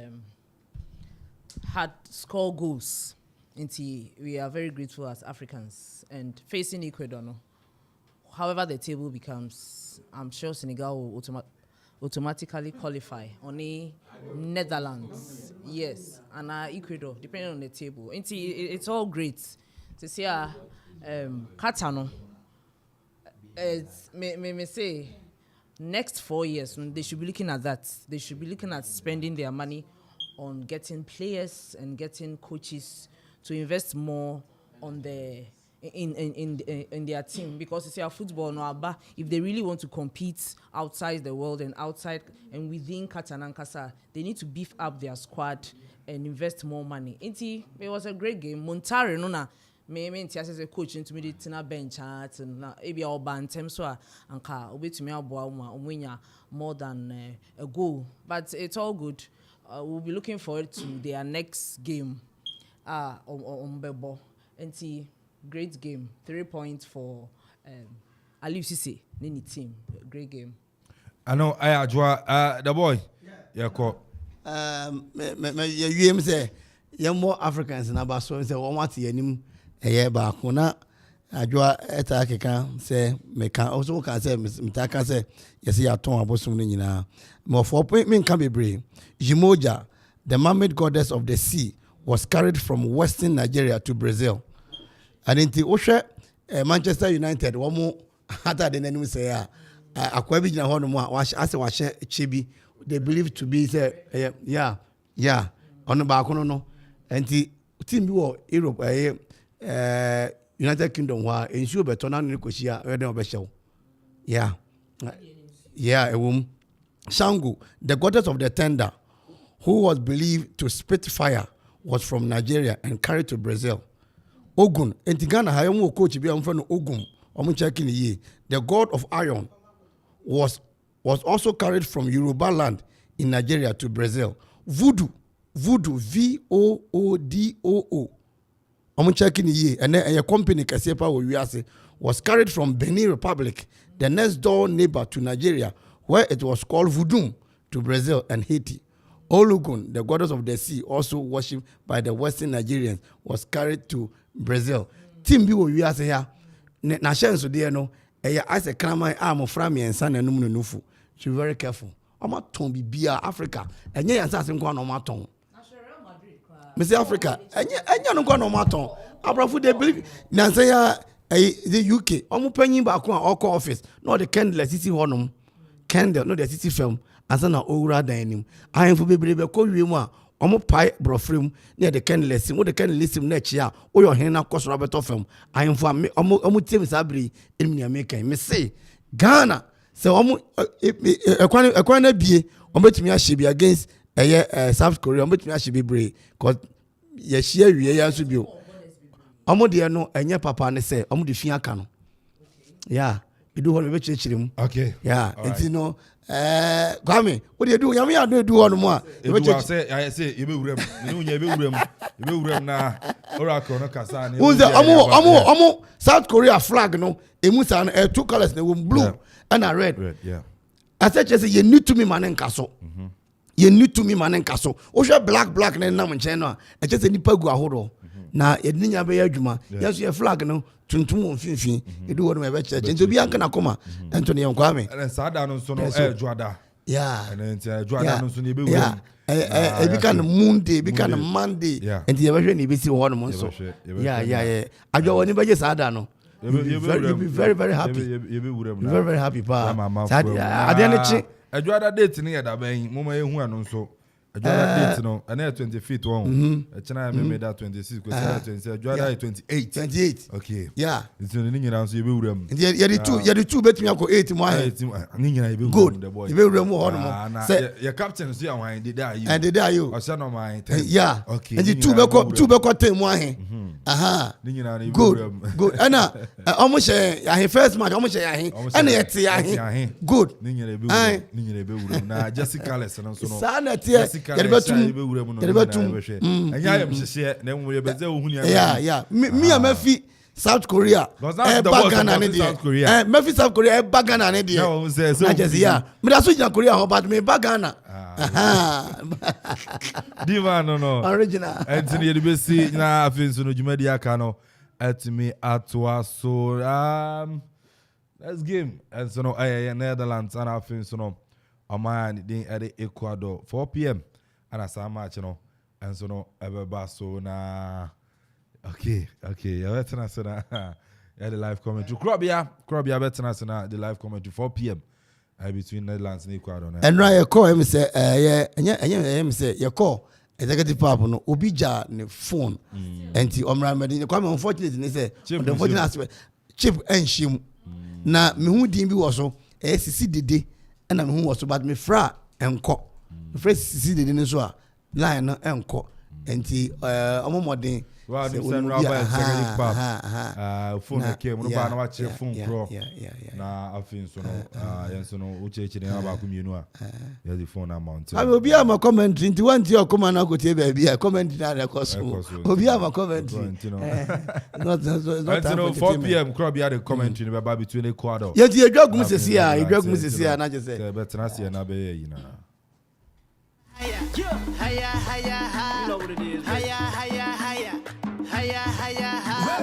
had score goals. We are very grateful as Africans. And facing Ecuador, no. However the table becomes, I'm sure Senegal will automatically qualify. Only Netherlands, yes, and Ecuador, depending on the table. It's all great to see Qatar, no. May say. Next 4 years, they should be looking at that. They should be looking at spending their money on getting players and getting coaches to invest more on in their team because it's our football now. If they really want to compete outside the world and outside and within Qatar and Qatar, they need to beef up their squad and invest more money. It was a great game. Montari, no na. Me as a coach into me tina bench and na ebi our bantem so anka obetumi aboa umwenya more than a goal, but it's all good. We'll be looking forward to their next game on Bebo. Great game, 3 points for Aliu Sise ne team great game. I know I the boy. Yeah, call. You say you're more Africans in Abaso say one what yenim a year back na adwa etake kan say me can also can say mitaka say yes ya ton abosom ni nyina mo for me can be brave Jimoja the mermaid goddess of the sea was carried from western Nigeria to Brazil and into Oshe Manchester United one more hata de nanu say akwa bi gina ho no mo ase wa hye chebi they believe to be say yeah on back no enti team bi wo Europe United Kingdom wa ensure beto na no koshia we dem obehyew yeah ewum Shango the goddess of the tender who was believed to spit fire was from Nigeria and carried to Brazil. Ogun enti Ghana ha yom coach bi am no Ogun omo checking ye the god of iron was also carried from Yoruba land in Nigeria to Brazil. Voodoo VOODOO omo checking ye and a company kasepa we was carried from Benin Republic, the next door neighbor to Nigeria, where it was called Voodoo, to Brazil and Haiti. Olugun, the goddess of the sea, also worshipped by the Western Nigerians, was carried to Brazil. Team bi we ase ya na chance there no I say kraman am from me and son and nufu. So be very careful. Oma ton bibia Africa. Enye yansa ase nkwa no maton. Me say Africa. Enye no nkwa no maton. Abrafu they believe na say ya the UK. Omo panyin ba ko a office. No the candle city honum. Candle no the city film. Ansa na owura dan nim. Ahemfo bebrebe ko wiem a omo pai brofrem na the candle sim. Wo the candle sim na chi a wo yo hen na kosoro beto film. Ahemfo omo tiem sabri enum ni American. Me say Ghana so omo ekwan na bie omo betumi ahye bi against South Korea omo betumi ahye bebre cause ye hye wie ya so bio omo de no enye papa ne say omo de fia aka no yeah edu ho be chirechire mu Okay. yeah enti no Kwame what do you do yam ya do ho no mu a I say you be wurem you nya be wurem na oracle no kasa na omo South Korea flag no emu sa na two colors na blue and red yeah I said say you need to me man nkaso you need to me man nkaso o hwe black na nam nchen no a say nipa gu ahodo na yedinya be adwuma yes your flag no tuntum won finfin edu wo no be church nti obi anka na koma ento ne yankwa me and sada no so no juada yeah and enti juada no so ne be wurem ebi kan Monday ebi kan Monday enti ye be hwe ne be si wo no so yeah adwo woni be je sada no you'll be very very happy you be wurem na very happy pa ade ne chi juada date ne ya da ban mo ma ehu anu so Juada date no, and 20 feet one. China made that 26 because 20. Juada 28. Okay. Yeah. It's only you know so you be with them. The two bet me go 8 more. Good. The boy. You be with them more. Say your captain see how did that you. And did that you. I said no mind. Yeah. Okay. And the two be go 10 more. Aha. Good. Ana almost ya first match almost ya hin. Ana yet ya. Good. Ninyere be with them. Na Jessica lesson so no. Sana tie yeah. Me a Murphy South Korea. Bagana ne dey. Murphy South Korea bagana ne dey. No say so. Yeah. Me da so Korea but me bagana. Diva no. Original. Anthony you be see na afin so no jumadi aka no atimi atwa so let's game and so no Netherlands and afin so no Oman din at Ecuador 4 p.m. and as a match no and so no ever so na okay you better na so na the live commentary Krobia better na so na the live commentary 4 p.m. Between Netherlands and Ecuador na and right call him say him say your call executive papa no obija ne phone and the omra medin kwame unfortunately ne say the unfortunate aspect chip enshim na me hu din bi wo so sisi dede na me hu wo so but me fra enko me fra sisi dede ne so a line no enko enti omomodin Well, I'm saying Robert Second Pub. Phone came, no bad, watch your phone pro. Now, I think so. Yes, no, which is about communal. Yes, the phone amount. I will be a comment into one to your command. I could be a comment in a cost. Will be a comment. Not 4 p.m. Crowd had a comment between the quad. Yet, you drug Mrs. Here, you drug Mrs. Here, and I just said, but I see another, you know.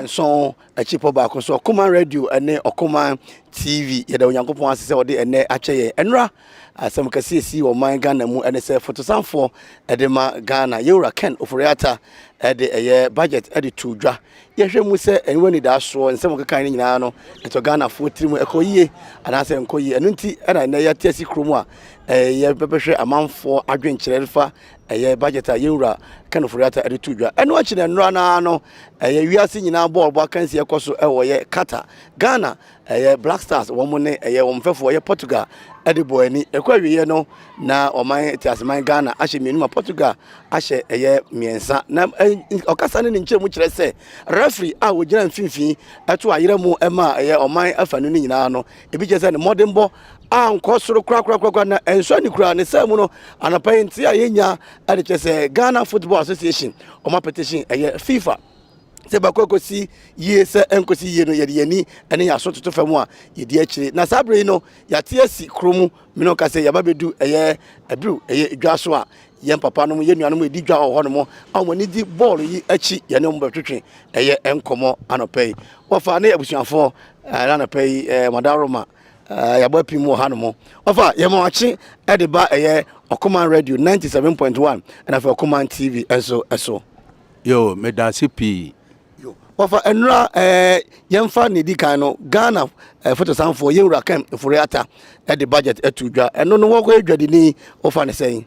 So a cheaper back so Okuman Radio and Okuman TV yɛda onyankopɔn ase sɛ wɔde ɛnɛ akyɛ yɛn ɛnra asɛm kɛseɛ si wɔ man Ghana mu ɛne sɛ fotosanfoɔ ɛde ma Ghana yɛwura Ken Oforiata ɛde ɛyɛ budget ɛde to dwa yɛhwɛ mu sɛ ɛnwa ni da soɔ nsɛm keka ne nyinaa no ɛtɔ Ghana fo tiri mu ɛkɔ yie anaasɛ nkɔ yie ɛno nti ɛna ɛnɛ yɛte asi kurom a yɛbɛbɛhwɛ amanfoɔ adwenkyerɛ fa ɛyɛ budget a yɛwura Ken Oforiata ɛde to dwa ɛno akyi na ɛnra naa no ɛyɛ wiase nyinaa bɔɔl bɔ akansi ɛkɔ so ɛwɔ yɛ Qatar Ghana ɛyɛ Black Stars wɔn ne ɛyɛ wɔn fɛfo ɛyɛ Portugal ɛde bɔ ani ɛkɔ awie no na ɔman tiaseman Ghana ahyɛ mmienu ma Portugal ahyɛ ɛyɛ mmiɛnsa na ɔkasa ne nkyɛn mu kyerɛ sɛ referee a wɔgyina mfimfini ɛto ayerɛ mu ɛma ɛyɛ ɔman afa no nyinaa no ebi kyerɛ sɛ ne mmɔden bɔ ankɔ soro kura na ɛnso ne kura ne sɛ mu no anapa yi nti a yɛnya ɛde kyerɛ sɛ Ghana Football Association ɔma petition ɛyɛ FIFA sɛ bakɔkɔsi yie sɛ ɛnkɔsi yie no yɛde yɛni ɛne yɛ aso toto fam a yɛdi akyire na saa bere yi no yɛate asi kromu mene ɔka sɛ yɛba bɛdu ɛyɛ abiru ɛyɛ dwa so a yɛn papa no mu yɛn nuanom ɛdi dwa wɔ hɔ no mu a wɔn ani di bɔɔlo yi akyi yɛne wɔn bɛtwetwe ɛyɛ nkɔmɔ anɔpɛ yi wɔfa ne abusuafoɔ anɔpɛ yi madaroma yɛabɔ pii mu wɔ ha no mu wɔfa yɛma wakye ɛde ba ɛyɛ Okuman Radio 97.1 ɛna afei Okuman TV ɛso yo medase pii Wafa enra yemfa ne di kan no Ghana fotosanfo yewura Ken Oforiata the budget etu dwa eno no wo ko edwade ni ofa ne sɛn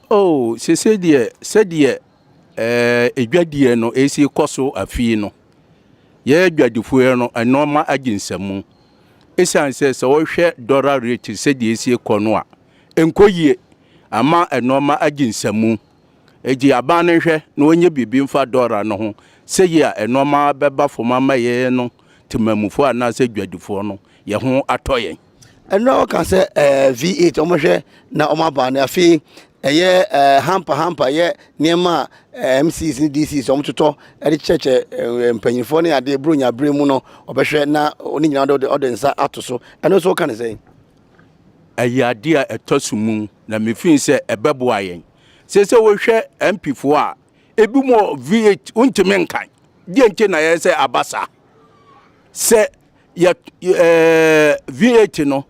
oh sese de edwade no esi koso afi no ye edwadefo no enoma aginsamu esan se wo hwɛ dollar rate se de esi kono a enkoyie ama enoma aginsamu eji aban ne hwɛ na onye bibi mfa dollar no ho sɛ ya enoma bɛba foma ma ye no timamufo ana sɛ dwadifo no ye ho atɔyen ɛno ka sɛ V8 ɔmohwɛ na ɔmaba na afi ɛyɛ hampa ye niema MCs ni DCs ɔmototɔ ɛde kyɛkyɛ mpanyinfo ne ade bronya bre mu no ɔbɛhwɛ na oni nyina ɔde nsa ato so ɛno so ka ne sɛ ayade a ɛtɔsumu na mefin sɛ ɛbɛboa yɛn sɛ wo hwɛ MP4 a ebi mo V8 untime nkan die nche na ye se abasa se ya V8 no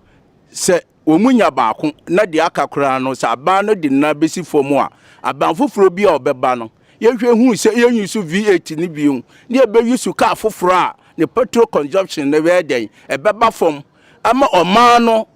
se omunya baako na de akakora no sa aban no de na besi fomu a aban foforo bi a obeba no ye hwe hu se ye yusu V8 ni biu ne ebe yusu car foforo a ne petrol consumption ne we den ebeba fom ama oman no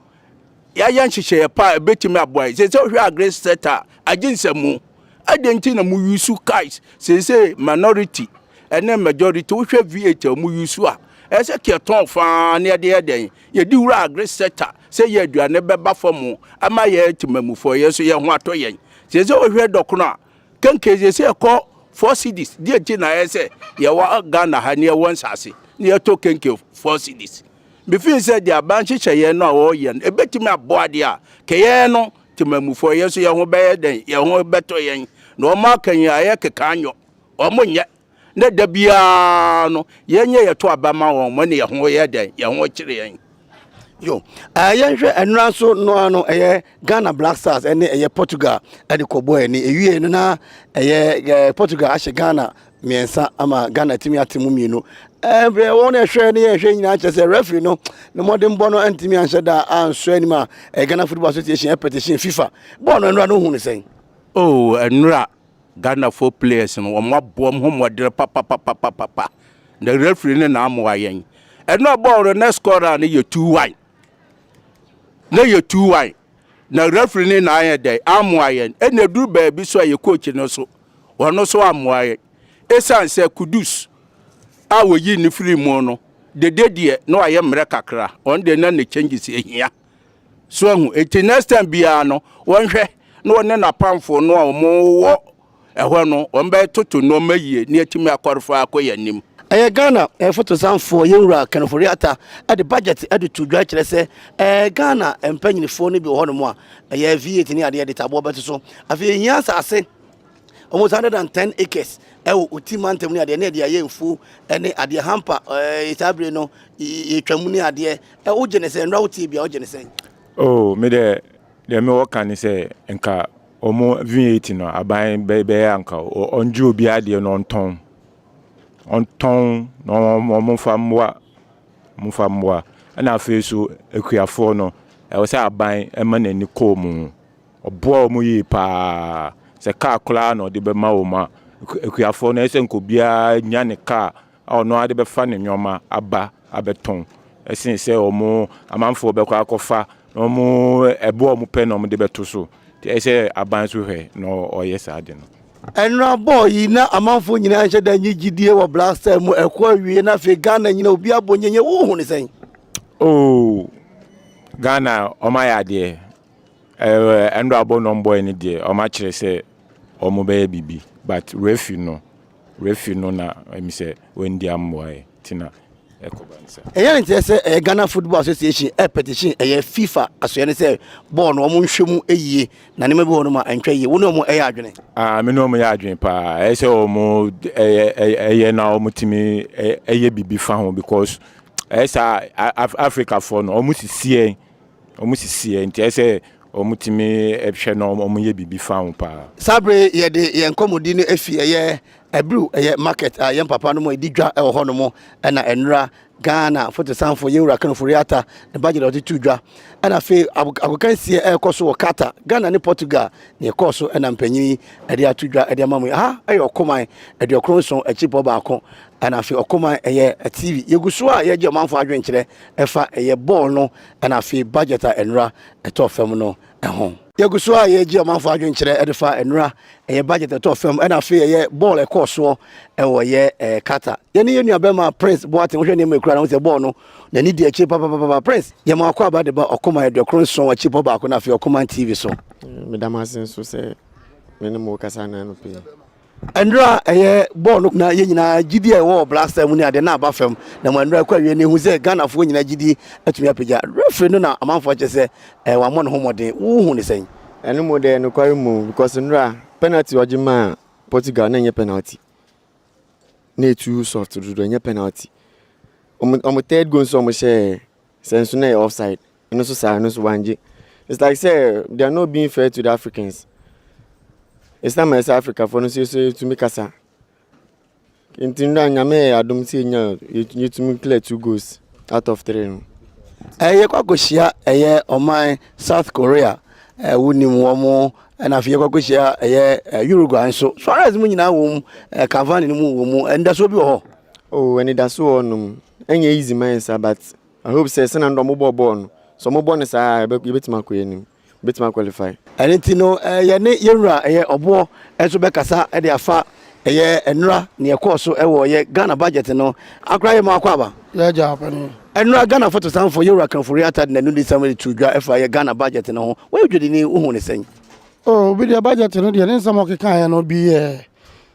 ya nhyehyɛ pa ebetimi aboy se hwe agre sector aginsamu adenti na mu yusu cars say minority and majority wo hwɛ V8 mu yusu a ɛsɛ keton fa ne de den ye di wura agri sector say ye aduane bɛba fam ama ye timamufo ye so ye ho atɔyen say wo hwɛ dɔkono a kankeze say ɛkɔ 4 cities die nti na ɛsɛ ye wa Ghana ha ne won sase ne ye to kenke 4 cities be feel say dia ban hyehyɛ ye no a wo ye ebetimi aboade a keye no timamufo ye so ye ho bɛyɛ den ye ho bɛtɔyen no ma kan ya ye kekanyo omunye na dabia no yenye ye to abama won mo ne ye ho ye den ye ho kire yen yo yenhwe enra so no ano Ghana Black Stars ene Portugal ade kobo ene ewie no na Portugal ahye Ghana miensa ama Ghana timi atemu mienu bre won ehwe ne ehwe nyina kyese referee no no modern bono antimi anhye da anso anima Ghana Football Association petition FIFA bono enra no hu ne sen oh enra Ghana for players no mo abom ho modere papa the referee ne na amwa yen enra ball na scorer na ye 2-1 na referee ne na ayen dey amwa yen ene duru ba bi so ye coach no so wono so amwa yen esan se Kudus a wo yi ni free mu no de no aye mre kakra on de na ne changes ehia so hu next time bia no won hwe no ne na pamfo no a mo wo ɛhɔ no wɔn bɛ toto nneɛma yie ne atumi akɔrɔfo akɔyɛ anim. Ghana photo sanfo yewura kanoforiata the budget to dwa kyerɛ sɛ Ghana mpanyinifo no bi wɔ hɔ no mu a V8 ne ade de tabo beto so afei hia asase almost 110 acres Utimantem ne ade ne de ayemfu ne ade hamper itabre no yetwamu ne ade wo gye ne sɛ nra wotie bia wo gye ne sɛ oh me de me work an say enka omo V8 no aban be anka onju obi ade no onton no mo famwa na afeso ekuafo no wo say aban ema nani ko mu obo mu yi pa se car kula no de be ma wo ma ekuafo no ese nkobia nya ne car ono ade be fa ne nyoma aba abeton ese se omo amanfo be kwa akofa no ebo omo pe no de beto so ese aban so hwe no oyesa ade no enra boy na amanfo nyina nche da nyigidie wo blaster mu ekwa wie na fe Ghana nyina obi abonyenye wo hu ne sen oh Ghana oma ya de enra abo no boy ni de oma kire se omo be bibi but refi no na emi se wendi amboy tina ekobansa nti se Ghana Football Association petition FIFA aso ne se ball no omo nhwemu eyie na ne mabi wono ma antwa yie wono omo adwene me no omo ya adwene pa se omo na omo timi bibi fa ho because Africa for no omo sisie nti se omo timi ehwe no omo ye bibi fa ho pa sabre ye de ye nkomodi no efi ebru market yem papa no mo edidwa e ho no mo na enra Ghana photo sanfo yewura kanoforiata the budget of the tudwa na fe agokansie ekoso wo Qatar Ghana ne Portugal ne ekoso na mpanyin e de atudwa e de mamu okoman e de okronson achipo baako na fe okoman TV yeguso a ye je manfo adwenkyere efa ball no na fe budget enra eto fam no ho yeguso a ye je manfo adwenkyere edefa enra budget eto fam na fe ball ekoso wo Qatar ye ne nuabema Prince Boateng wo hwe ne mekura na wo se ball no na ni de achi papa Prince ye ma akwa ba de ba okoman de okronson achi papa baako na fe okoman TV so medama senso se mene mo kasa na no pe Andra ball no na ye nyina gidi wo blaster mu ne ade na abafam na mo Andra kwa wie ne hu se Ghana fo nyina gidi atumi apagya referee no na amanfo che se wa mo no homode wo hu ne sen ene mo de no kwari mu because Andra penalty ojima Portugal na nye penalty na too soft do nye penalty omo third goal so mo share sense na offside no so sa no so wanje it's like say they are not being fair to the Africans. It's time as Africa for no to make us. In Nyame, I don't see you to clear 2 goals out of 3. Kwakoshia my South Korea wuni mu na afie kwakoshia Uruguay so as mu nyina wo Cavani mu wo mu enda so bi ho oh and that so no enye easy man sir but I hope say send ndo mo ball no so mo ball no sir you betima ko yenim betima qualify anything no ye ne yewura obo enso be kasa de afa enra ne ekoso wo Ghana budget no akra ye ma akwa ba ya Japan enra Ghana photo sanfo yewura kanoforiata na nudi samedi tudwa efa Ghana budget no ho we dwudi ni wo hu ne sen oh bi the budget no de ne nsamo keka ya no bi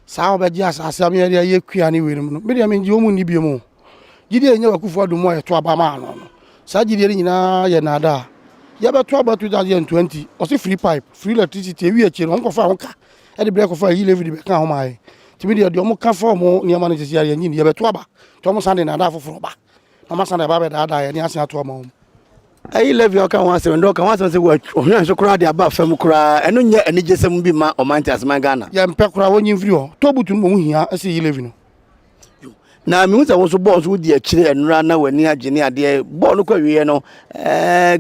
saa obeji asase am ye kua ni werum no bi de me nji omu ni bi mu gidi enye wakufo adumo ye to abama no saa gidi nyina ye nada ya be to about 2020 osi free pipe free electricity ewi eche no nko fa honka e de break fa yi levi be kan ho mai timi de omo ka fa mo ni ama no tisi ya nyi ni ya be to aba to mo sande nada foforo ba mama sande ba be da ya ni ase ato ma ayi levi oka wan se ndo ka wan se wo ohwan so kura de aba fam kura eno nya enigesem bi ma omanti asman Ghana ya mpe kura wonyi free ho to butu mo hia ase yi levi no na mi unza won so ball so di akire enra na wani agene ade ball no kwa wie no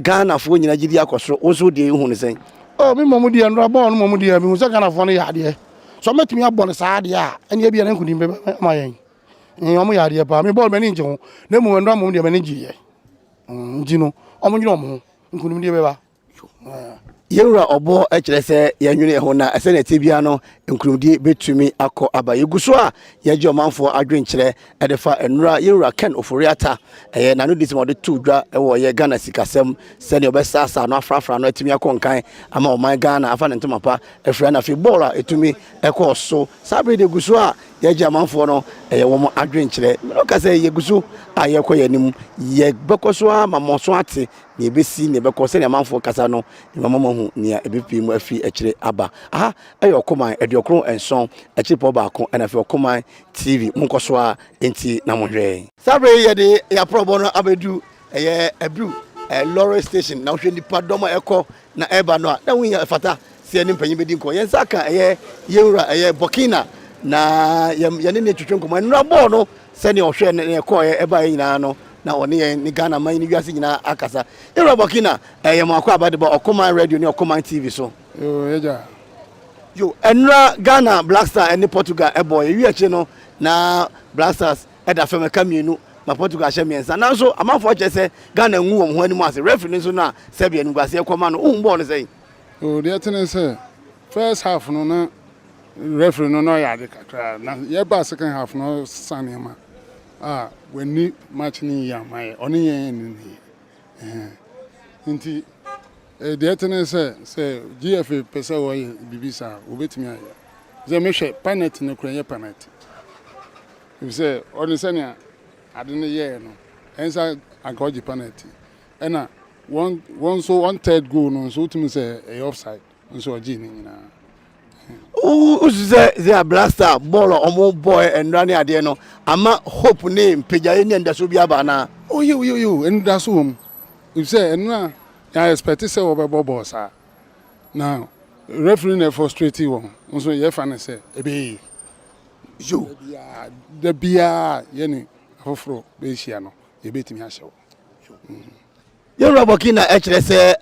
Ghana fo nyina gidi akoso wo so di hu ne sen oh mi momu di enra ball no momu di mi unza Ghana fo no ya ade so metimi abɔ ne saa ade a ene bia na nkudi be ma yen omo ya ade pa mi ball me ni nje ho na mu enra momu di me ni giye nji no omo nyino omo nkudi mi di be ba yewura obo ekire se yanwene ho na ese na tebia no nkrumdie betumi akọ aba yeguso a yeje omanfo adwenkyere edefa enura yewura Ken Oforiata na no disimo de tudwa ewo ye Ghana sikasem se ne obesasa no afrafra no etumi akọ nkan ama oman Ghana afa ne ntomapa efra na fi bola etumi ekọ so sabre de guso a yeje amanfo no wo mo adwenkyere no ka se yeguso a yekọ yanim ye bekoso a mamoso ate ne ebesi ne bekọ se ne amanfo kasa no mama hu nia ebipi mu afi ekire aba aha eyo koman ediokron enson echipo ba ko na fi koman TV munkoso a enti na mohwe sabre ye de ya probo no abedu eye ebru Lorry station na hwe nipa doma ekọ na eba no na hu ya fata se ni mpanyi bedi nko yensa ka eye yewura eye Burkina na ye ne twetwe nko nra ball no se ne ohwe ne ekọ eba yina no na oni ni Ghana man ni wiase nyina akasa ero Burkina yem akwa abadeba Okoman radio ni Okoman TV so yo enra Ghana Black Star and Portugal eboy wiache no na Black Stars eda fem kamienu ma Portugal hye miensa na so amafo che se Ghana nwu wom ho animu ase referee so na Serbia nu gwase ekoma no uhun ball no sei o de tene se first half no na referee no ya de kakra na ye ba second half no sanema when ni match ni ya mai oni yen ni nti de tene se GFA pesa wo bibisa obetimi aya ze mehwe penalty no kura ye penalty if say oni se ne ade ne ye no ensa agoji penalty ena one third goal no so tumi say a offside so oji ni nyina ze Black Star ball omo boy enrani ade no ama hope ne mpejaye ne ndaso bi aba na yo endaso hom if say enra I expect say we ball sa now referee na frustrate won so ye fa ne say ebe yo the bia ye ni afoforo be hia no ye betimi ahyew yewura Burkina ekire se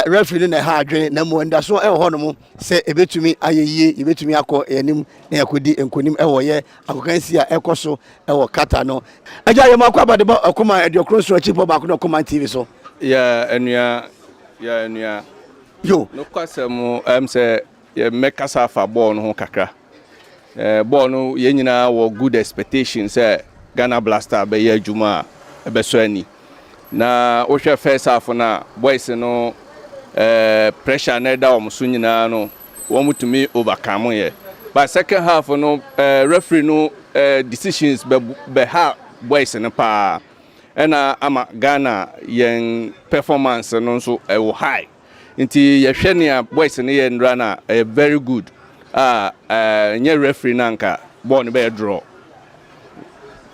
referee na ha adwene na mo ndaso e ho no mo se ebetumi ayeyie ebetumi akọ enim na yakodi enkonim e wo ye akokansi a ekoso e wo Qatar no aja ye makọ abadeba Okoman ediokron so chipo ba ko na Okoman TV so ya enua yo no kwasem say ye mekasa fa ball no ho kakra ball no ye nyina wo good expectations say Ghana Black Star be ye adwuma e be so ani na o hwe first half na boys no pressure na da o so nyina no wo mutumi overcome ye but second half no referee no decisions be ha boys no pa ena ama Ghana yen performance no so e high nti ye hwe ne boys no ye ndra na very good nye referee nanka ball no be draw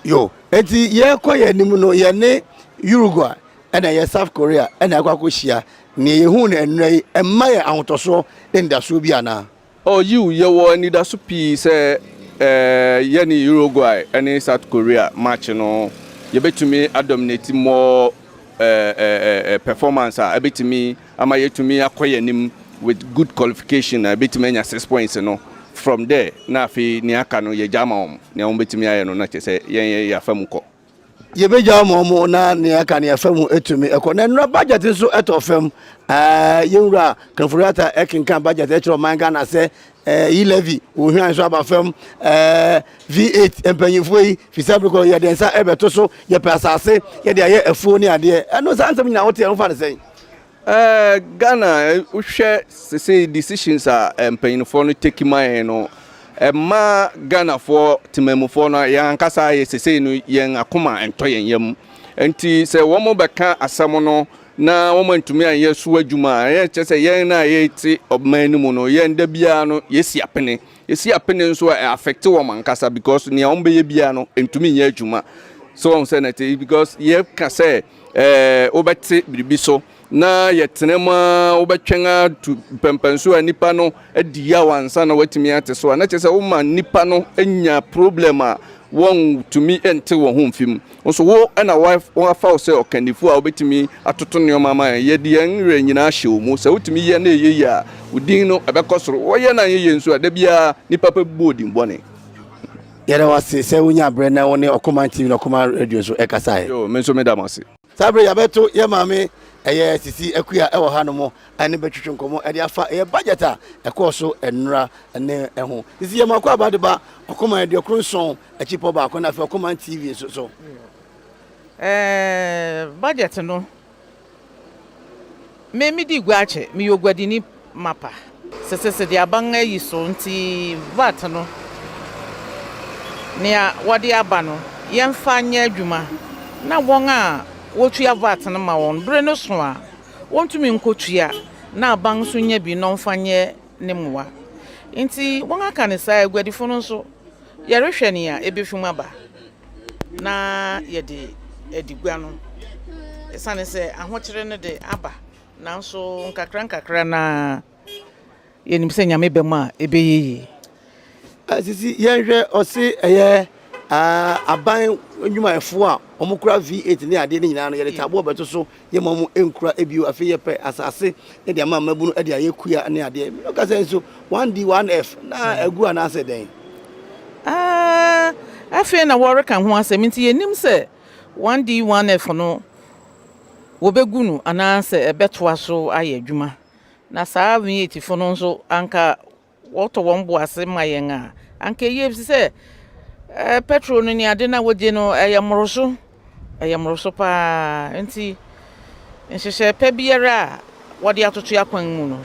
yo enti ye koye nim no ye ne Uruguay ena ye South Korea ena akwakohia ne yehu na enrai emma ye ahotoso de ndaso bi ana ye wo ni da so pi se ye ni Uruguay ene South Korea match no ye betumi dominate more performance a betumi ama ye tumi akoye nim with good qualification a betumi nya 6 points no from there na fi ni aka no ye jama ne on betumi aye no na che ye ya famuko ye beja mo na ne aka ne afamu etumi eko na nra budget so etofem yewura Oforiata ekinkan budget e chiro man Ghana se levy ohwan so abafem V8 empanyifo yi fisabre ko ye densa ebeto so ye pasase ye de aye afuo ni ade eno sa ansem nyina wote en fa ne sen Ghana uhwe se decisions a empanyifo no take my no ma Ghana for timemufo no yan kasa ye sese no yen akoma ento yen yam enti se wo mo beka asam no na wo mantumi an yesu adwuma ye chese yen na ye ti obmanu mu no yen da bia no yesi apene nso affect wo man kasa because ne on be ye bia no entumi ye adwuma so on say na because ye ka say obeti bibi so na yetenema obetwenga tu pempenso anipa no adiya wansa na watimi ate so na chese wo ma nipa no enya problem a won tumi ente wo ho mfim so wo na wife wo afa say okanifu a obetimi atoto ne mama ye de enre nyina hye wo mu se wotimi ye na ye ya udin no ebekosoro wo ye na ye nso ada bia nipa pa bodin bone yere wase se wonya bre na woni Okoman TV na Okoman radio so ekasa yo menso medamase sabre yabeto ye mame ɛyɛ sisi akuya ɛwɔ ha no mo ɛne bɛtwitwe nkɔmɔ ɛde afa ɛyɛ budget a ɛkɔɔ so ɛnura ɛne ɛho sisi yɛ mako abade ba ɔkɔman ɛde ɔkoro nson akyi pɔ baako na afei ɔkɔman tv so budget no me di guache me yogwadini mapa sese de abanga yi so nti vat no nea wode aba no yɛmfa nyɛ adwuma na wɔn a wotua vat no ma wɔn bre no so a wɔntumi nkotua na aban so nya bi no mfa nyɛ ne mmoa nti wɔn aka ne saa agwadifo no nso yɛrehwɛ ne a ebefum aba na yɛde edigua no esane sɛ ahokyere no de aba nanso nkakra na yenim sɛ nyame bɛm a ebeyeye sisi yɛhwɛ ɔse ɛyɛ aban nnwumayɛfo a ɔmokura V8 ne adeɛ ne nyinaa no yɛde tabo bɛto so yɛma mu enkura ebio afei yɛpɛ asase ne de ama mabunu de ayɛ kuya ne adeɛ no ka sɛ nso 1D 1F na agu anaasɛ dɛn afei na wɔreka ho asɛm nti yɛnim sɛ 1D 1F no wobɛgu no anaasɛ ɛbɛtoa so ayɛ adwuma na saa V8 fo no nso anka wɔtɔ wɔn bo ase ma yɛn a anka yɛ bi sɛ petrol no ni ade na wogye no ɛyɛ mmoroso paa nti nhyehyɛ pɛ biara a wɔde atoto akwan mu no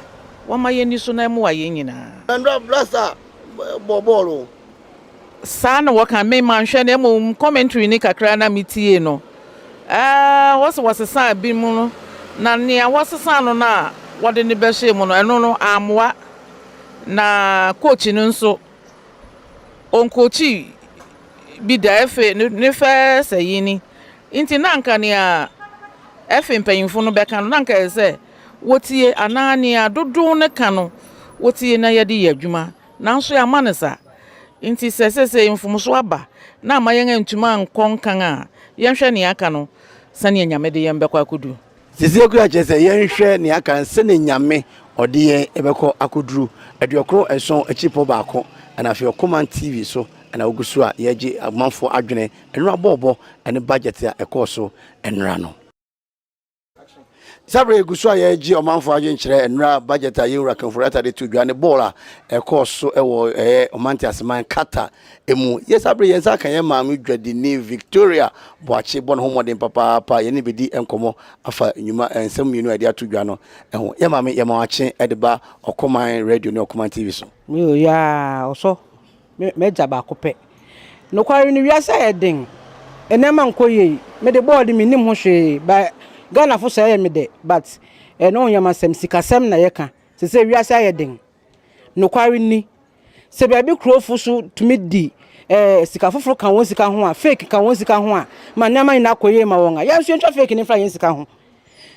wɔma yɛni so na mu wa yɛn nyinaa andra blasta bɔbɔɔlo saa na wɔka me manhwɛ na mu commentary ni kakra na metie no wɔsesa bi mu no na nea wɔsesa no na wɔde ne bɛhye mu no ɛno no amoa na coach no nso onkochi bi da efe ne fɛ sɛ yini nti na nka nea efe mpanyimfo no bɛka no na nka sɛ wotie anaa nea dodo ne ka no wotie na yɛde yɛ adwuma nanso ya ma ne sa nti sɛ mfomso aba na ama yɛn antuma nkɔ nkan a yɛnhwɛ ne aka no sɛnea nyame de yɛn bɛkɔ akodu sisi akuya kyerɛ sɛ yɛnhwɛ ne aka sɛnea nyame ɔde yɛn ɛbɛkɔ akoduru aduokoro ɛson akyipɔ baako ana afei ɔkɔman tv so ana ogu so a yɛgye amanfo adwene ɛnura bɔɔbɔ ɛne budget a ɛkɔɔ so ɛnura no sabre egu so a yɛgye ɔmanfo adwene kyerɛ ɛnura budget a yɛwura kanfurata de to dwa ne bɔɔl a ɛkɔɔ so ɛwɔ ɔmante aseman Qatar emu yɛsabre yɛnsa kan yɛ maame dwadi ne Victoria boache bɔ no homɔden papaapa yɛne bedi nkɔmɔ afa nnwuma nsɛm mmienu a yɛde ato dwa no ɛho yɛ maame yɛ mawache ɛde ba ɔkɔman radio ne ɔkɔman tv so yo ya ɔso meja ba kopɛ no kwari ni wiase yɛden enema nkoye me de board mi nim ho hwe ba Ghana fo sɛ yɛ me de but no nyama sem sikasɛm na yɛka sɛ wiase yɛden no kwari ni sɛ baabi krofo so tumi di sika foforo kan won sika ho a fake kan won sika ho a ma nyama ina koye ma won a yɛn so ntwa fake ni fra yɛn sika ho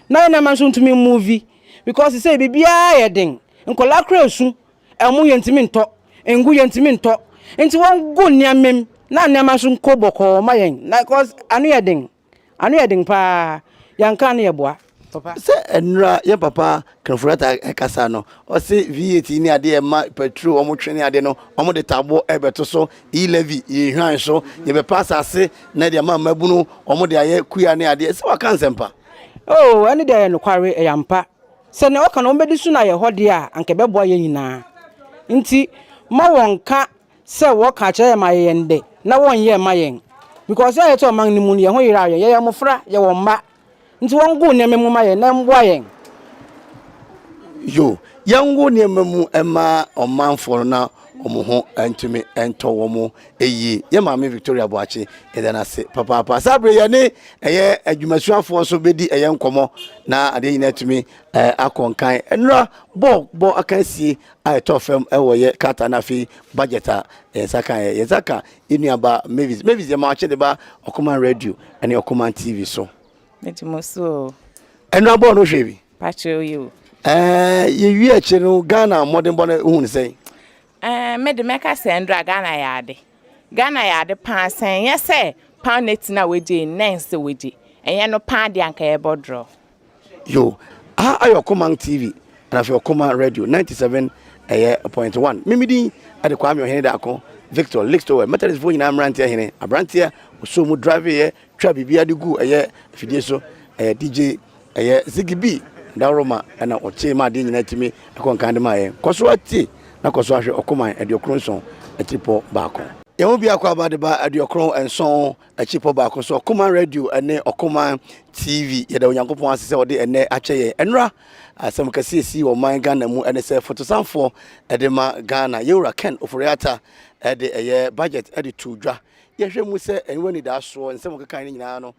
na na ma so tumi movie because sɛ bibia yɛden nkola kra su ɛmu yɛntimi ntɔ engu yɛntimi ntɔ nti won go niamem na niama so nko bɔkɔ ma yɛn na cause anu yɛden pa yanka na yɛboa papa sɛ ɛnura yɛ papa kanfurata ɛkasa no ɔse V8 ni ade ɛma petrol ɔmo twene ade no ɔmo de tabo ɛbɛto so E-levy yɛhwan so yɛbɛpa asase na de ama mabunu ɔmo de ayɛ kuya ne ade sɛ waka nsɛmpa oh ɛne de yɛ no kware ɛyampa sɛ ne ɔka no ɔmbɛdi so na yɛ hɔ de a anka bɛboa yɛ nyinaa nti ma wɔnka sɛ wɔka kyerɛ ma yɛn de na wɔnyɛ ma yɛn because yɛ to man ni mu yɛ ho yira yɛ mofra yɛ wɔ mba nti wɔn go ne memu ma yɛn na mboa yɛn yo yango ne memu ɛma ɔmanfo na ɔmo ho antumi ɛntɔ wɔn eyi yɛ maame Victoria Boache ɛdana se papa sabre yɛ ne ɛyɛ adwumasuafo so bedi ɛyɛ nkɔmɔ na ade nyina tumi akɔnkan ɛnura bɔ akansie a ɛtɔ fam ɛwɔ yɛ Qatar na fi budget a yɛsaka inuaba Mavis yɛ ma akyɛ de ba ɔkɔman radio ɛne ɔkɔman tv so Netimoso ɛnura bɔ no hwɛ bi patro you yɛ wi akyɛ no Ghana modern bɔ no hu ne sɛ me de meka sendra Ghana yade pan sen ye se pound net na weje nens weje enye no pound anka ye bodro yo ayo Command TV and after Command Radio 97.1 mimidi ade kwa me da akon Victor Lixto Methodist vo nyina amrantia hene abrantia so mu drive ye twa bibia de gu eye fidie so DJ ɛyɛ zigibi daroma ɛna ɔkye ma de nyina timi ɛkɔ nkan de ma yɛ kɔso ati na kɔso ahwɛ ɔkoman aduokron nson akyipɔ baako yɛn bi akɔ aba de ba aduokron nson akyipɔ baako so ɔkoman radio ɛne ɔkoman tv yɛda onyankopɔn ase sɛ ɔde ɛnɛ akyɛ yɛn ɛnura asɛm kɛse esi wɔ man Ghana mu ɛne sɛ fotosanfoɔ ɛde ma Ghana yɛwura Ken Oforiata ɛde ɛyɛ budget ɛde to dwa yɛhwɛ mu sɛ ɛnwa ni da soɔ nsɛm keka ne nyinaa no